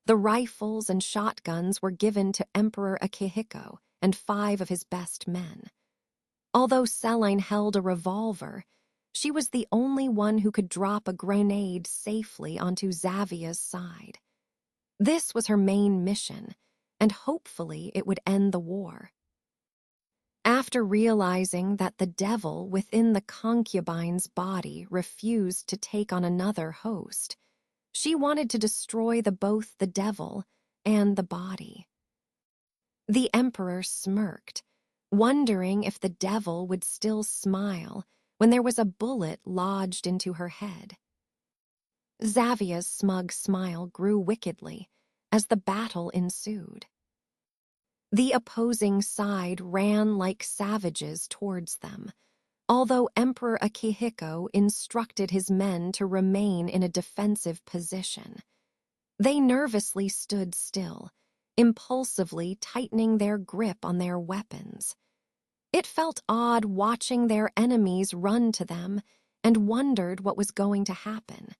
Speaker 1: The rifles and shotguns were given to Emperor Akihiko and 5 of his best men. Although Celine held a revolver, she was the only one who could drop a grenade safely onto Xavia's side. This was her main mission, and hopefully it would end the war. After realizing that the devil within the concubine's body refused to take on another host, she wanted to destroy both the devil and the body. The emperor smirked, wondering if the devil would still smile when there was a bullet lodged into her head. Xavia's smug smile grew wickedly as the battle ensued. The opposing side ran like savages towards them, although Emperor Akihiko instructed his men to remain in a defensive position. They nervously stood still, impulsively tightening their grip on their weapons. It felt odd watching their enemies run to them and wondered what was going to happen.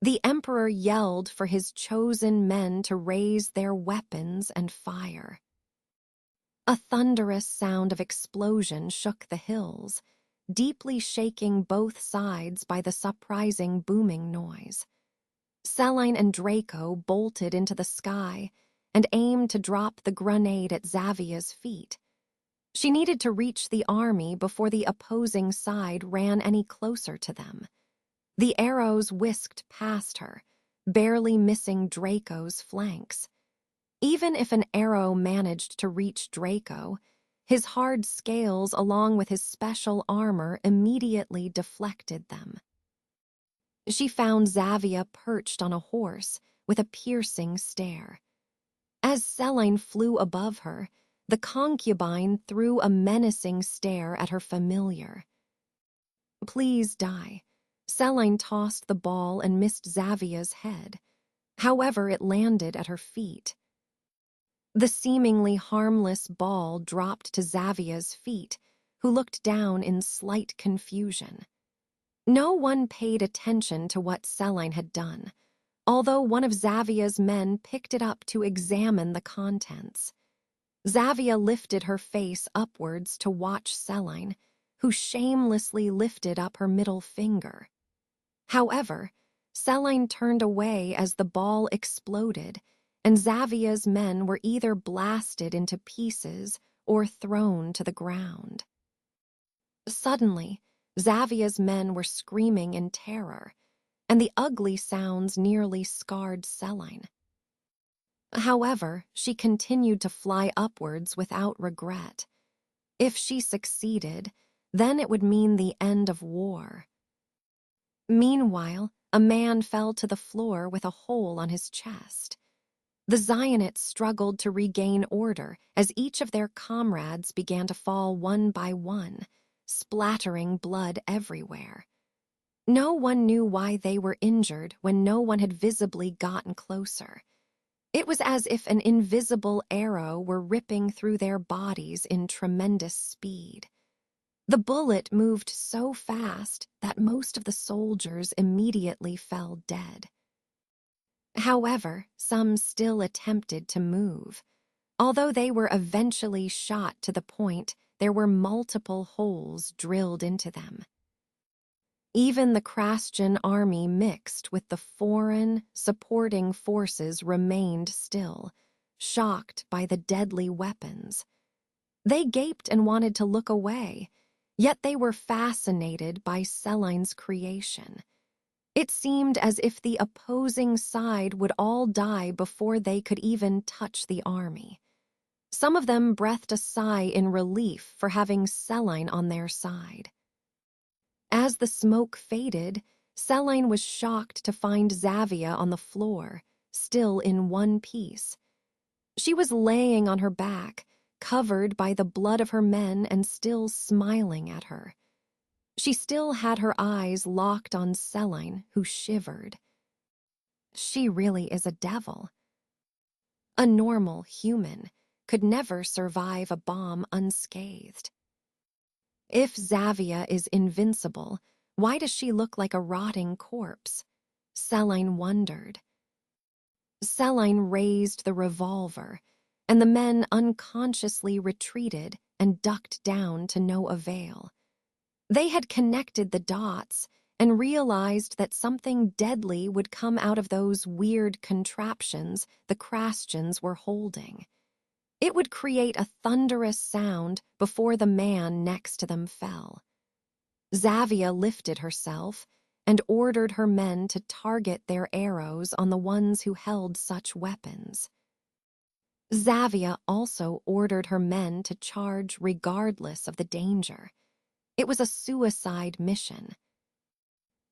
Speaker 1: The emperor yelled for his chosen men to raise their weapons and fire. A thunderous sound of explosion shook the hills, deeply shaking both sides by the surprising booming noise. Celine and Draco bolted into the sky and aimed to drop the grenade at Xavia's feet. She needed to reach the army before the opposing side ran any closer to them. The arrows whisked past her, barely missing Draco's flanks. Even if an arrow managed to reach Draco, his hard scales along with his special armor immediately deflected them. She found Xavia perched on a horse with a piercing stare. As Celine flew above her, the concubine threw a menacing stare at her familiar. Please die. Celine tossed the ball and missed Xavia's head. However, it landed at her feet. The seemingly harmless ball dropped to Xavia's feet, who looked down in slight confusion. No one paid attention to what Celine had done, although one of Xavia's men picked it up to examine the contents. Xavia lifted her face upwards to watch Celine, who shamelessly lifted up her middle finger. However, Celine turned away as the ball exploded, and Xavia's men were either blasted into pieces or thrown to the ground. Suddenly, Xavia's men were screaming in terror, and the ugly sounds nearly scarred Celine. However, she continued to fly upwards without regret. If she succeeded, then it would mean the end of war. Meanwhile, a man fell to the floor with a hole on his chest. The Zionists struggled to regain order as each of their comrades began to fall one by one, splattering blood everywhere. No one knew why they were injured when no one had visibly gotten closer. It was as if an invisible arrow were ripping through their bodies in tremendous speed. The bullet moved so fast that most of the soldiers immediately fell dead. However, some still attempted to move. Although they were eventually shot to the point there were multiple holes drilled into them. Even the Christian army mixed with the foreign, supporting forces remained still, shocked by the deadly weapons. They gaped and wanted to look away, yet they were fascinated by Celine's creation. It seemed as if the opposing side would all die before they could even touch the army. Some of them breathed a sigh in relief for having Celine on their side. As the smoke faded, Celine was shocked to find Xavia on the floor, still in one piece. She was laying on her back, covered by the blood of her men and still smiling at her. She still had her eyes locked on Celine, who shivered. She really is a devil. A normal human could never survive a bomb unscathed. If Xavia is invincible, why does she look like a rotting corpse? Celine wondered. Celine raised the revolver, and the men unconsciously retreated and ducked down to no avail. They had connected the dots and realized that something deadly would come out of those weird contraptions the Christians were holding. It would create a thunderous sound before the man next to them fell. Xavia lifted herself and ordered her men to target their arrows on the ones who held such weapons. Xavia also ordered her men to charge regardless of the danger. It was a suicide mission.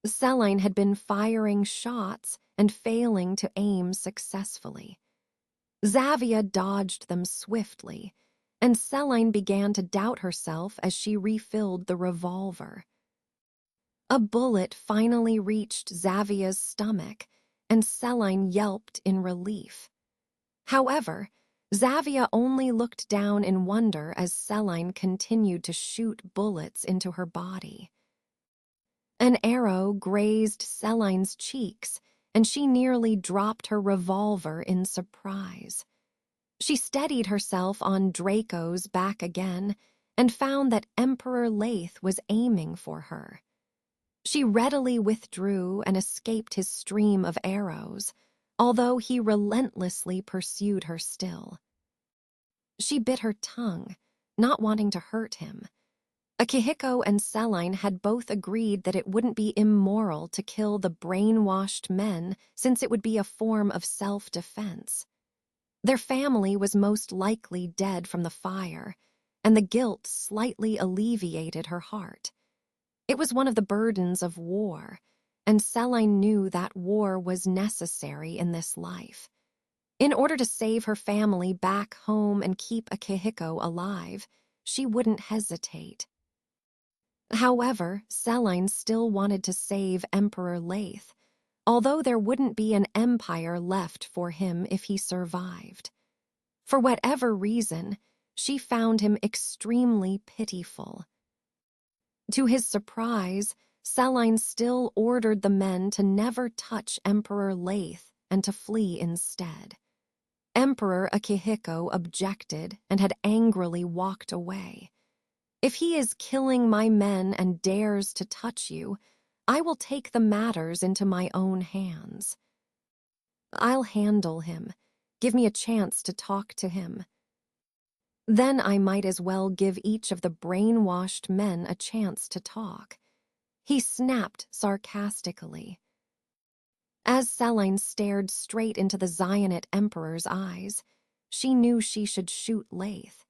Speaker 1: Celine had been firing shots and failing to aim successfully. Xavia dodged them swiftly, and Celine began to doubt herself as she refilled the revolver. A bullet finally reached Xavia's stomach, and Celine yelped in relief. However, Xavia only looked down in wonder as Celine continued to shoot bullets into her body. An arrow grazed Celine's cheeks, and she nearly dropped her revolver in surprise. She steadied herself on Draco's back again and found that Emperor Laith was aiming for her. She readily withdrew and escaped his stream of arrows, although he relentlessly pursued her still. She bit her tongue, not wanting to hurt him. Akihiko and Celine had both agreed that it wouldn't be immoral to kill the brainwashed men since it would be a form of self-defense. Their family was most likely dead from the fire, and the guilt slightly alleviated her heart. It was one of the burdens of war, and Celine knew that war was necessary in this life. In order to save her family back home and keep Akihiko alive, she wouldn't hesitate. However, Celine still wanted to save Emperor Laith, although there wouldn't be an empire left for him if he survived. For whatever reason, she found him extremely pitiful. To his surprise, Selene still ordered the men to never touch Emperor Leith and to flee instead. Emperor Akihiko objected and had angrily walked away. "If he is killing my men and dares to touch you, I will take the matters into my own hands. I'll handle him. Give me a chance to talk to him. Then I might as well give each of the brainwashed men a chance to talk," he snapped sarcastically. As Selene stared straight into the Zionate Emperor's eyes, she knew she should shoot Leith.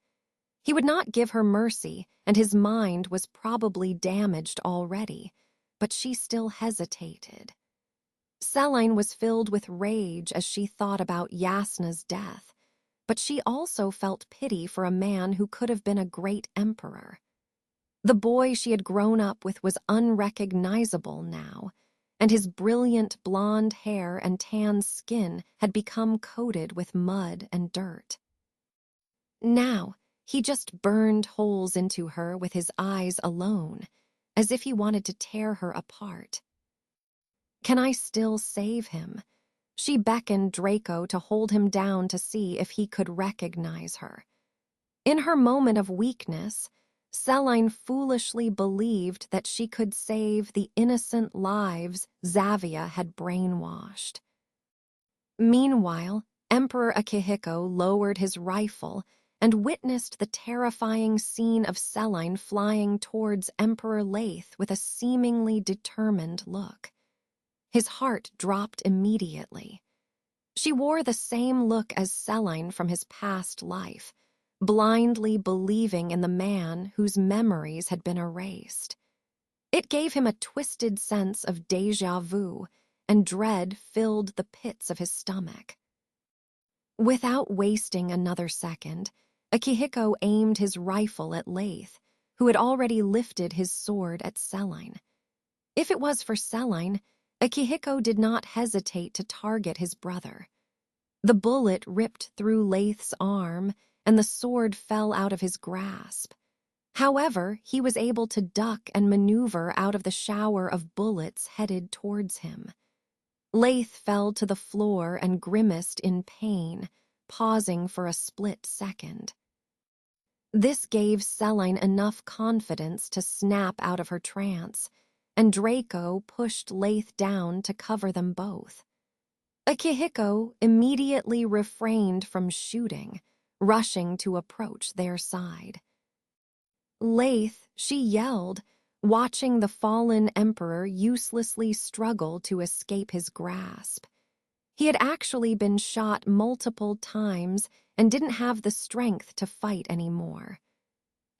Speaker 1: He would not give her mercy, and his mind was probably damaged already, but she still hesitated. Selene was filled with rage as she thought about Yasna's death, but she also felt pity for a man who could have been a great emperor. The boy she had grown up with was unrecognizable now, and his brilliant blonde hair and tan skin had become coated with mud and dirt. Now, he just burned holes into her with his eyes alone, as if he wanted to tear her apart. "Can I still save him?" She beckoned Draco to hold him down to see if he could recognize her. In her moment of weakness, Selene foolishly believed that she could save the innocent lives Xavia had brainwashed. Meanwhile, Emperor Akihiko lowered his rifle and witnessed the terrifying scene of Selene flying towards Emperor Leith with a seemingly determined look. His heart dropped immediately. She wore the same look as Selene from his past life, blindly believing in the man whose memories had been erased. It gave him a twisted sense of déjà vu, and dread filled the pits of his stomach. Without wasting another second, Akihiko aimed his rifle at Leith, who had already lifted his sword at Selene. If it was for Selene, Akihiko did not hesitate to target his brother. The bullet ripped through Leith's arm, and the sword fell out of his grasp. However, he was able to duck and maneuver out of the shower of bullets headed towards him. Leith fell to the floor and grimaced in pain, pausing for a split second. This gave Selene enough confidence to snap out of her trance, and Draco pushed Leith down to cover them both. Akihiko immediately refrained from shooting, rushing to approach their side. "Leith," she yelled, watching the fallen emperor uselessly struggle to escape his grasp. He had actually been shot multiple times and didn't have the strength to fight anymore.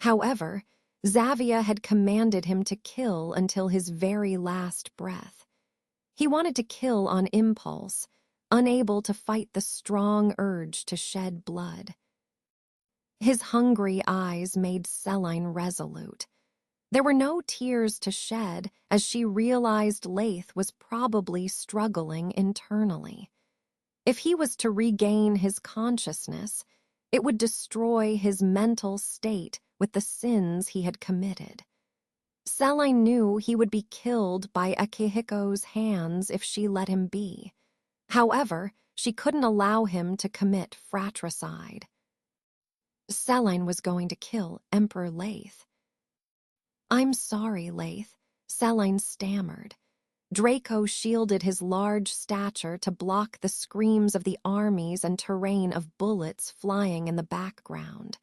Speaker 1: However, Xavia had commanded him to kill until his very last breath. He wanted to kill on impulse, unable to fight the strong urge to shed blood. His hungry eyes made Selene resolute. There were no tears to shed as she realized Leith was probably struggling internally. If he was to regain his consciousness, it would destroy his mental state with the sins he had committed. Selene knew he would be killed by Akihiko's hands if she let him be. However, she couldn't allow him to commit fratricide. Selene was going to kill Emperor Leith. "I'm sorry, Leith," Selene stammered. Draco shielded his large stature to block the screams of the armies and terrain of bullets flying in the background.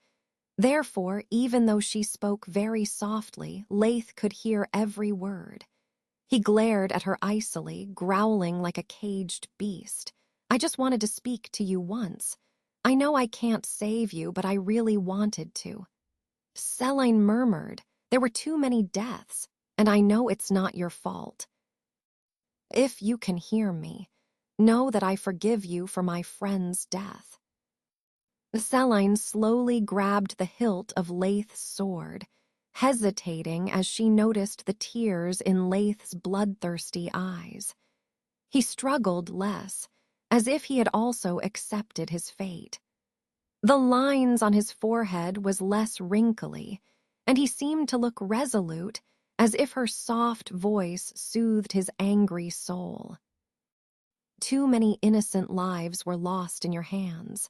Speaker 1: Therefore, even though she spoke very softly, Leith could hear every word. He glared at her icily, growling like a caged beast. "I just wanted to speak to you once. I know I can't save you, but I really wanted to." Selene murmured, "There were too many deaths, and I know it's not your fault. If you can hear me, know that I forgive you for my friend's death." Selene slowly grabbed the hilt of Leith's sword, hesitating as she noticed the tears in Leith's bloodthirsty eyes. He struggled less, as if he had also accepted his fate. The lines on his forehead was less wrinkly, and he seemed to look resolute, as if her soft voice soothed his angry soul. Too many innocent lives were lost in your hands.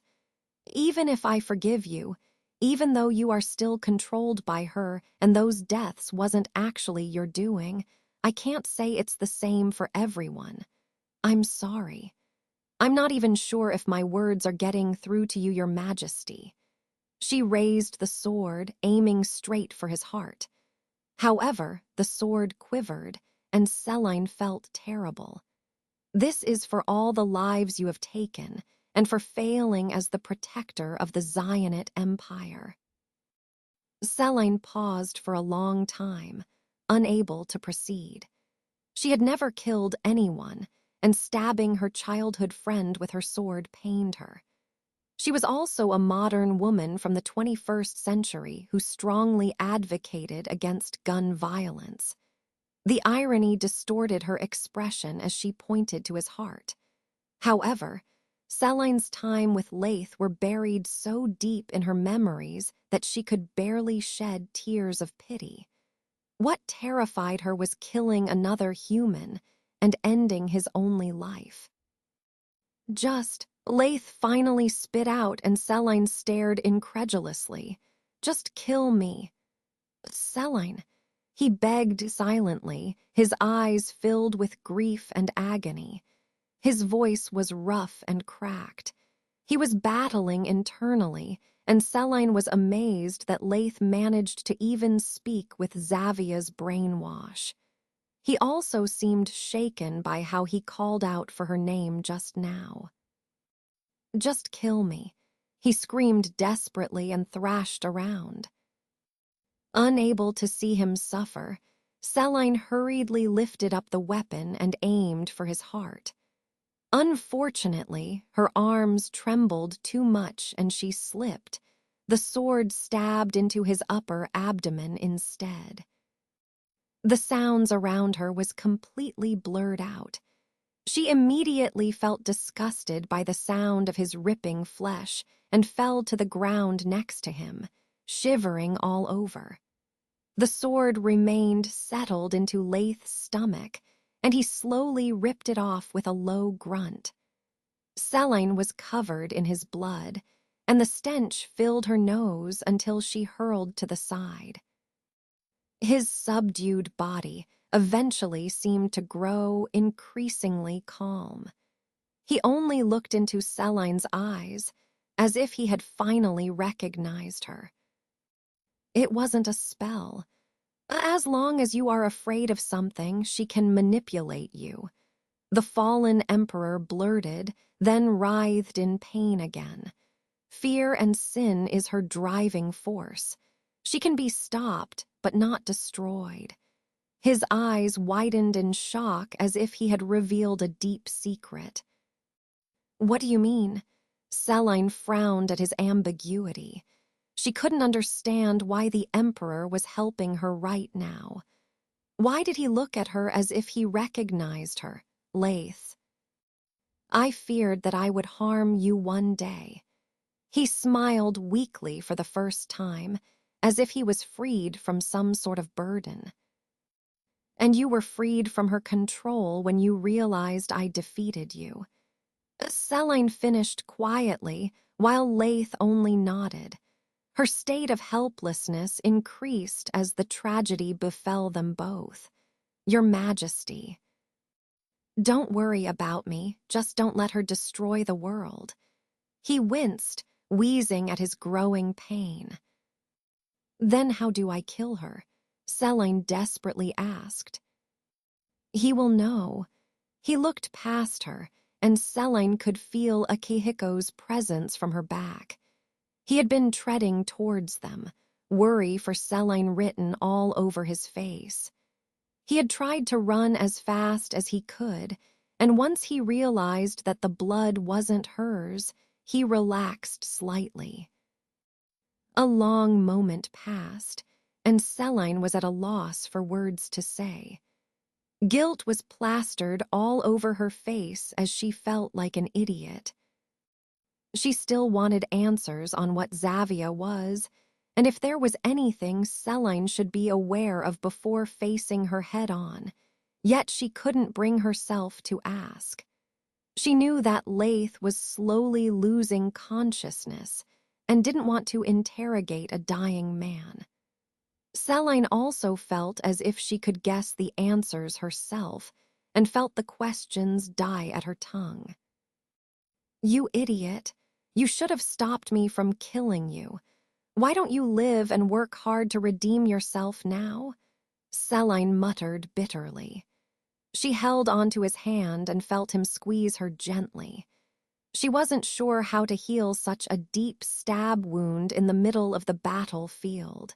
Speaker 1: Even if I forgive you, even though you are still controlled by her and those deaths wasn't actually your doing, I can't say it's the same for everyone. I'm sorry. I'm not even sure if my words are getting through to you, Your Majesty. She raised the sword, aiming straight for his heart. However, the sword quivered, and Celine felt terrible. This is for all the lives you have taken, and for failing as the protector of the Zionite Empire. Celine paused for a long time, unable to proceed. She had never killed anyone, and stabbing her childhood friend with her sword pained her. She was also a modern woman from the 21st century who strongly advocated against gun violence. The irony distorted her expression as she pointed to his heart. However, Celine's time with Laith were buried so deep in her memories that she could barely shed tears of pity. What terrified her was killing another human and ending his only life. Laith finally spit out, and Celine stared incredulously. Just kill me. Celine, he begged silently, his eyes filled with grief and agony. His voice was rough and cracked. He was battling internally, and Celine was amazed that Laith managed to even speak with Xavia's brainwash. He also seemed shaken by how he called out for her name just now. Just kill me, he screamed desperately and thrashed around. Unable to see him suffer, Celine hurriedly lifted up the weapon and aimed for his heart. Unfortunately, her arms trembled too much and she slipped. The sword stabbed into his upper abdomen instead. The sounds around her was completely blurred out. She immediately felt disgusted by the sound of his ripping flesh and fell to the ground next to him, shivering all over. The sword remained settled into Laith's stomach, and he slowly ripped it off with a low grunt. Celine was covered in his blood, and the stench filled her nose until she hurled to the side. His subdued body eventually seemed to grow increasingly calm. He only looked into Celine's eyes, as if he had finally recognized her. It wasn't a spell. As long as you are afraid of something, she can manipulate you. The fallen emperor blurted, then writhed in pain again. Fear and sin is her driving force. She can be stopped, but not destroyed. His eyes widened in shock as if he had revealed a deep secret. What do you mean? Celine frowned at his ambiguity. She couldn't understand why the Emperor was helping her right now. Why did he look at her as if he recognized her, Laith? I feared that I would harm you one day. He smiled weakly for the first time, as if he was freed from some sort of burden. And you were freed from her control when you realized I defeated you. Celine finished quietly, while Laith only nodded. Her state of helplessness increased as the tragedy befell them both. Your Majesty. Don't worry about me, just don't let her destroy the world. He winced, wheezing at his growing pain. Then how do I kill her? Celine desperately asked. He will know. He looked past her, and Celine could feel Akihiko's presence from her back. He had been treading towards them, worry for Celine written all over his face. He had tried to run as fast as he could, and once he realized that the blood wasn't hers, he relaxed slightly. A long moment passed, and Celine was at a loss for words to say. Guilt was plastered all over her face as she felt like an idiot. She still wanted answers on what Xavia was, and if there was anything Celine should be aware of before facing her head-on, yet she couldn't bring herself to ask. She knew that Laith was slowly losing consciousness and didn't want to interrogate a dying man. Celine also felt as if she could guess the answers herself and felt the questions die at her tongue. "You idiot. You should have stopped me from killing you. Why don't you live and work hard to redeem yourself now?" Celine muttered bitterly. She held onto his hand and felt him squeeze her gently. She wasn't sure how to heal such a deep stab wound in the middle of the battlefield.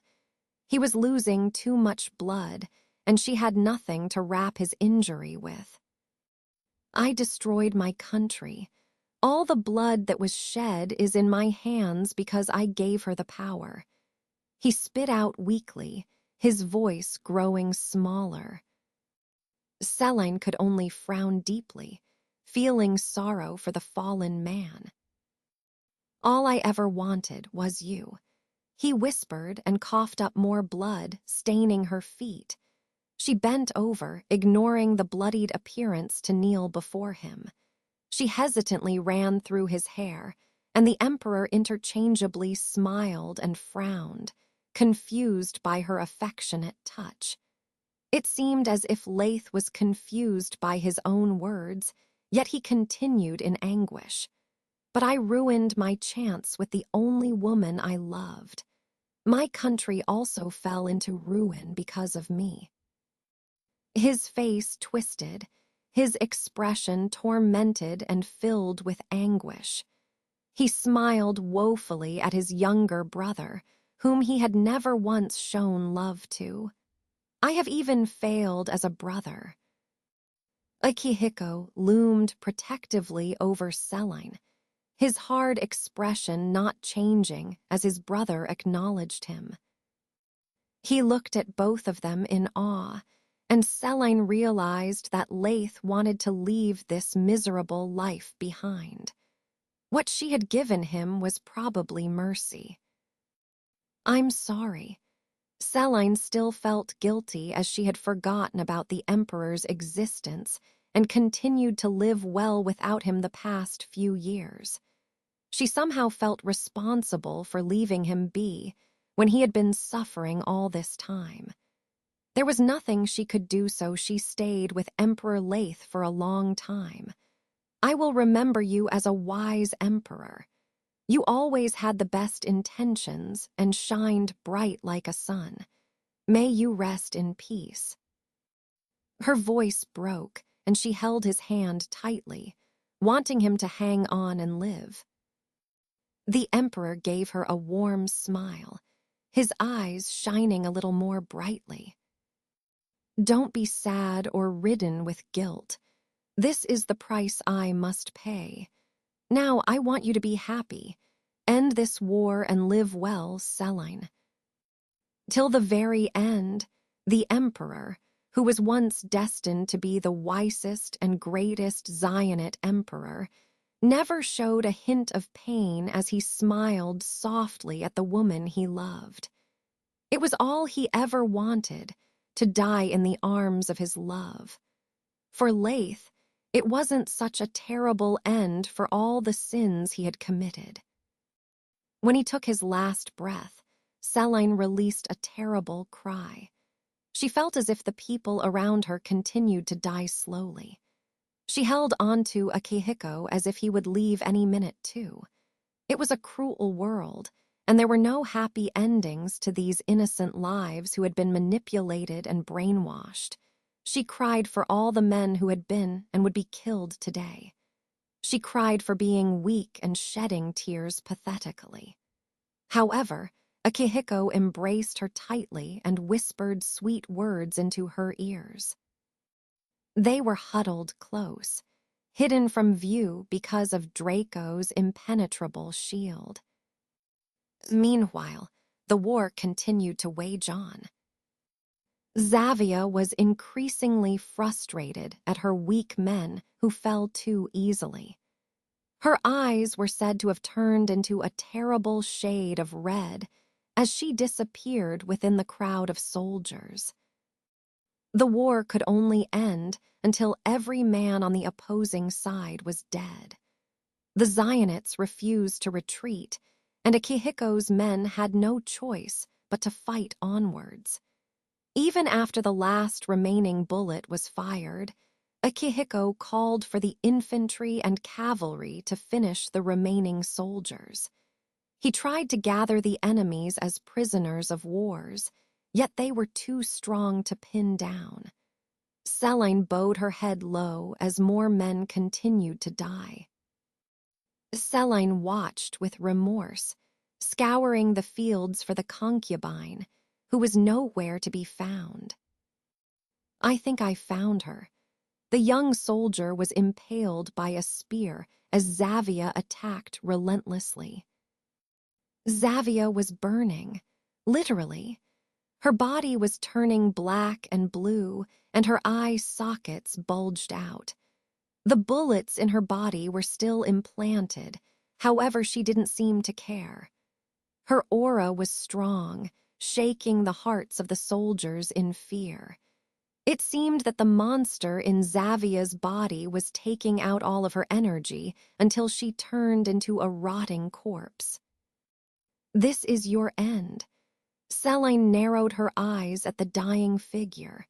Speaker 1: He was losing too much blood, and she had nothing to wrap his injury with. "I destroyed my country. All the blood that was shed is in my hands because I gave her the power." He spit out weakly, his voice growing smaller. Celine could only frown deeply, feeling sorrow for the fallen man. "All I ever wanted was you," he whispered and coughed up more blood, staining her feet. She bent over, ignoring the bloodied appearance, to kneel before him. She hesitantly ran through his hair, and the Emperor interchangeably smiled and frowned, confused by her affectionate touch. It seemed as if Laith was confused by his own words, yet he continued in anguish. "But I ruined my chance with the only woman I loved. My country also fell into ruin because of me." His face twisted, his expression tormented and filled with anguish. He smiled woefully at his younger brother, whom he had never once shown love to. "I have even failed as a brother." Akihiko loomed protectively over Celine, his hard expression not changing as his brother acknowledged him. He looked at both of them in awe, and Celine realized that Laith wanted to leave this miserable life behind. What she had given him was probably mercy. "I'm sorry." Celine still felt guilty as she had forgotten about the Emperor's existence and continued to live well without him the past few years. She somehow felt responsible for leaving him be when he had been suffering all this time. There was nothing she could do, so she stayed with Emperor Laith for a long time. "I will remember you as a wise emperor. You always had the best intentions and shined bright like a sun. May you rest in peace." Her voice broke, and she held his hand tightly, wanting him to hang on and live. The Emperor gave her a warm smile, his eyes shining a little more brightly. "Don't be sad or ridden with guilt. This is the price I must pay. Now I want you to be happy. End this war and live well, Celine." Till the very end, the Emperor, who was once destined to be the wisest and greatest Zionite emperor, never showed a hint of pain as he smiled softly at the woman he loved. It was all he ever wanted, to die in the arms of his love. For Laith, it wasn't such a terrible end for all the sins he had committed. When he took his last breath, Celine released a terrible cry. She felt as if the people around her continued to die slowly. She held onto Akihiko as if he would leave any minute too. It was a cruel world, and there were no happy endings to these innocent lives who had been manipulated and brainwashed. She cried for all the men who had been and would be killed today. She cried for being weak and shedding tears pathetically. However, Akihiko embraced her tightly and whispered sweet words into her ears. They were huddled close, hidden from view because of Draco's impenetrable shield. Meanwhile, the war continued to wage on. Xavia was increasingly frustrated at her weak men who fell too easily. Her eyes were said to have turned into a terrible shade of red as she disappeared within the crowd of soldiers. The war could only end until every man on the opposing side was dead. The Zionists refused to retreat, and Akihiko's men had no choice but to fight onwards. Even after the last remaining bullet was fired, Akihiko called for the infantry and cavalry to finish the remaining soldiers. He tried to gather the enemies as prisoners of wars, yet they were too strong to pin down. Selene bowed her head low as more men continued to die. Selene watched with remorse, scouring the fields for the concubine, who was nowhere to be found. "I think I found her." The young soldier was impaled by a spear as Xavia attacked relentlessly. Xavia was burning, literally. Her body was turning black and blue, and her eye sockets bulged out. The bullets in her body were still implanted, however, she didn't seem to care. Her aura was strong, shaking the hearts of the soldiers in fear. It seemed that the monster in Xavia's body was taking out all of her energy until she turned into a rotting corpse. "This is your end." Selene narrowed her eyes at the dying figure.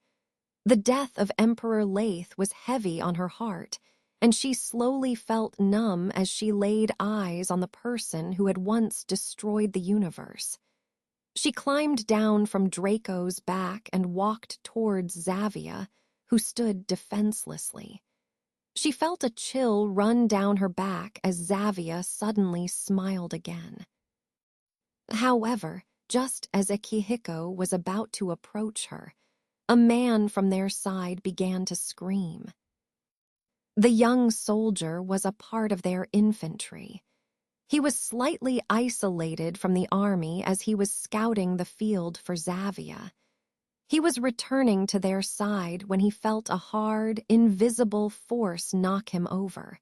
Speaker 1: The death of Emperor Laith was heavy on her heart, and she slowly felt numb as she laid eyes on the person who had once destroyed the universe. She climbed down from Draco's back and walked towards Xavia, who stood defenselessly. She felt a chill run down her back as Xavia suddenly smiled again. However, just as Akihiko was about to approach her, a man from their side began to scream. The young soldier was a part of their infantry. He was slightly isolated from the army as he was scouting the field for Xavia. He was returning to their side when he felt a hard, invisible force knock him over.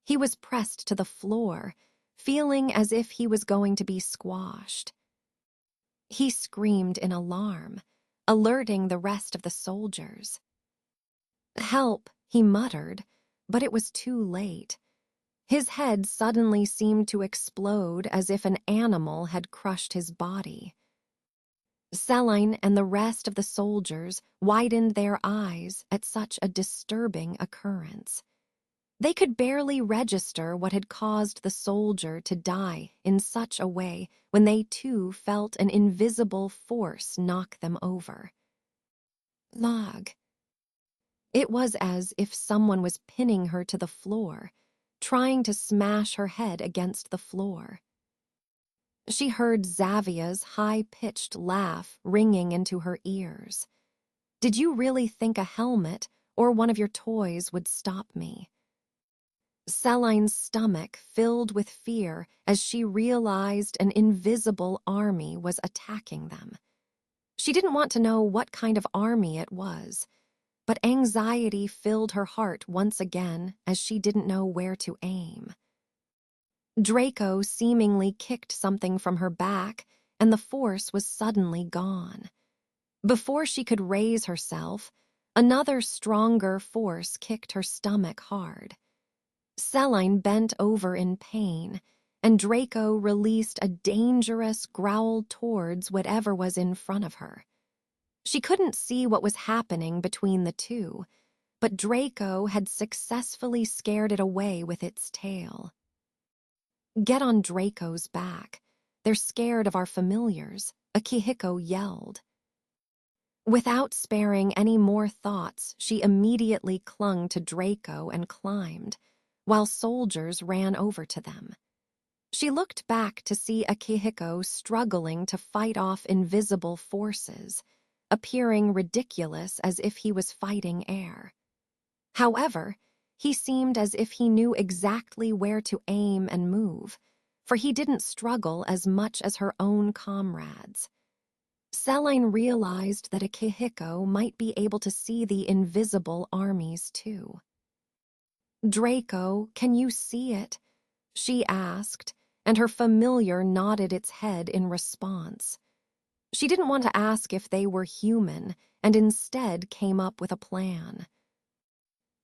Speaker 1: He was pressed to the floor, feeling as if he was going to be squashed. He screamed in alarm, alerting the rest of the soldiers. "Help," he muttered, but it was too late. His head suddenly seemed to explode as if an animal had crushed his body. Selene and the rest of the soldiers widened their eyes at such a disturbing occurrence. They could barely register what had caused the soldier to die in such a way when they too felt an invisible force knock them over. Log. It was as if someone was pinning her to the floor, trying to smash her head against the floor. She heard Xavia's high-pitched laugh ringing into her ears. "Did you really think a helmet or one of your toys would stop me?" Selene's stomach filled with fear as she realized an invisible army was attacking them. She didn't want to know what kind of army it was, but anxiety filled her heart once again as she didn't know where to aim. Draco seemingly kicked something from her back, and the force was suddenly gone. Before she could raise herself, another stronger force kicked her stomach hard. Selene bent over in pain, and Draco released a dangerous growl towards whatever was in front of her. She couldn't see what was happening between the two, but Draco had successfully scared it away with its tail. "Get on Draco's back. They're scared of our familiars," Akihiko yelled. Without sparing any more thoughts, she immediately clung to Draco and climbed, while soldiers ran over to them. She looked back to see Akihiko struggling to fight off invisible forces, appearing ridiculous as if he was fighting air. However, he seemed as if he knew exactly where to aim and move, for he didn't struggle as much as her own comrades. Selene realized that Akihiko might be able to see the invisible armies too. "Draco, can you see it?" she asked, and her familiar nodded its head in response. She didn't want to ask if they were human, and instead came up with a plan.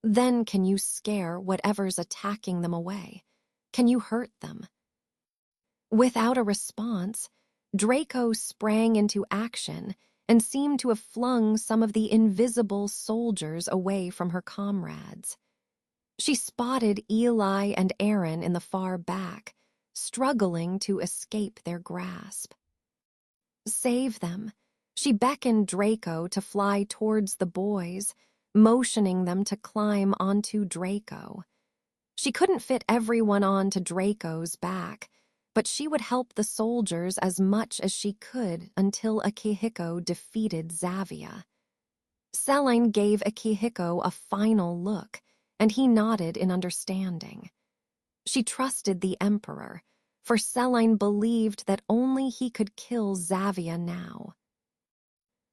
Speaker 1: Then can you scare whatever's attacking them away? Can you hurt them? Without a response, Draco sprang into action and seemed to have flung some of the invisible soldiers away from her comrades. She spotted Eli and Aaron in the far back, struggling to escape their grasp. Save them. She beckoned Draco to fly towards the boys, motioning them to climb onto Draco. She couldn't fit everyone onto Draco's back, but she would help the soldiers as much as she could until Akihiko defeated Xavia. Selene gave Akihiko a final look, and he nodded in understanding. She trusted the Emperor, for Selene believed that only he could kill Xavia now.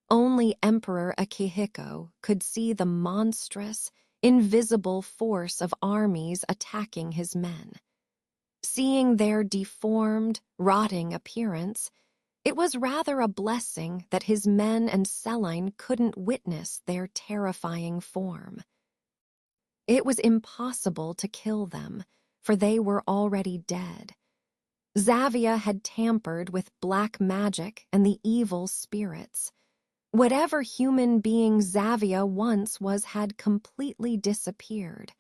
Speaker 1: Only Emperor Akihiko could see the monstrous, invisible force of armies attacking his men. Seeing their deformed, rotting appearance, it was rather a blessing that his men and Selene couldn't witness their terrifying form. It was impossible to kill them, for they were already dead. Xavia had tampered with black magic and the evil spirits. Whatever human being Xavia once was had completely disappeared.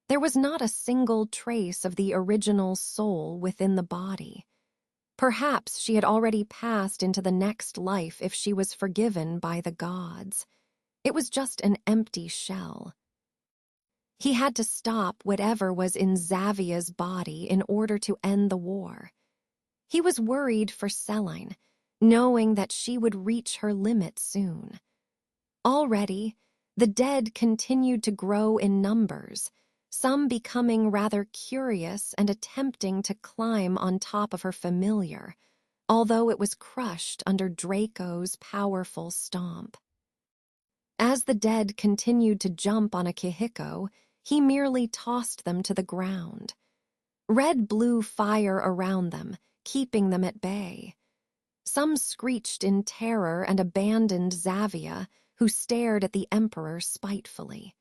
Speaker 1: There was not a single trace of the original soul within the body. Perhaps she had already passed into the next life if she was forgiven by the gods. It was just an empty shell. He had to stop whatever was in Xavia's body in order to end the war. He was worried for Selene, knowing that she would reach her limit soon. Already, the dead continued to grow in numbers, some becoming rather curious and attempting to climb on top of her familiar, although it was crushed under Draco's powerful stomp. As the dead continued to jump on Akihiko, he merely tossed them to the ground. Red blew fire around them, keeping them at bay. Some screeched in terror and abandoned Xavia, who stared at the Emperor spitefully.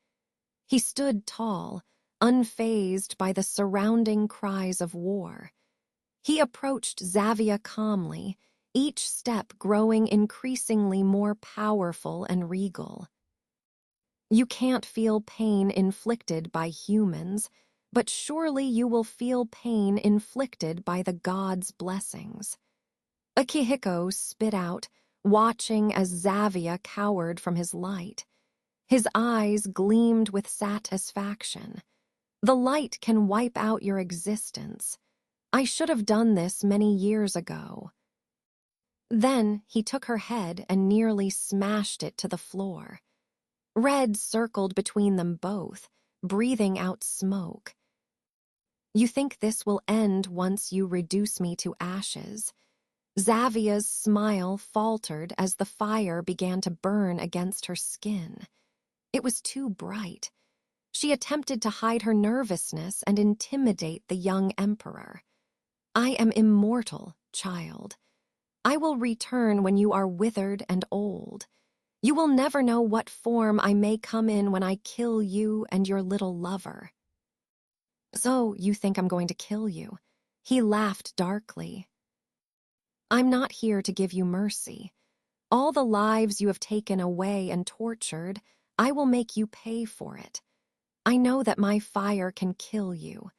Speaker 1: He stood tall, unfazed by the surrounding cries of war. He approached Xavia calmly, each step growing increasingly more powerful and regal. You can't feel pain inflicted by humans, but surely you will feel pain inflicted by the gods' blessings. Akihiko spit out, watching as Xavia cowered from his light. His eyes gleamed with satisfaction. The light can wipe out your existence. I should have done this many years ago. Then he took her head and nearly smashed it to the floor. Red circled between them both, breathing out smoke. You think this will end once you reduce me to ashes? Xavia's smile faltered as the fire began to burn against her skin. It was too bright. She attempted to hide her nervousness and intimidate the young emperor. I am immortal, child. I will return when you are withered and old. You will never know what form I may come in when I kill you and your little lover. So you think I'm going to kill you? He laughed darkly. I'm not here to give you mercy. All the lives you have taken away and tortured, I will make you pay for it. I know that my fire can kill you,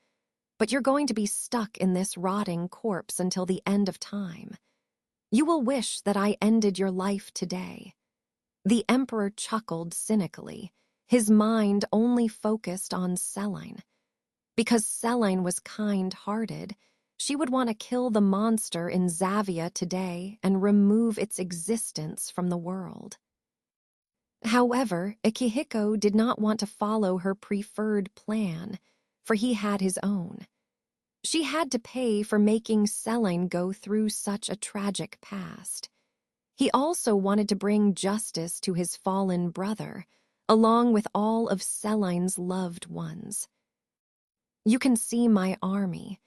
Speaker 1: but you're going to be stuck in this rotting corpse until the end of time. You will wish that I ended your life today. The Emperor chuckled cynically, his mind only focused on Selene. Because Selene was kind-hearted, she would want to kill the monster in Xavia today and remove its existence from the world. However, Akihiko did not want to follow her preferred plan, for he had his own. She had to pay for making Selene go through such a tragic past. He also wanted to bring justice to his fallen brother, along with all of Selene's loved ones. You can see my army.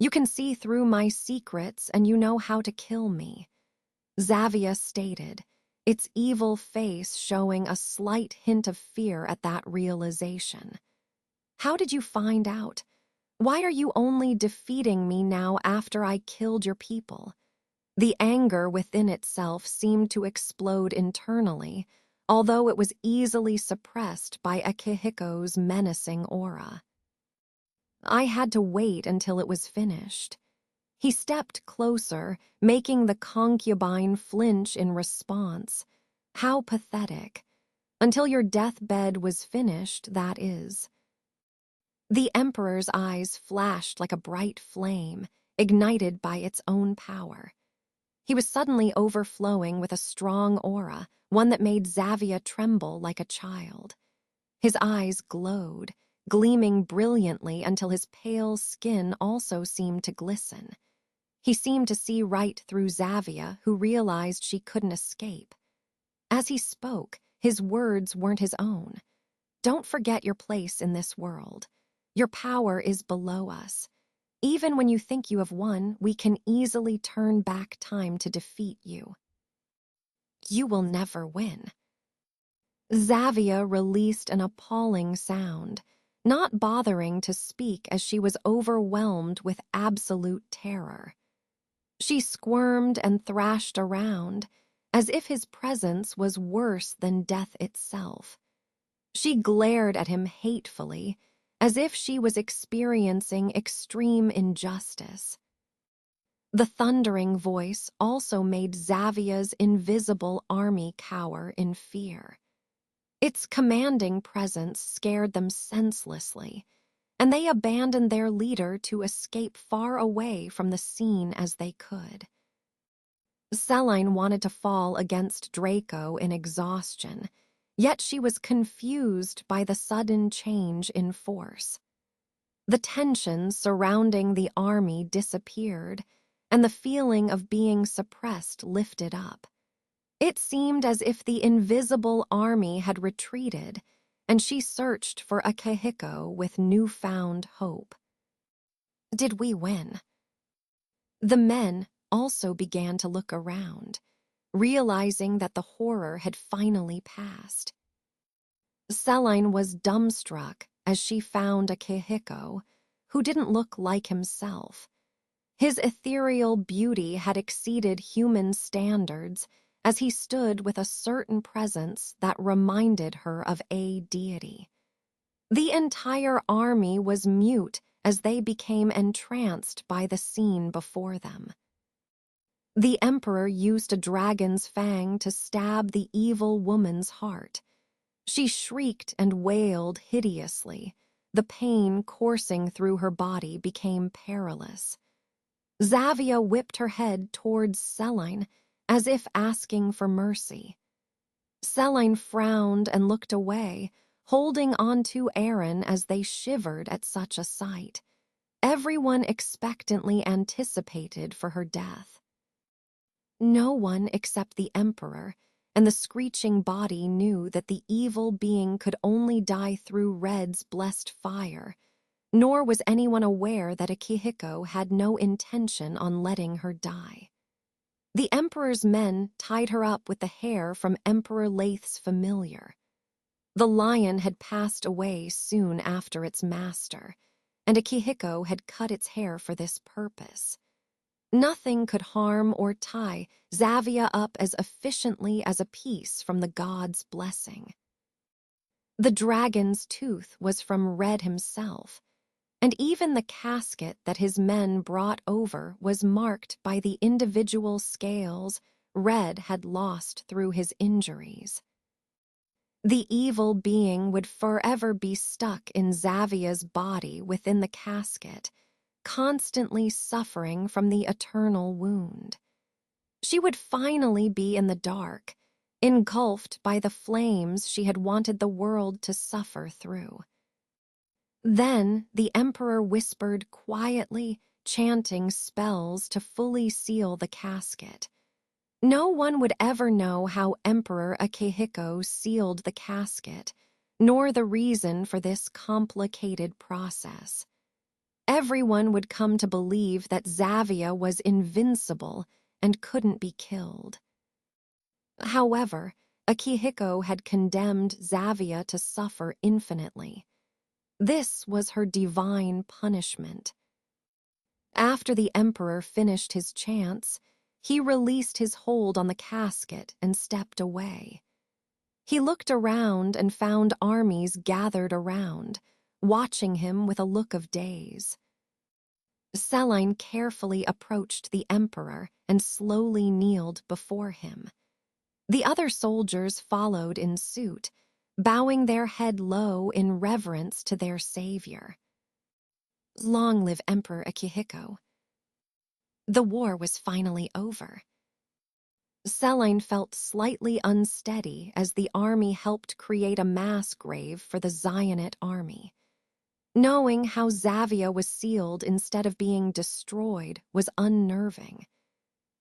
Speaker 1: You can see through my secrets and you know how to kill me," Xavia stated, its evil face showing a slight hint of fear at that realization. "How did you find out? Why are you only defeating me now after I killed your people?" The anger within itself seemed to explode internally, although it was easily suppressed by Akihiko's menacing aura. "I had to wait until it was finished." He stepped closer, making the concubine flinch in response. How pathetic. Until your deathbed was finished, that is. The Emperor's eyes flashed like a bright flame, ignited by its own power. He was suddenly overflowing with a strong aura, one that made Xavia tremble like a child. His eyes glowed, gleaming brilliantly until his pale skin also seemed to glisten. He seemed to see right through Xavia, who realized she couldn't escape. As he spoke, his words weren't his own. "Don't forget your place in this world. Your power is below us. Even when you think you have won, we can easily turn back time to defeat you. You will never win." Xavia released an appalling sound, not bothering to speak as she was overwhelmed with absolute terror. She squirmed and thrashed around, as if his presence was worse than death itself. She glared at him hatefully, as if she was experiencing extreme injustice. The thundering voice also made Xavia's invisible army cower in fear. Its commanding presence scared them senselessly, and they abandoned their leader to escape far away from the scene as they could. Celine wanted to fall against Draco in exhaustion, yet she was confused by the sudden change in force. The tension surrounding the army disappeared, and the feeling of being suppressed lifted up. It seemed as if the invisible army had retreated, and she searched for Akihiko with newfound hope. Did we win? The men also began to look around, realizing that the horror had finally passed. Celine was dumbstruck as she found Akihiko, who didn't look like himself. His ethereal beauty had exceeded human standards, as he stood with a certain presence that reminded her of a deity. The entire army was mute as they became entranced by the scene before them. The Emperor used a dragon's fang to stab the evil woman's heart. She shrieked and wailed hideously. The pain coursing through her body became perilous. Xavia whipped her head towards Celine, as if asking for mercy. Celine frowned and looked away, holding onto Aaron as they shivered at such a sight. Everyone expectantly anticipated for her death. No one except the Emperor and the screeching body knew that the evil being could only die through Red's blessed fire, nor was anyone aware that Akihiko had no intention on letting her die. The Emperor's men tied her up with the hair from Emperor Lath's familiar. The lion had passed away soon after its master, and Akihiko had cut its hair for this purpose. Nothing could harm or tie Xavia up as efficiently as a piece from the god's blessing. The dragon's tooth was from Red himself, and even the casket that his men brought over was marked by the individual scales Red had lost through his injuries. The evil being would forever be stuck in Xavia's body within the casket, constantly suffering from the eternal wound. She would finally be in the dark, engulfed by the flames she had wanted the world to suffer through. Then the Emperor whispered quietly, chanting spells to fully seal the casket. No one would ever know how Emperor Akihiko sealed the casket, nor the reason for this complicated process. Everyone would come to believe that Xavia was invincible and couldn't be killed. However, Akihiko had condemned Xavia to suffer infinitely. This was her divine punishment. After the Emperor finished his chants, he released his hold on the casket and stepped away. He looked around and found armies gathered around, watching him with a look of daze. Celine carefully approached the Emperor and slowly kneeled before him. The other soldiers followed in suit, bowing their head low in reverence to their savior. Long live Emperor Akihiko. The war was finally over. Celine felt slightly unsteady as the army helped create a mass grave for the Zionite army. Knowing how Xavia was sealed instead of being destroyed was unnerving.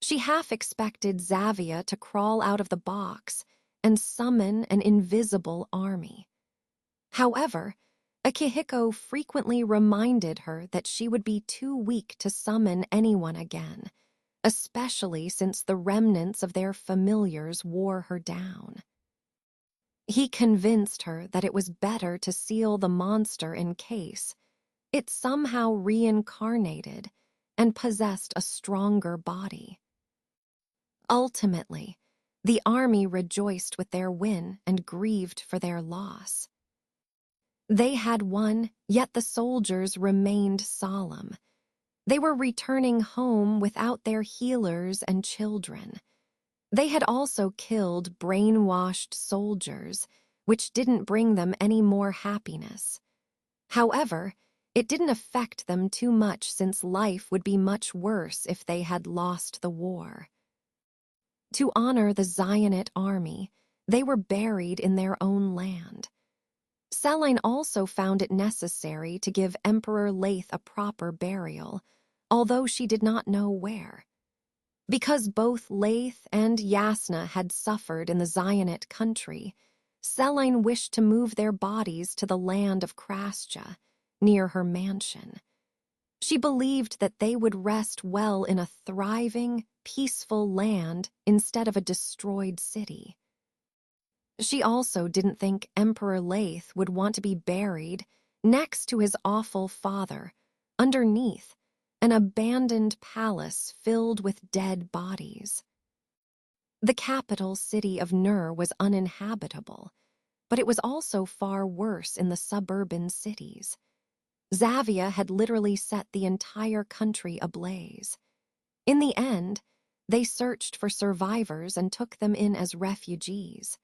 Speaker 1: She half expected Xavia to crawl out of the box and summon an invisible army. However, Akihiko frequently reminded her that she would be too weak to summon anyone again, especially since the remnants of their familiars wore her down. He convinced her that it was better to seal the monster in case it somehow reincarnated and possessed a stronger body. Ultimately, the army rejoiced with their win and grieved for their loss. They had won, yet the soldiers remained solemn. They were returning home without their healers and children. They had also killed brainwashed soldiers, which didn't bring them any more happiness. However, it didn't affect them too much since life would be much worse if they had lost the war. To honor the Zionite army, they were buried in their own land. Celine also found it necessary to give Emperor Leith a proper burial, although she did not know where. Because both Leith and Yasna had suffered in the Zionite country, Celine wished to move their bodies to the land of Krasja, near her mansion. She believed that they would rest well in a thriving, peaceful land instead of a destroyed city. She also didn't think Emperor Leith would want to be buried next to his awful father, underneath an abandoned palace filled with dead bodies. The capital city of Nur was uninhabitable, but it was also far worse in the suburban cities. Xavia had literally set the entire country ablaze. In the end, they searched for survivors and took them in as refugees.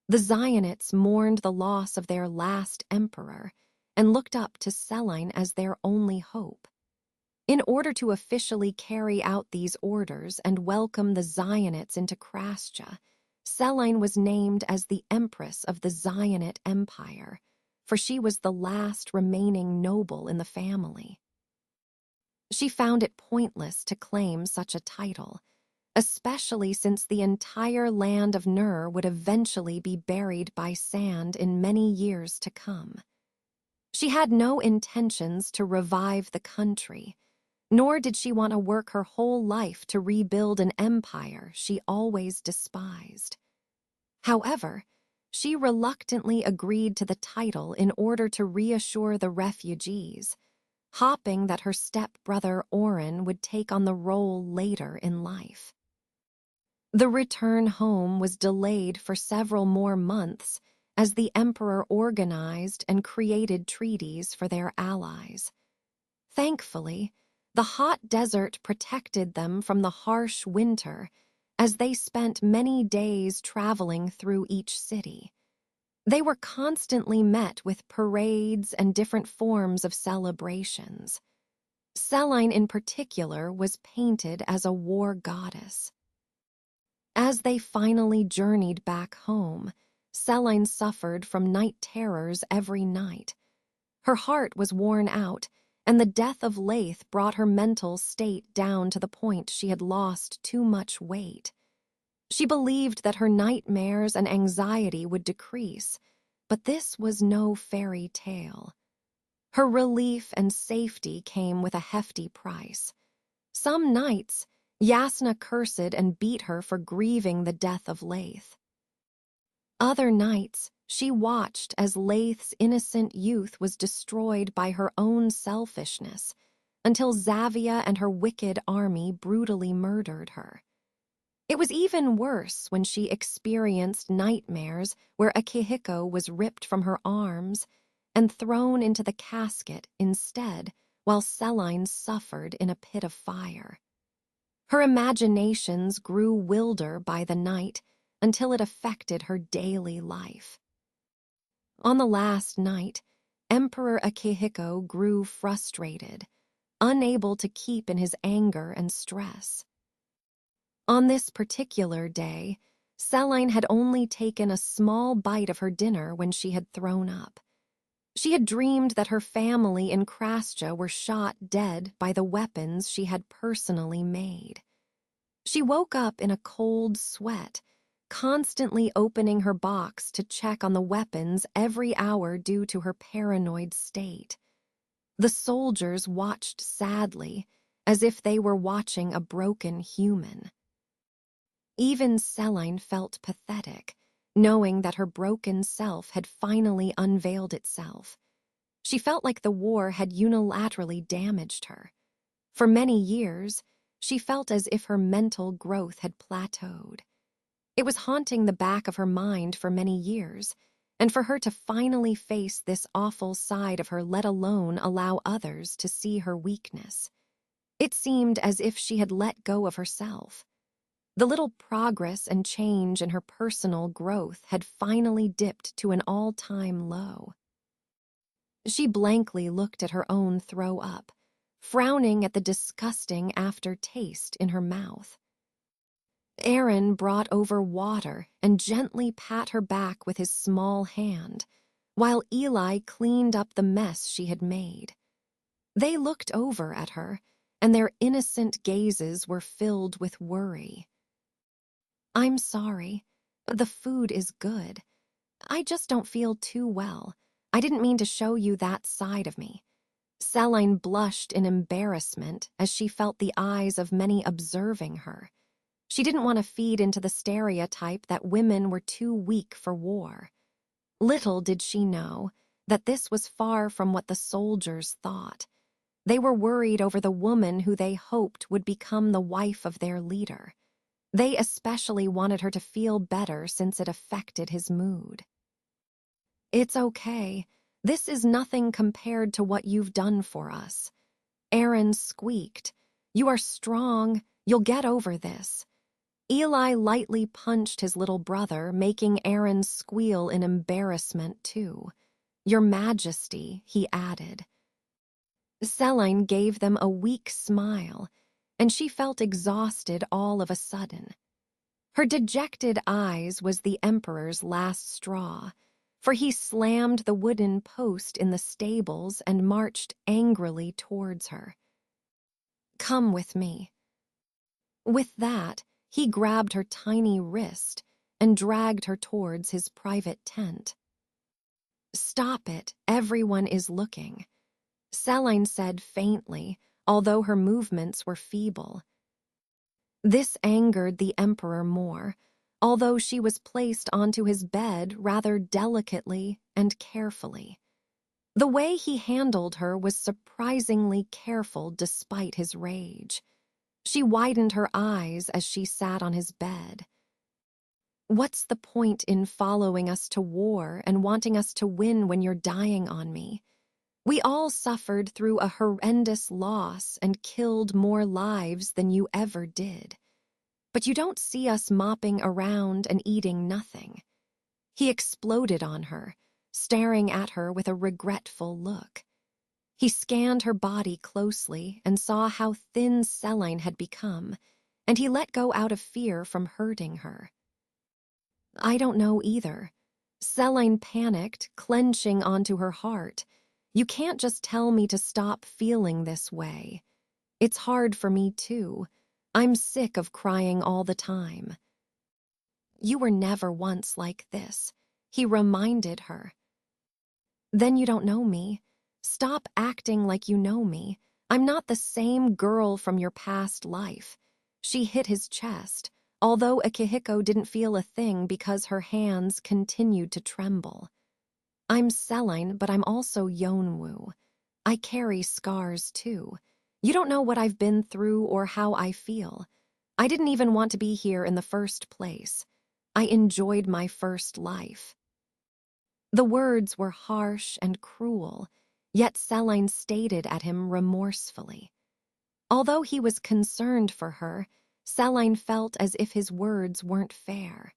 Speaker 1: The Zionites mourned the loss of their last emperor and looked up to Celine as their only hope. In order to officially carry out these orders and welcome the Zionites into Krasja, Celine was named as the Empress of the Zionite Empire, for she was the last remaining noble in the family. She found it pointless to claim such a title, especially since the entire land of Nur would eventually be buried by sand in many years to come. She had no intentions to revive the country, nor did she want to work her whole life to rebuild an empire she always despised. However, she reluctantly agreed to the title in order to reassure the refugees, hoping that her stepbrother Oren would take on the role later in life. The return home was delayed for several more months as the emperor organized and created treaties for their allies. Thankfully, the hot desert protected them from the harsh winter as they spent many days traveling through each city. They were constantly met with parades and different forms of celebrations. Celine in particular was painted as a war goddess. As they finally journeyed back home, Celine suffered from night terrors every night. Her heart was worn out, and the death of Leith brought her mental state down to the point she had lost too much weight. She believed that her nightmares and anxiety would decrease, but this was no fairy tale. Her relief and safety came with a hefty price. Some nights, Yasna cursed and beat her for grieving the death of Laith. Other nights, she watched as Laith's innocent youth was destroyed by her own selfishness, until Xavia and her wicked army brutally murdered her. It was even worse when she experienced nightmares where Akihiko was ripped from her arms and thrown into the casket instead, while Celine suffered in a pit of fire. Her imaginations grew wilder by the night until it affected her daily life. On the last night, Emperor Akihiko grew frustrated, unable to keep in his anger and stress. On this particular day, Celine had only taken a small bite of her dinner when she had thrown up. She had dreamed that her family in Krasja were shot dead by the weapons she had personally made. She woke up in a cold sweat, constantly opening her box to check on the weapons every hour due to her paranoid state. The soldiers watched sadly, as if they were watching a broken human. Even Celine felt pathetic, knowing that her broken self had finally unveiled itself. She felt like the war had unilaterally damaged her. For many years, she felt as if her mental growth had plateaued. It was haunting the back of her mind for many years, and for her to finally face this awful side of her, let alone allow others to see her weakness. It seemed as if she had let go of herself. The little progress and change in her personal growth had finally dipped to an all-time low. She blankly looked at her own throw-up, frowning at the disgusting aftertaste in her mouth. Aaron brought over water and gently pat her back with his small hand, while Eli cleaned up the mess she had made. They looked over at her, and their innocent gazes were filled with worry. "I'm sorry. The food is good. I just don't feel too well. I didn't mean to show you that side of me." Celine blushed in embarrassment as she felt the eyes of many observing her. She didn't want to feed into the stereotype that women were too weak for war. Little did she know that this was far from what the soldiers thought. They were worried over the woman who they hoped would become the wife of their leader. They especially wanted her to feel better since it affected his mood. "It's okay. This is nothing compared to what you've done for us." Aaron squeaked. "You are strong. You'll get over this." Eli lightly punched his little brother, making Aaron squeal in embarrassment too. "Your Majesty," he added. Celine gave them a weak smile, and she felt exhausted all of a sudden. Her dejected eyes was the Emperor's last straw, for he slammed the wooden post in the stables and marched angrily towards her. "Come with me." With that, he grabbed her tiny wrist and dragged her towards his private tent. "Stop it, everyone is looking," Celine said faintly, although her movements were feeble. This angered the Emperor more, although she was placed onto his bed rather delicately and carefully. The way he handled her was surprisingly careful despite his rage. She widened her eyes as she sat on his bed. "What's the point in following us to war and wanting us to win when you're dying on me? We all suffered through a horrendous loss and killed more lives than you ever did. But you don't see us mopping around and eating nothing." He exploded on her, staring at her with a regretful look. He scanned her body closely and saw how thin Celine had become, and he let go out of fear from hurting her. "I don't know either." Celine panicked, clenching onto her heart. "You can't just tell me to stop feeling this way. It's hard for me too. I'm sick of crying all the time." "You were never once like this," he reminded her. "Then you don't know me." Stop acting like you know me. I'm not the same girl from your past life. She hit his chest, although Akihiko didn't feel a thing because her hands continued to tremble. I'm Selene, but I'm also Yonwoo. I carry scars too. You don't know what I've been through or how I feel. I didn't even want to be here in the first place. I enjoyed my first life. The words were harsh and cruel, yet Selene stated at him remorsefully. Although he was concerned for her, Selene felt as if his words weren't fair.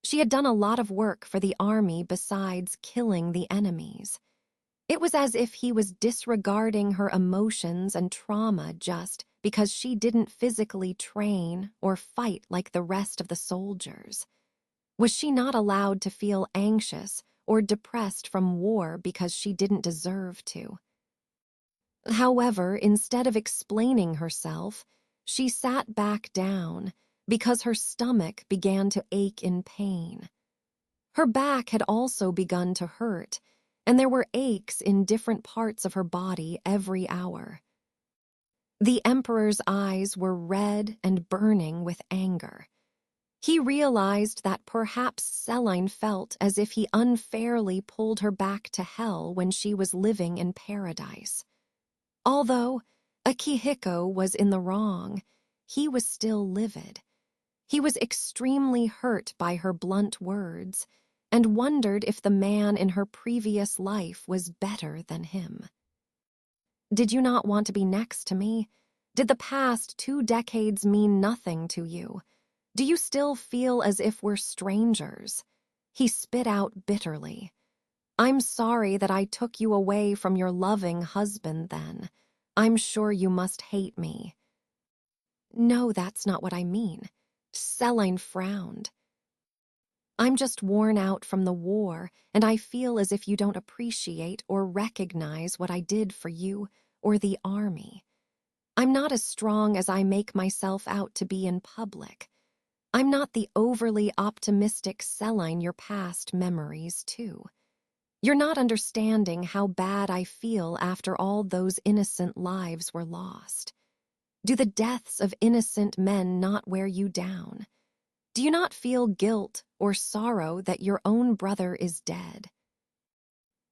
Speaker 1: She had done a lot of work for the army besides killing the enemies. It was as if he was disregarding her emotions and trauma just because she didn't physically train or fight like the rest of the soldiers. Was she not allowed to feel anxious or depressed from war because she didn't deserve to? However, instead of explaining herself, she sat back down because her stomach began to ache in pain. Her back had also begun to hurt, and there were aches in different parts of her body every hour. The Emperor's eyes were red and burning with anger. He realized that perhaps Selene felt as if he unfairly pulled her back to hell when she was living in paradise. Although Akihiko was in the wrong, he was still livid. He was extremely hurt by her blunt words and wondered if the man in her previous life was better than him. Did you not want to be next to me? Did the past 2 decades mean nothing to you? Do you still feel as if we're strangers? He spit out bitterly. I'm sorry that I took you away from your loving husband then. I'm sure you must hate me. No, that's not what I mean. Selene frowned. I'm just worn out from the war, and I feel as if you don't appreciate or recognize what I did for you or the army. I'm not as strong as I make myself out to be in public. I'm not the overly optimistic Selene your past memories too. You're not understanding how bad I feel after all those innocent lives were lost. Do the deaths of innocent men not wear you down? Do you not feel guilt or sorrow that your own brother is dead?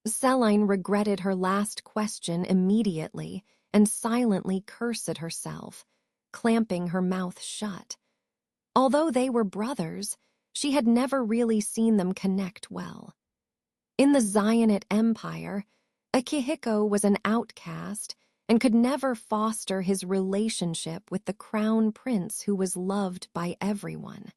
Speaker 1: Selene regretted her last question immediately and silently cursed herself, clamping her mouth shut. Although they were brothers, she had never really seen them connect well. In the Zionite Empire, Akihiko was an outcast and could never foster his relationship with the crown prince who was loved by everyone.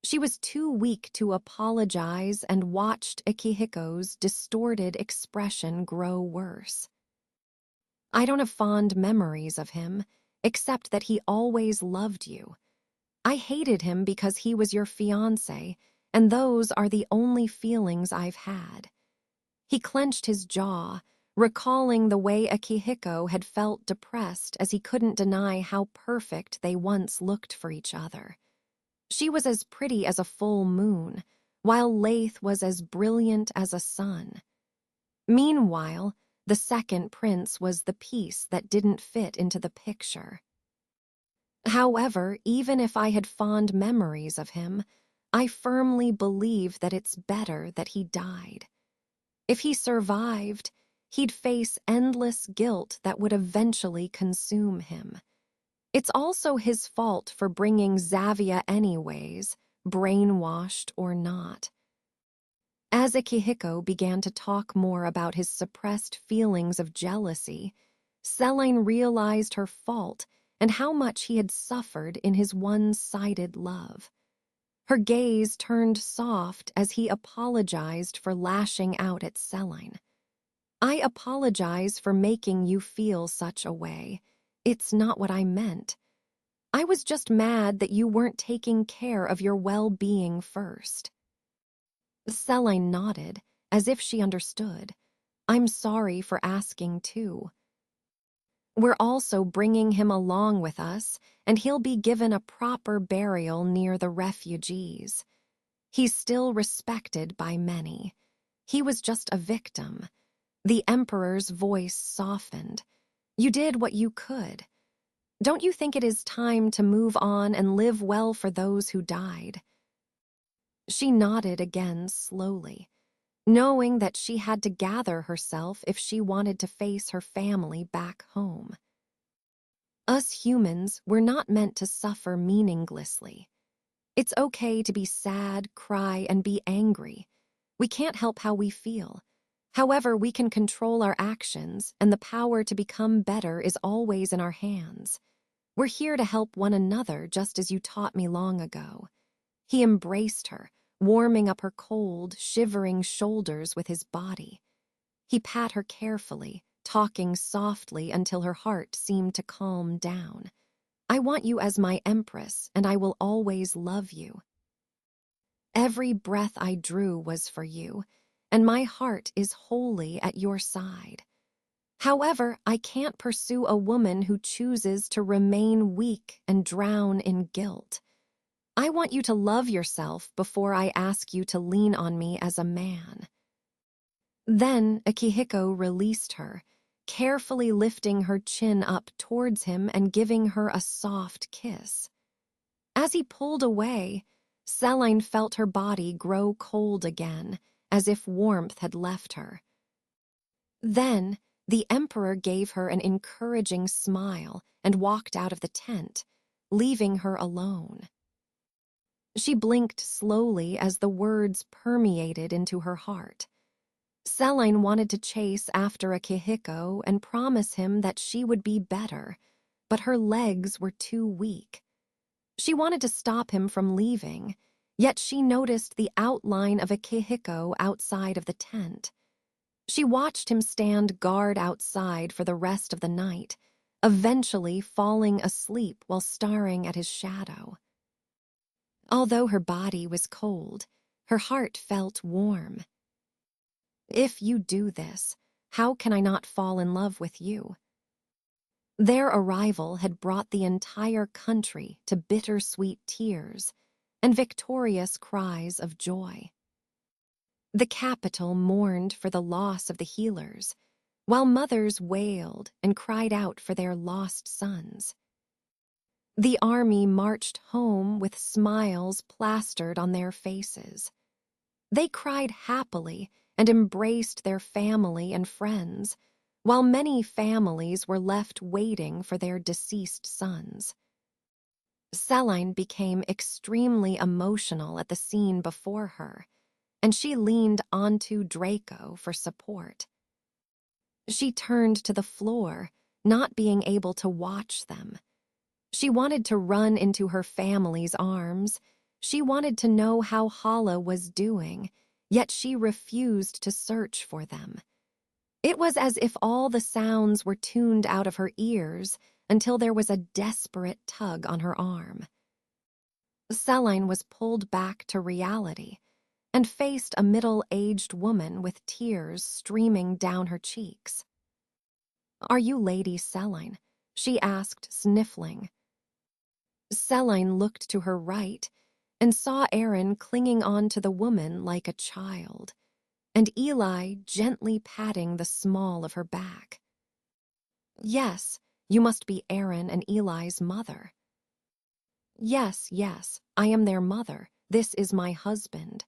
Speaker 1: She was too weak to apologize and watched Akihiko's distorted expression grow worse. I don't have fond memories of him, except that he always loved you. I hated him because he was your fiancé, and those are the only feelings I've had. He clenched his jaw, recalling the way Akihiko had felt depressed as he couldn't deny how perfect they once looked for each other. She was as pretty as a full moon, while Laith was as brilliant as a sun. Meanwhile, the second prince was the piece that didn't fit into the picture. However, even if I had fond memories of him, I firmly believe that it's better that he died. If he survived, he'd face endless guilt that would eventually consume him. It's also his fault for bringing Xavia anyways, brainwashed or not. As Akihiko began to talk more about his suppressed feelings of jealousy, Selene realized her fault and how much he had suffered in his one-sided love. Her gaze turned soft as he apologized for lashing out at Selene. I apologize for making you feel such a way. It's not what I meant. I was just mad that you weren't taking care of your well-being first. Selene nodded, as if she understood. I'm sorry for asking too. We're also bringing him along with us, and he'll be given a proper burial near the refugees. He's still respected by many. He was just a victim. The emperor's voice softened. You did what you could. Don't you think it is time to move on and live well for those who died? She nodded again slowly, knowing that she had to gather herself if she wanted to face her family back home. Us humans were not meant to suffer meaninglessly. It's okay to be sad, cry, and be angry. We can't help how we feel. However, we can control our actions, and the power to become better is always in our hands. We're here to help one another, just as you taught me long ago. He embraced her, warming up her cold, shivering shoulders with his body. He pat her carefully, talking softly until her heart seemed to calm down. I want you as my empress, and I will always love you. Every breath I drew was for you, and my heart is wholly at your side. However, I can't pursue a woman who chooses to remain weak and drown in guilt. I want you to love yourself before I ask you to lean on me as a man. Then Akihiko released her, carefully lifting her chin up towards him and giving her a soft kiss. As he pulled away, Celine felt her body grow cold again, as if warmth had left her. Then, the emperor gave her an encouraging smile and walked out of the tent, leaving her alone. She blinked slowly as the words permeated into her heart. Celine wanted to chase after Akihiko and promise him that she would be better, but her legs were too weak. She wanted to stop him from leaving, yet she noticed the outline of Akihiko outside of the tent. She watched him stand guard outside for the rest of the night, eventually falling asleep while staring at his shadow. Although her body was cold, her heart felt warm. If you do this, how can I not fall in love with you? Their arrival had brought the entire country to bittersweet tears and victorious cries of joy. The capital mourned for the loss of the healers, while mothers wailed and cried out for their lost sons. The army marched home with smiles plastered on their faces. They cried happily and embraced their family and friends, while many families were left waiting for their deceased sons. Celine became extremely emotional at the scene before her, and she leaned onto Draco for support. She turned to the floor, not being able to watch them. She wanted to run into her family's arms. She wanted to know how Hala was doing, yet she refused to search for them. It was as if all the sounds were tuned out of her ears until there was a desperate tug on her arm. Celine was pulled back to reality and faced a middle-aged woman with tears streaming down her cheeks. "Are you Lady Celine?" she asked, sniffling. Celine looked to her right and saw Aaron clinging on to the woman like a child, and Eli gently patting the small of her back. "Yes, you must be Aaron and Eli's mother." Yes, I am their mother. This is my husband."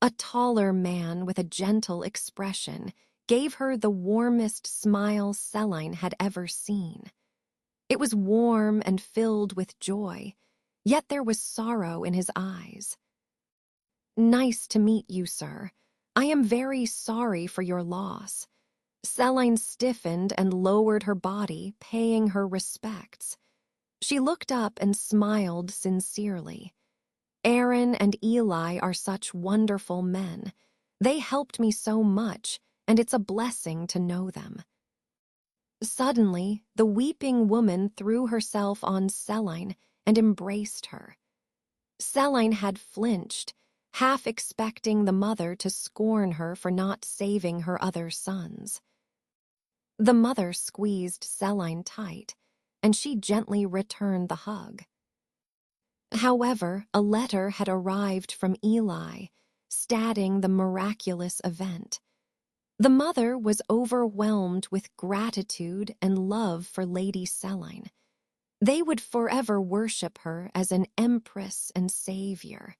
Speaker 1: A taller man with a gentle expression gave her the warmest smile Celine had ever seen. It was warm and filled with joy, yet there was sorrow in his eyes. "Nice to meet you, sir. I am very sorry for your loss." Celine stiffened and lowered her body, paying her respects. She looked up and smiled sincerely. "Aaron and Eli are such wonderful men. They helped me so much, and it's a blessing to know them." Suddenly, the weeping woman threw herself on Celine and embraced her. Celine had flinched, half expecting the mother to scorn her for not saving her other sons. The mother squeezed Celine tight, and she gently returned the hug. However, a letter had arrived from Eli, stating the miraculous event. The mother was overwhelmed with gratitude and love for Lady Selene. They would forever worship her as an empress and savior.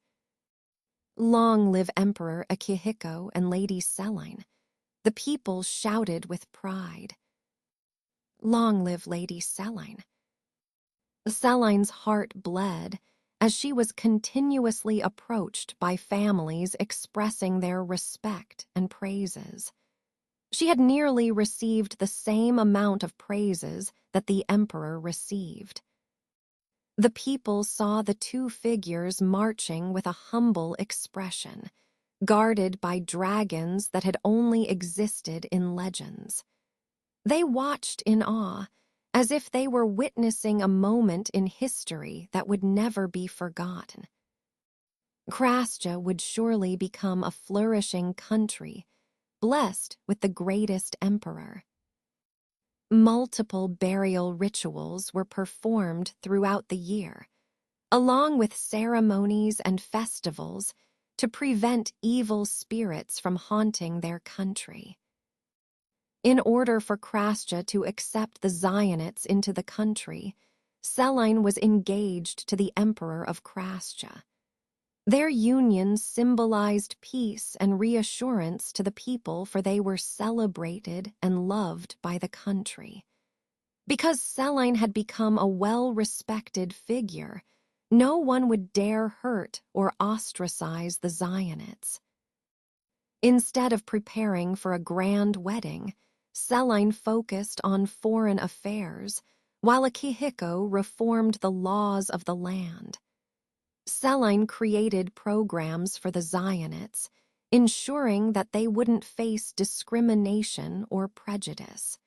Speaker 1: Long live Emperor Akihiko and Lady Selene. The people shouted with pride. Long live Lady Selene. Selene's heart bled as she was continuously approached by families expressing their respect and praises. She had nearly received the same amount of praises that the emperor received. The people saw the two figures marching with a humble expression, guarded by dragons that had only existed in legends. They watched in awe, as if they were witnessing a moment in history that would never be forgotten. Krasja would surely become a flourishing country, blessed with the greatest emperor. Multiple burial rituals were performed throughout the year, along with ceremonies and festivals to prevent evil spirits from haunting their country. In order for Krasja to accept the Zionites into the country, Selene was engaged to the Emperor of Krasja. Their union symbolized peace and reassurance to the people, for they were celebrated and loved by the country. Because Selene had become a well-respected figure, no one would dare hurt or ostracize the Zionites. Instead of preparing for a grand wedding, Selene focused on foreign affairs, while Akihiko reformed the laws of the land. Selene created programs for the Zionites, ensuring that they wouldn't face discrimination or prejudice.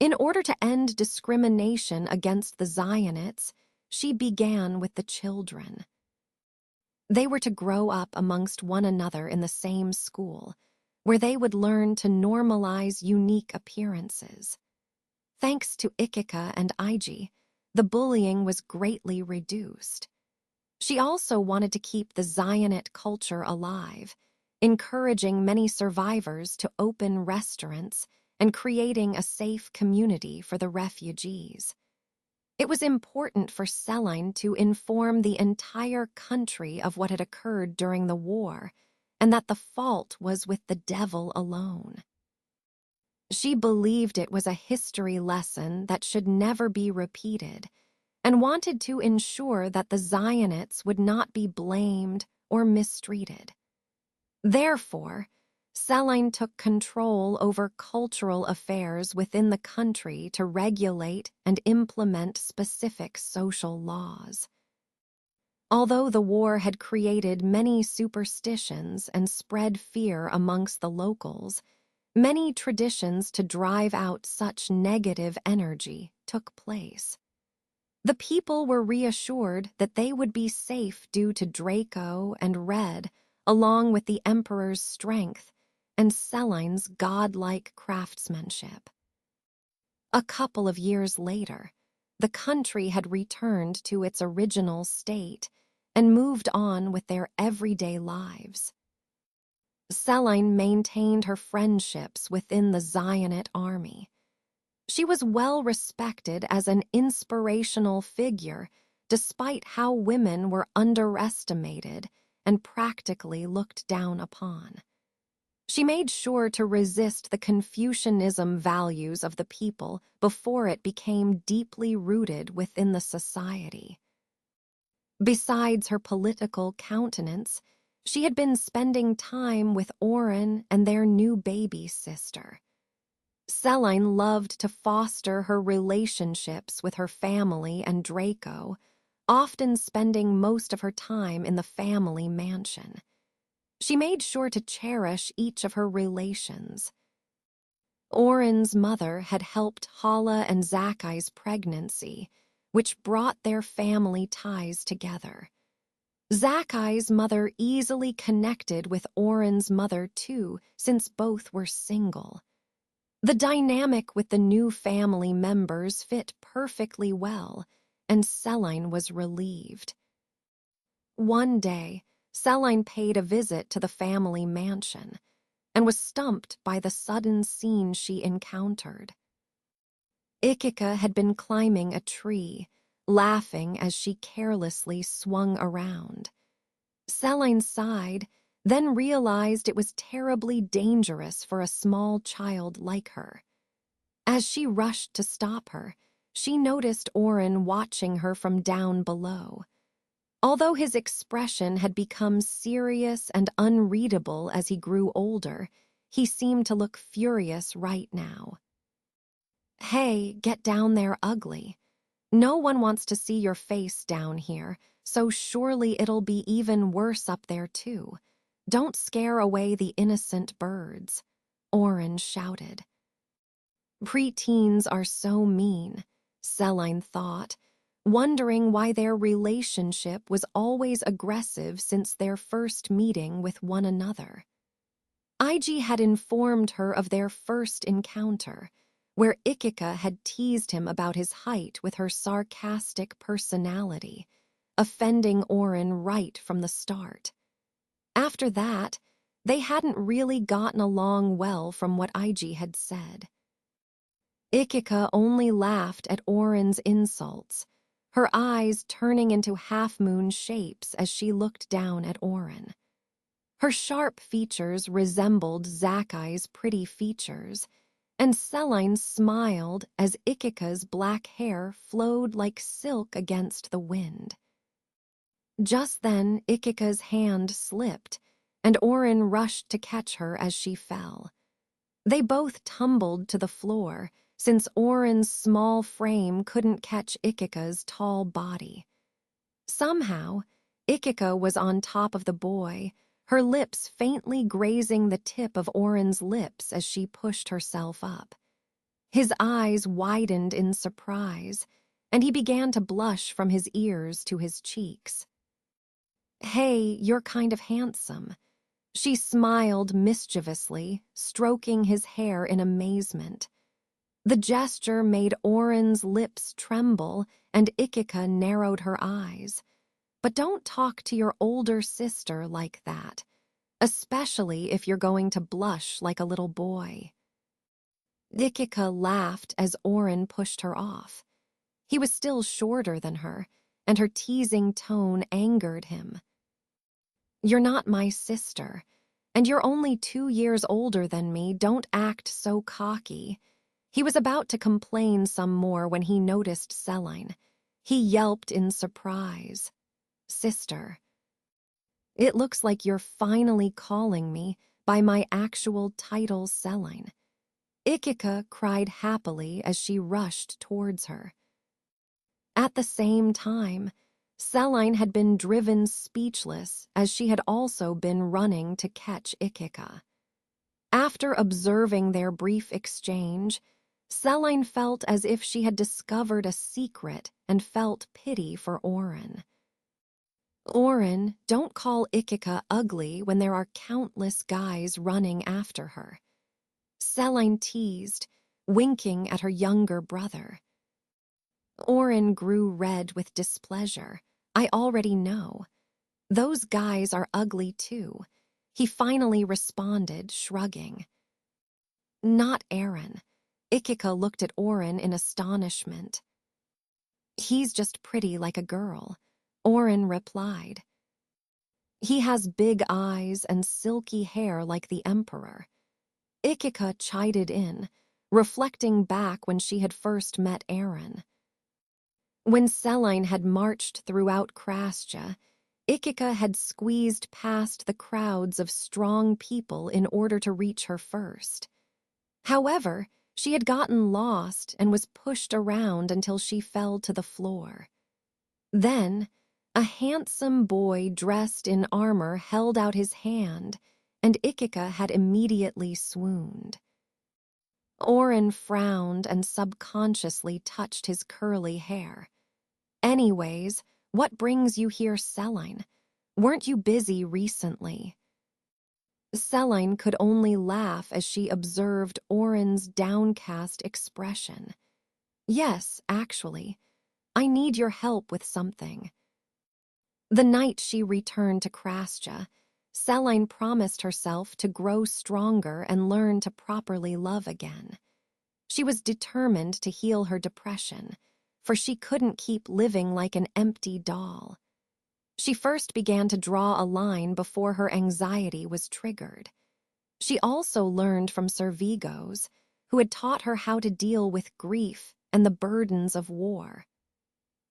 Speaker 1: In order to end discrimination against the Zionites, she began with the children. They were to grow up amongst one another in the same school, where they would learn to normalize unique appearances. Thanks to Ikika and Iji, the bullying was greatly reduced. She also wanted to keep the Zionite culture alive, encouraging many survivors to open restaurants and creating a safe community for the refugees. It was important for Selene to inform the entire country of what had occurred during the war, and that the fault was with the devil alone. She believed it was a history lesson that should never be repeated, and wanted to ensure that the Zionites would not be blamed or mistreated. Therefore, Selene took control over cultural affairs within the country to regulate and implement specific social laws. Although the war had created many superstitions and spread fear amongst the locals, many traditions to drive out such negative energy took place. The people were reassured that they would be safe due to Draco and Red, along with the Emperor's strength and Selene's godlike craftsmanship. A couple of years later, the country had returned to its original state and moved on with their everyday lives. Selene maintained her friendships within the Zionite army. She was well respected as an inspirational figure, despite how women were underestimated and practically looked down upon. She made sure to resist the Confucianism values of the people before it became deeply rooted within the society. Besides her political countenance, she had been spending time with Orin and their new baby sister. Selene loved to foster her relationships with her family and Draco, often spending most of her time in the family mansion. She made sure to cherish each of her relations. Orin's mother had helped Hala and Zakai's pregnancy, which brought their family ties together. Zakai's mother easily connected with Orin's mother too, since both were single. The dynamic with the new family members fit perfectly well, and Selene was relieved. One day, Selene paid a visit to the family mansion. and was stumped by the sudden scene she encountered. Ikika had been climbing a tree, laughing as she carelessly swung around. Celine sighed, then realized it was terribly dangerous for a small child like her. As she rushed to stop her, she noticed Oren watching her from down below. Although his expression had become serious and unreadable as he grew older, he seemed to look furious right now. "Hey, get down there, ugly. No one wants to see your face down here, so surely it'll be even worse up there too. Don't scare away the innocent birds," Oren shouted. Preteens are so mean, Celine thought, wondering why their relationship was always aggressive since their first meeting with one another. Ig had informed her of their first encounter, where Ikika had teased him about his height with her sarcastic personality, offending Oren right from the start. After that, they hadn't really gotten along well from what Ig had said. Ikika only laughed at Oren's insults, her eyes turning into half-moon shapes as she looked down at Oren. Her sharp features resembled Zakai's pretty features, and Celine smiled as Ikika's black hair flowed like silk against the wind. Just then, Ikika's hand slipped, and Oren rushed to catch her as she fell. They both tumbled to the floor, since Oren's small frame couldn't catch Ikika's tall body. Somehow, Ikika was on top of the boy, her lips faintly grazing the tip of Oren's lips as she pushed herself up. His eyes widened in surprise, and he began to blush from his ears to his cheeks. "Hey, you're kind of handsome." She smiled mischievously, stroking his hair in amazement. The gesture made Oren's lips tremble, and Ikika narrowed her eyes. "But don't talk to your older sister like that, especially if you're going to blush like a little boy." Ikika laughed as Oren pushed her off. He was still shorter than her, and her teasing tone angered him. "You're not my sister, and you're only 2 years older than me. Don't act so cocky." He was about to complain some more when he noticed Celine. He yelped in surprise. "Sister. It looks like you're finally calling me by my actual title, Celine." Ikika cried happily as she rushed towards her. At the same time, Celine had been driven speechless as she had also been running to catch Ikika. After observing their brief exchange, Celine felt as if she had discovered a secret and felt pity for Oren. "Oren, don't call Ikika ugly when there are countless guys running after her," Celine teased, winking at her younger brother. Oren grew red with displeasure. "I already know. Those guys are ugly too," he finally responded, shrugging. "Not Aaron." Ikika looked at Oren in astonishment. "He's just pretty like a girl," Oren replied. "He has big eyes and silky hair like the emperor." Ikika chided in, reflecting back when she had first met Aaron. When Celine had marched throughout Krasja, Ikika had squeezed past the crowds of strong people in order to reach her first. However, she had gotten lost and was pushed around until she fell to the floor. Then, a handsome boy dressed in armor held out his hand, and Ikika had immediately swooned. Oren frowned and subconsciously touched his curly hair. "Anyways, what brings you here, Celine? Weren't you busy recently?" Celine could only laugh as she observed Oren's downcast expression. "Yes, actually. I need your help with something." The night she returned to Krasja, Selene promised herself to grow stronger and learn to properly love again. She was determined to heal her depression, for she couldn't keep living like an empty doll. She first began to draw a line before her anxiety was triggered. She also learned from Sir Vigos, who had taught her how to deal with grief and the burdens of war.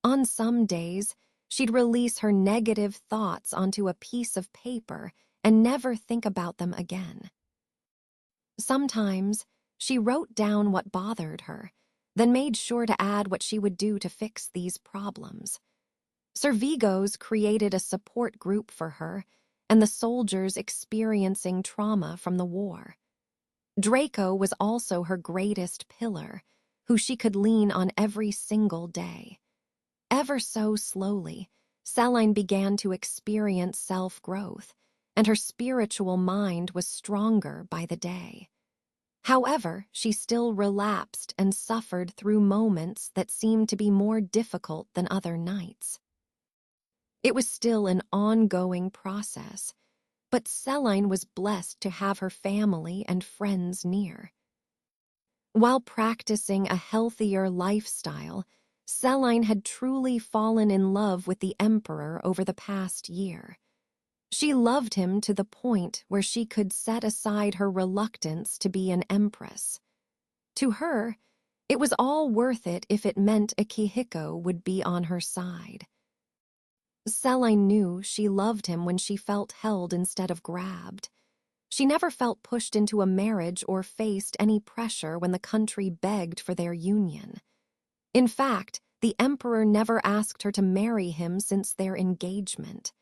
Speaker 1: On some days, she'd release her negative thoughts onto a piece of paper and never think about them again. Sometimes, she wrote down what bothered her, then made sure to add what she would do to fix these problems. Sir Vigos created a support group for her and the soldiers experiencing trauma from the war. Draco was also her greatest pillar, who she could lean on every single day. Ever so slowly, Selene began to experience self-growth, and her spiritual mind was stronger by the day. However, she still relapsed and suffered through moments that seemed to be more difficult than other nights. It was still an ongoing process, but Selene was blessed to have her family and friends near. While practicing a healthier lifestyle, Selene had truly fallen in love with the Emperor over the past year. She loved him to the point where she could set aside her reluctance to be an empress. To her, it was all worth it if it meant Akihiko would be on her side. Selene knew she loved him when she felt held instead of grabbed. She never felt pushed into a marriage or faced any pressure when the country begged for their union. In fact, the Emperor never asked her to marry him since their engagement.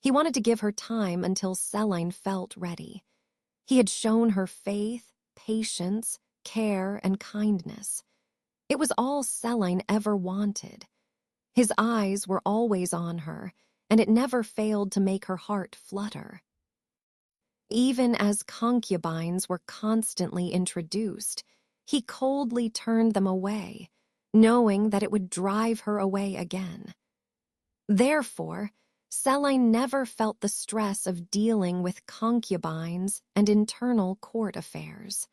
Speaker 1: He wanted to give her time until Selene felt ready. He had shown her faith, patience, care, and kindness. It was all Selene ever wanted. His eyes were always on her, and it never failed to make her heart flutter. Even as concubines were constantly introduced, he coldly turned them away, knowing that it would drive her away again. Therefore, Selene never felt the stress of dealing with concubines and internal court affairs.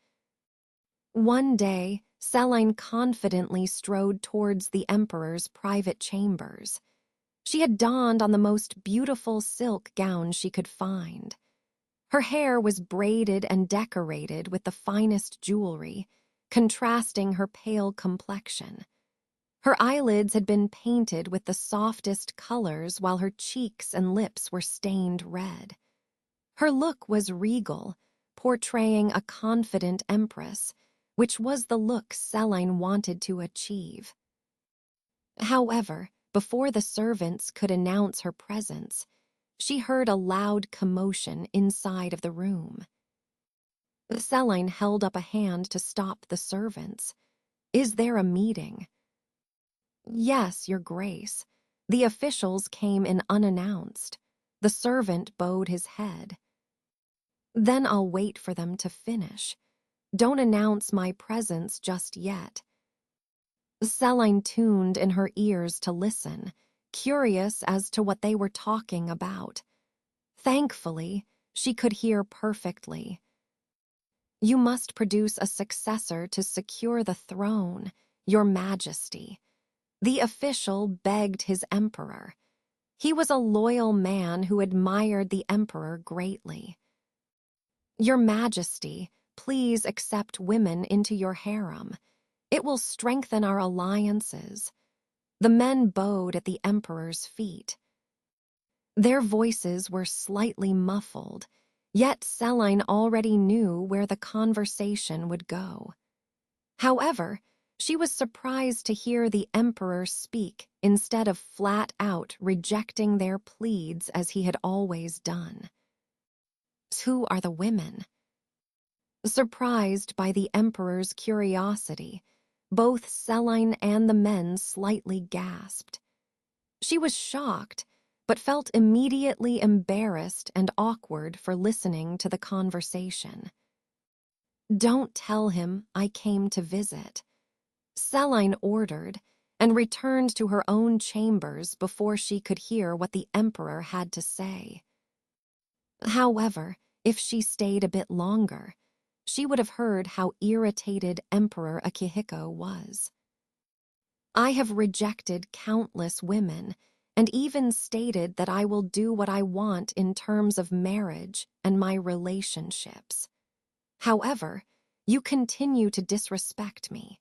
Speaker 1: One day, Selene confidently strode towards the Emperor's private chambers. She had donned on the most beautiful silk gown she could find. Her hair was braided and decorated with the finest jewelry, contrasting her pale complexion. Her eyelids had been painted with the softest colors while her cheeks and lips were stained red. Her look was regal, portraying a confident empress, which was the look Selene wanted to achieve. However, before the servants could announce her presence, she heard a loud commotion inside of the room. Selene held up a hand to stop the servants. "Is there a meeting?" "Yes, Your Grace. The officials came in unannounced." The servant bowed his head. "Then I'll wait for them to finish. Don't announce my presence just yet." Selene tuned in her ears to listen, curious as to what they were talking about. Thankfully, she could hear perfectly. "You must produce a successor to secure the throne, Your Majesty." The official begged his emperor. He was a loyal man who admired the emperor greatly. "Your Majesty, please accept women into your harem. It will strengthen our alliances." The men bowed at the emperor's feet. Their voices were slightly muffled, yet Selene already knew where the conversation would go. However, she was surprised to hear the emperor speak instead of flat out rejecting their pleads as he had always done. "Who are the women?" Surprised by the emperor's curiosity, both Selene and the men slightly gasped. She was shocked, but felt immediately embarrassed and awkward for listening to the conversation. "Don't tell him I came to visit," Selene ordered, and returned to her own chambers before she could hear what the emperor had to say. However, if she stayed a bit longer, she would have heard how irritated Emperor Akihiko was. I have rejected countless women and even stated that I will do what I want in terms of marriage and my relationships. However, you continue to disrespect me.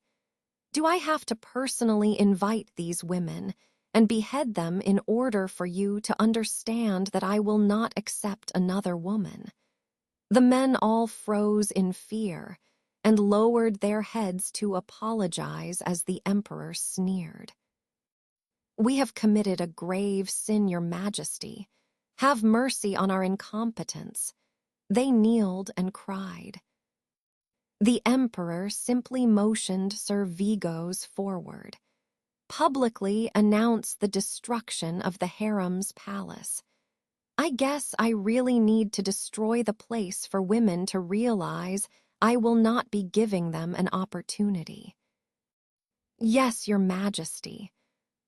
Speaker 1: Do I have to personally invite these women and behead them in order for you to understand that I will not accept another woman? The men all froze in fear and lowered their heads to apologize as the emperor sneered. We have committed a grave sin, Your Majesty. Have mercy on our incompetence. They kneeled and cried. The emperor simply motioned Sir Vigos forward, publicly announced the destruction of the harem's palace. I guess I really need to destroy the place for women to realize I will not be giving them an opportunity. Yes, Your Majesty.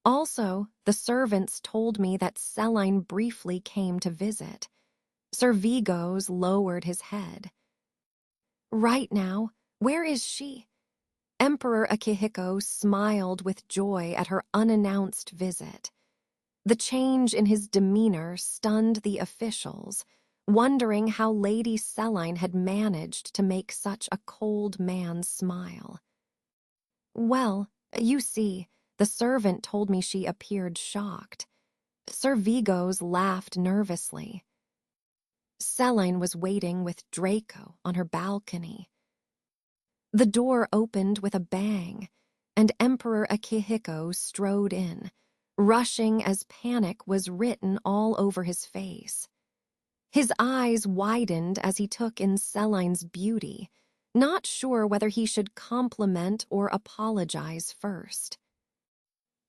Speaker 1: Also, the servants told me that Celine briefly came to visit. Sir Vigos lowered his head. Right now, where is she? Emperor Akihiko smiled with joy at her unannounced visit. The change in his demeanor stunned the officials, wondering how Lady Celine had managed to make such a cold man smile. Well, you see, the servant told me she appeared shocked. Sir Vigos laughed nervously. Celine was waiting with Draco on her balcony. The door opened with a bang, and Emperor Akihiko strode in, rushing as panic was written all over his face. His eyes widened as he took in Celine's beauty, not sure whether he should compliment or apologize first.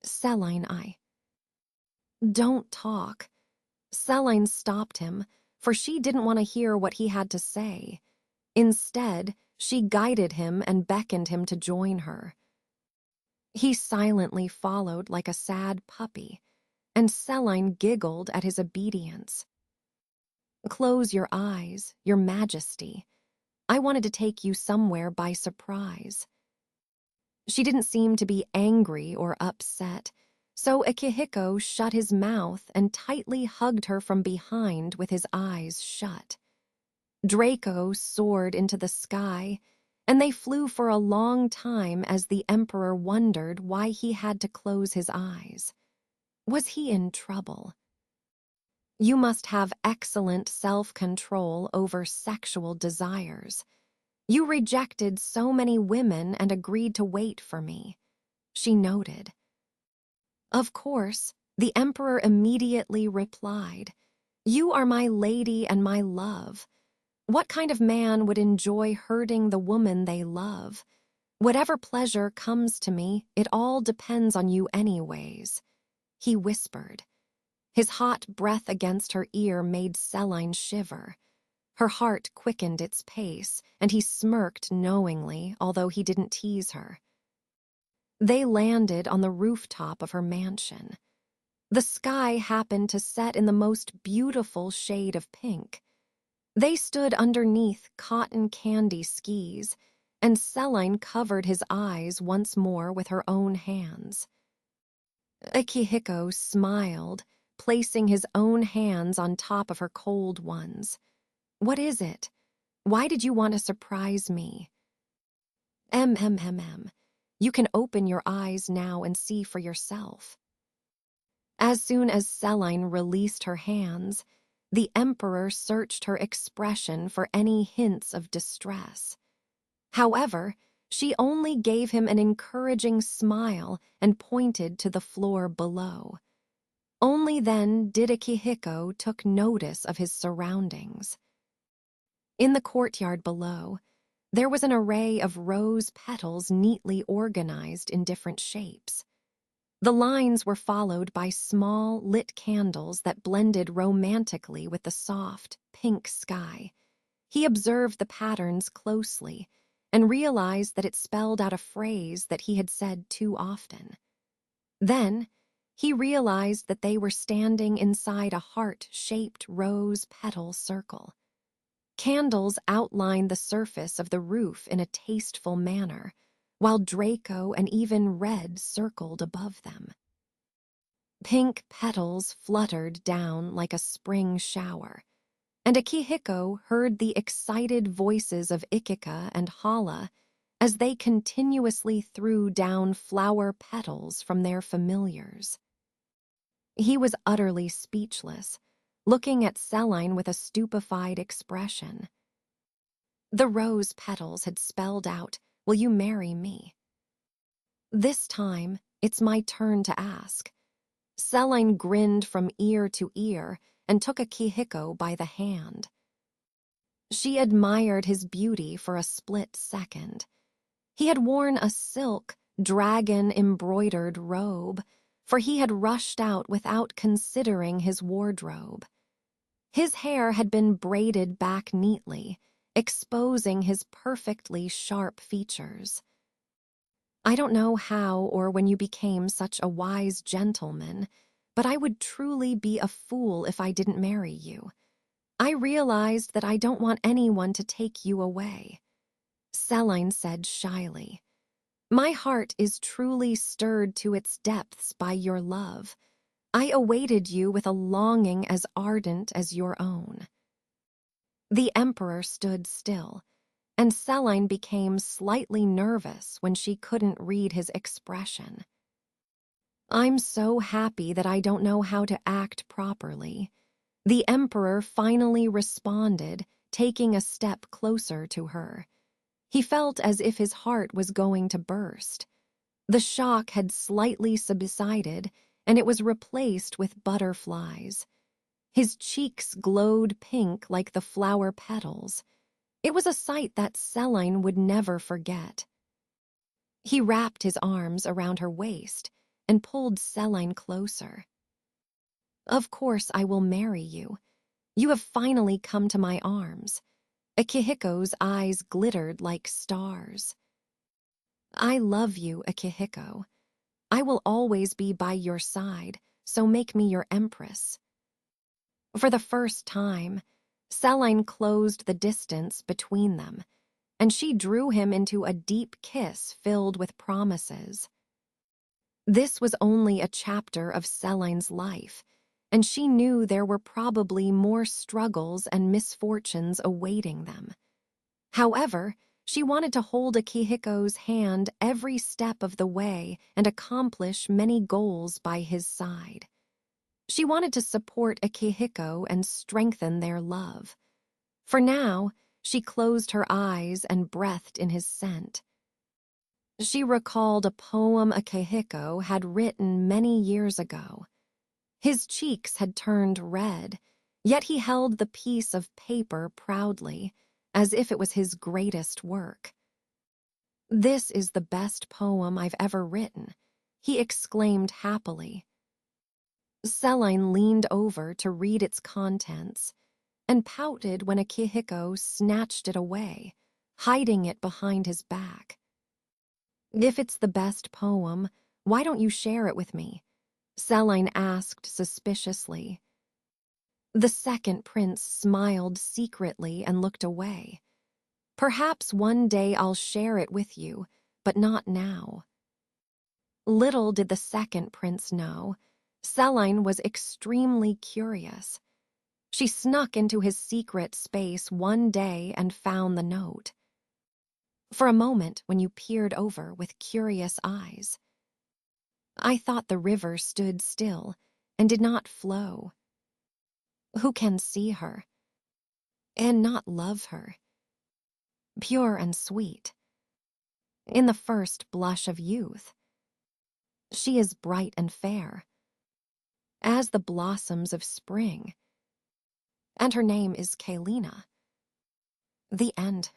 Speaker 1: Celine, Don't talk. Celine stopped him, for she didn't want to hear what he had to say. Instead, she guided him and beckoned him to join her. He silently followed like a sad puppy, and Celine giggled at his obedience. Close your eyes, Your Majesty. I wanted to take you somewhere by surprise. She didn't seem to be angry or upset, so Akihiko shut his mouth and tightly hugged her from behind with his eyes shut. Draco soared into the sky, and they flew for a long time as the emperor wondered why he had to close his eyes. Was he in trouble? You must have excellent self-control over sexual desires. You rejected so many women and agreed to wait for me, she noted. Of course, the emperor immediately replied, You are my lady and my love. What kind of man would enjoy hurting the woman they love? Whatever pleasure comes to me, it all depends on you anyways, he whispered. His hot breath against her ear made Celine shiver. Her heart quickened its pace, and he smirked knowingly, although he didn't tease her. They landed on the rooftop of her mansion. The sky happened to set in the most beautiful shade of pink. They stood underneath cotton candy skis, and Celine covered his eyes once more with her own hands. Akihiko smiled, placing his own hands on top of her cold ones. What is it? Why did you want to surprise me? You can open your eyes now and see for yourself. As soon as Celine released her hands, the emperor searched her expression for any hints of distress. However, she only gave him an encouraging smile and pointed to the floor below. Only then did Akihiko took notice of his surroundings. In the courtyard below, there was an array of rose petals neatly organized in different shapes. The lines were followed by small, lit candles that blended romantically with the soft, pink sky. He observed the patterns closely and realized that it spelled out a phrase that he had said too often. Then, he realized that they were standing inside a heart-shaped rose petal circle. Candles outlined the surface of the roof in a tasteful manner, while Draco and even red circled above them. Pink petals fluttered down like a spring shower, and Akihiko heard the excited voices of Ikika and Hala as they continuously threw down flower petals from their familiars. He was utterly speechless, looking at Celine with a stupefied expression. The rose petals had spelled out, "Will you marry me?" This time, it's my turn to ask. Celine grinned from ear to ear and took Akihiko by the hand. She admired his beauty for a split second. He had worn a silk, dragon-embroidered robe, for he had rushed out without considering his wardrobe. His hair had been braided back neatly, exposing his perfectly sharp features. I don't know how or when you became such a wise gentleman, but I would truly be a fool if I didn't marry you. I realized that I don't want anyone to take you away. Celine said shyly. My heart is truly stirred to its depths by your love. I awaited you with a longing as ardent as your own. The Emperor stood still, and Celine became slightly nervous when she couldn't read his expression. I'm so happy that I don't know how to act properly. The Emperor finally responded, taking a step closer to her. He felt as if his heart was going to burst. The shock had slightly subsided, and it was replaced with butterflies. His cheeks glowed pink like the flower petals. It was a sight that Celine would never forget. He wrapped his arms around her waist and pulled Celine closer. Of course I will marry you. You have finally come to my arms. Akihiko's eyes glittered like stars. I love you, Akihiko. I will always be by your side, so make me your empress. For the first time, Celine closed the distance between them, and she drew him into a deep kiss filled with promises. This was only a chapter of Celine's life, and she knew there were probably more struggles and misfortunes awaiting them. However, she wanted to hold Akihiko's hand every step of the way and accomplish many goals by his side. She wanted to support Akihiko and strengthen their love. For now, she closed her eyes and breathed in his scent. She recalled a poem Akihiko had written many years ago. His cheeks had turned red, yet he held the piece of paper proudly, as if it was his greatest work. This is the best poem I've ever written, he exclaimed happily. Celine leaned over to read its contents and pouted when Akihiko snatched it away, hiding it behind his back. If it's the best poem, why don't you share it with me? Celine asked suspiciously. The second prince smiled secretly and looked away. Perhaps one day I'll share it with you, but not now. Little did the second prince know, Celine was extremely curious. She snuck into his secret space one day and found the note. For a moment, when you peered over with curious eyes, I thought the river stood still and did not flow. Who can see her and not love her? Pure and sweet. In the first blush of youth, she is bright and fair, as the blossoms of spring, and her name is Kaylina. The end.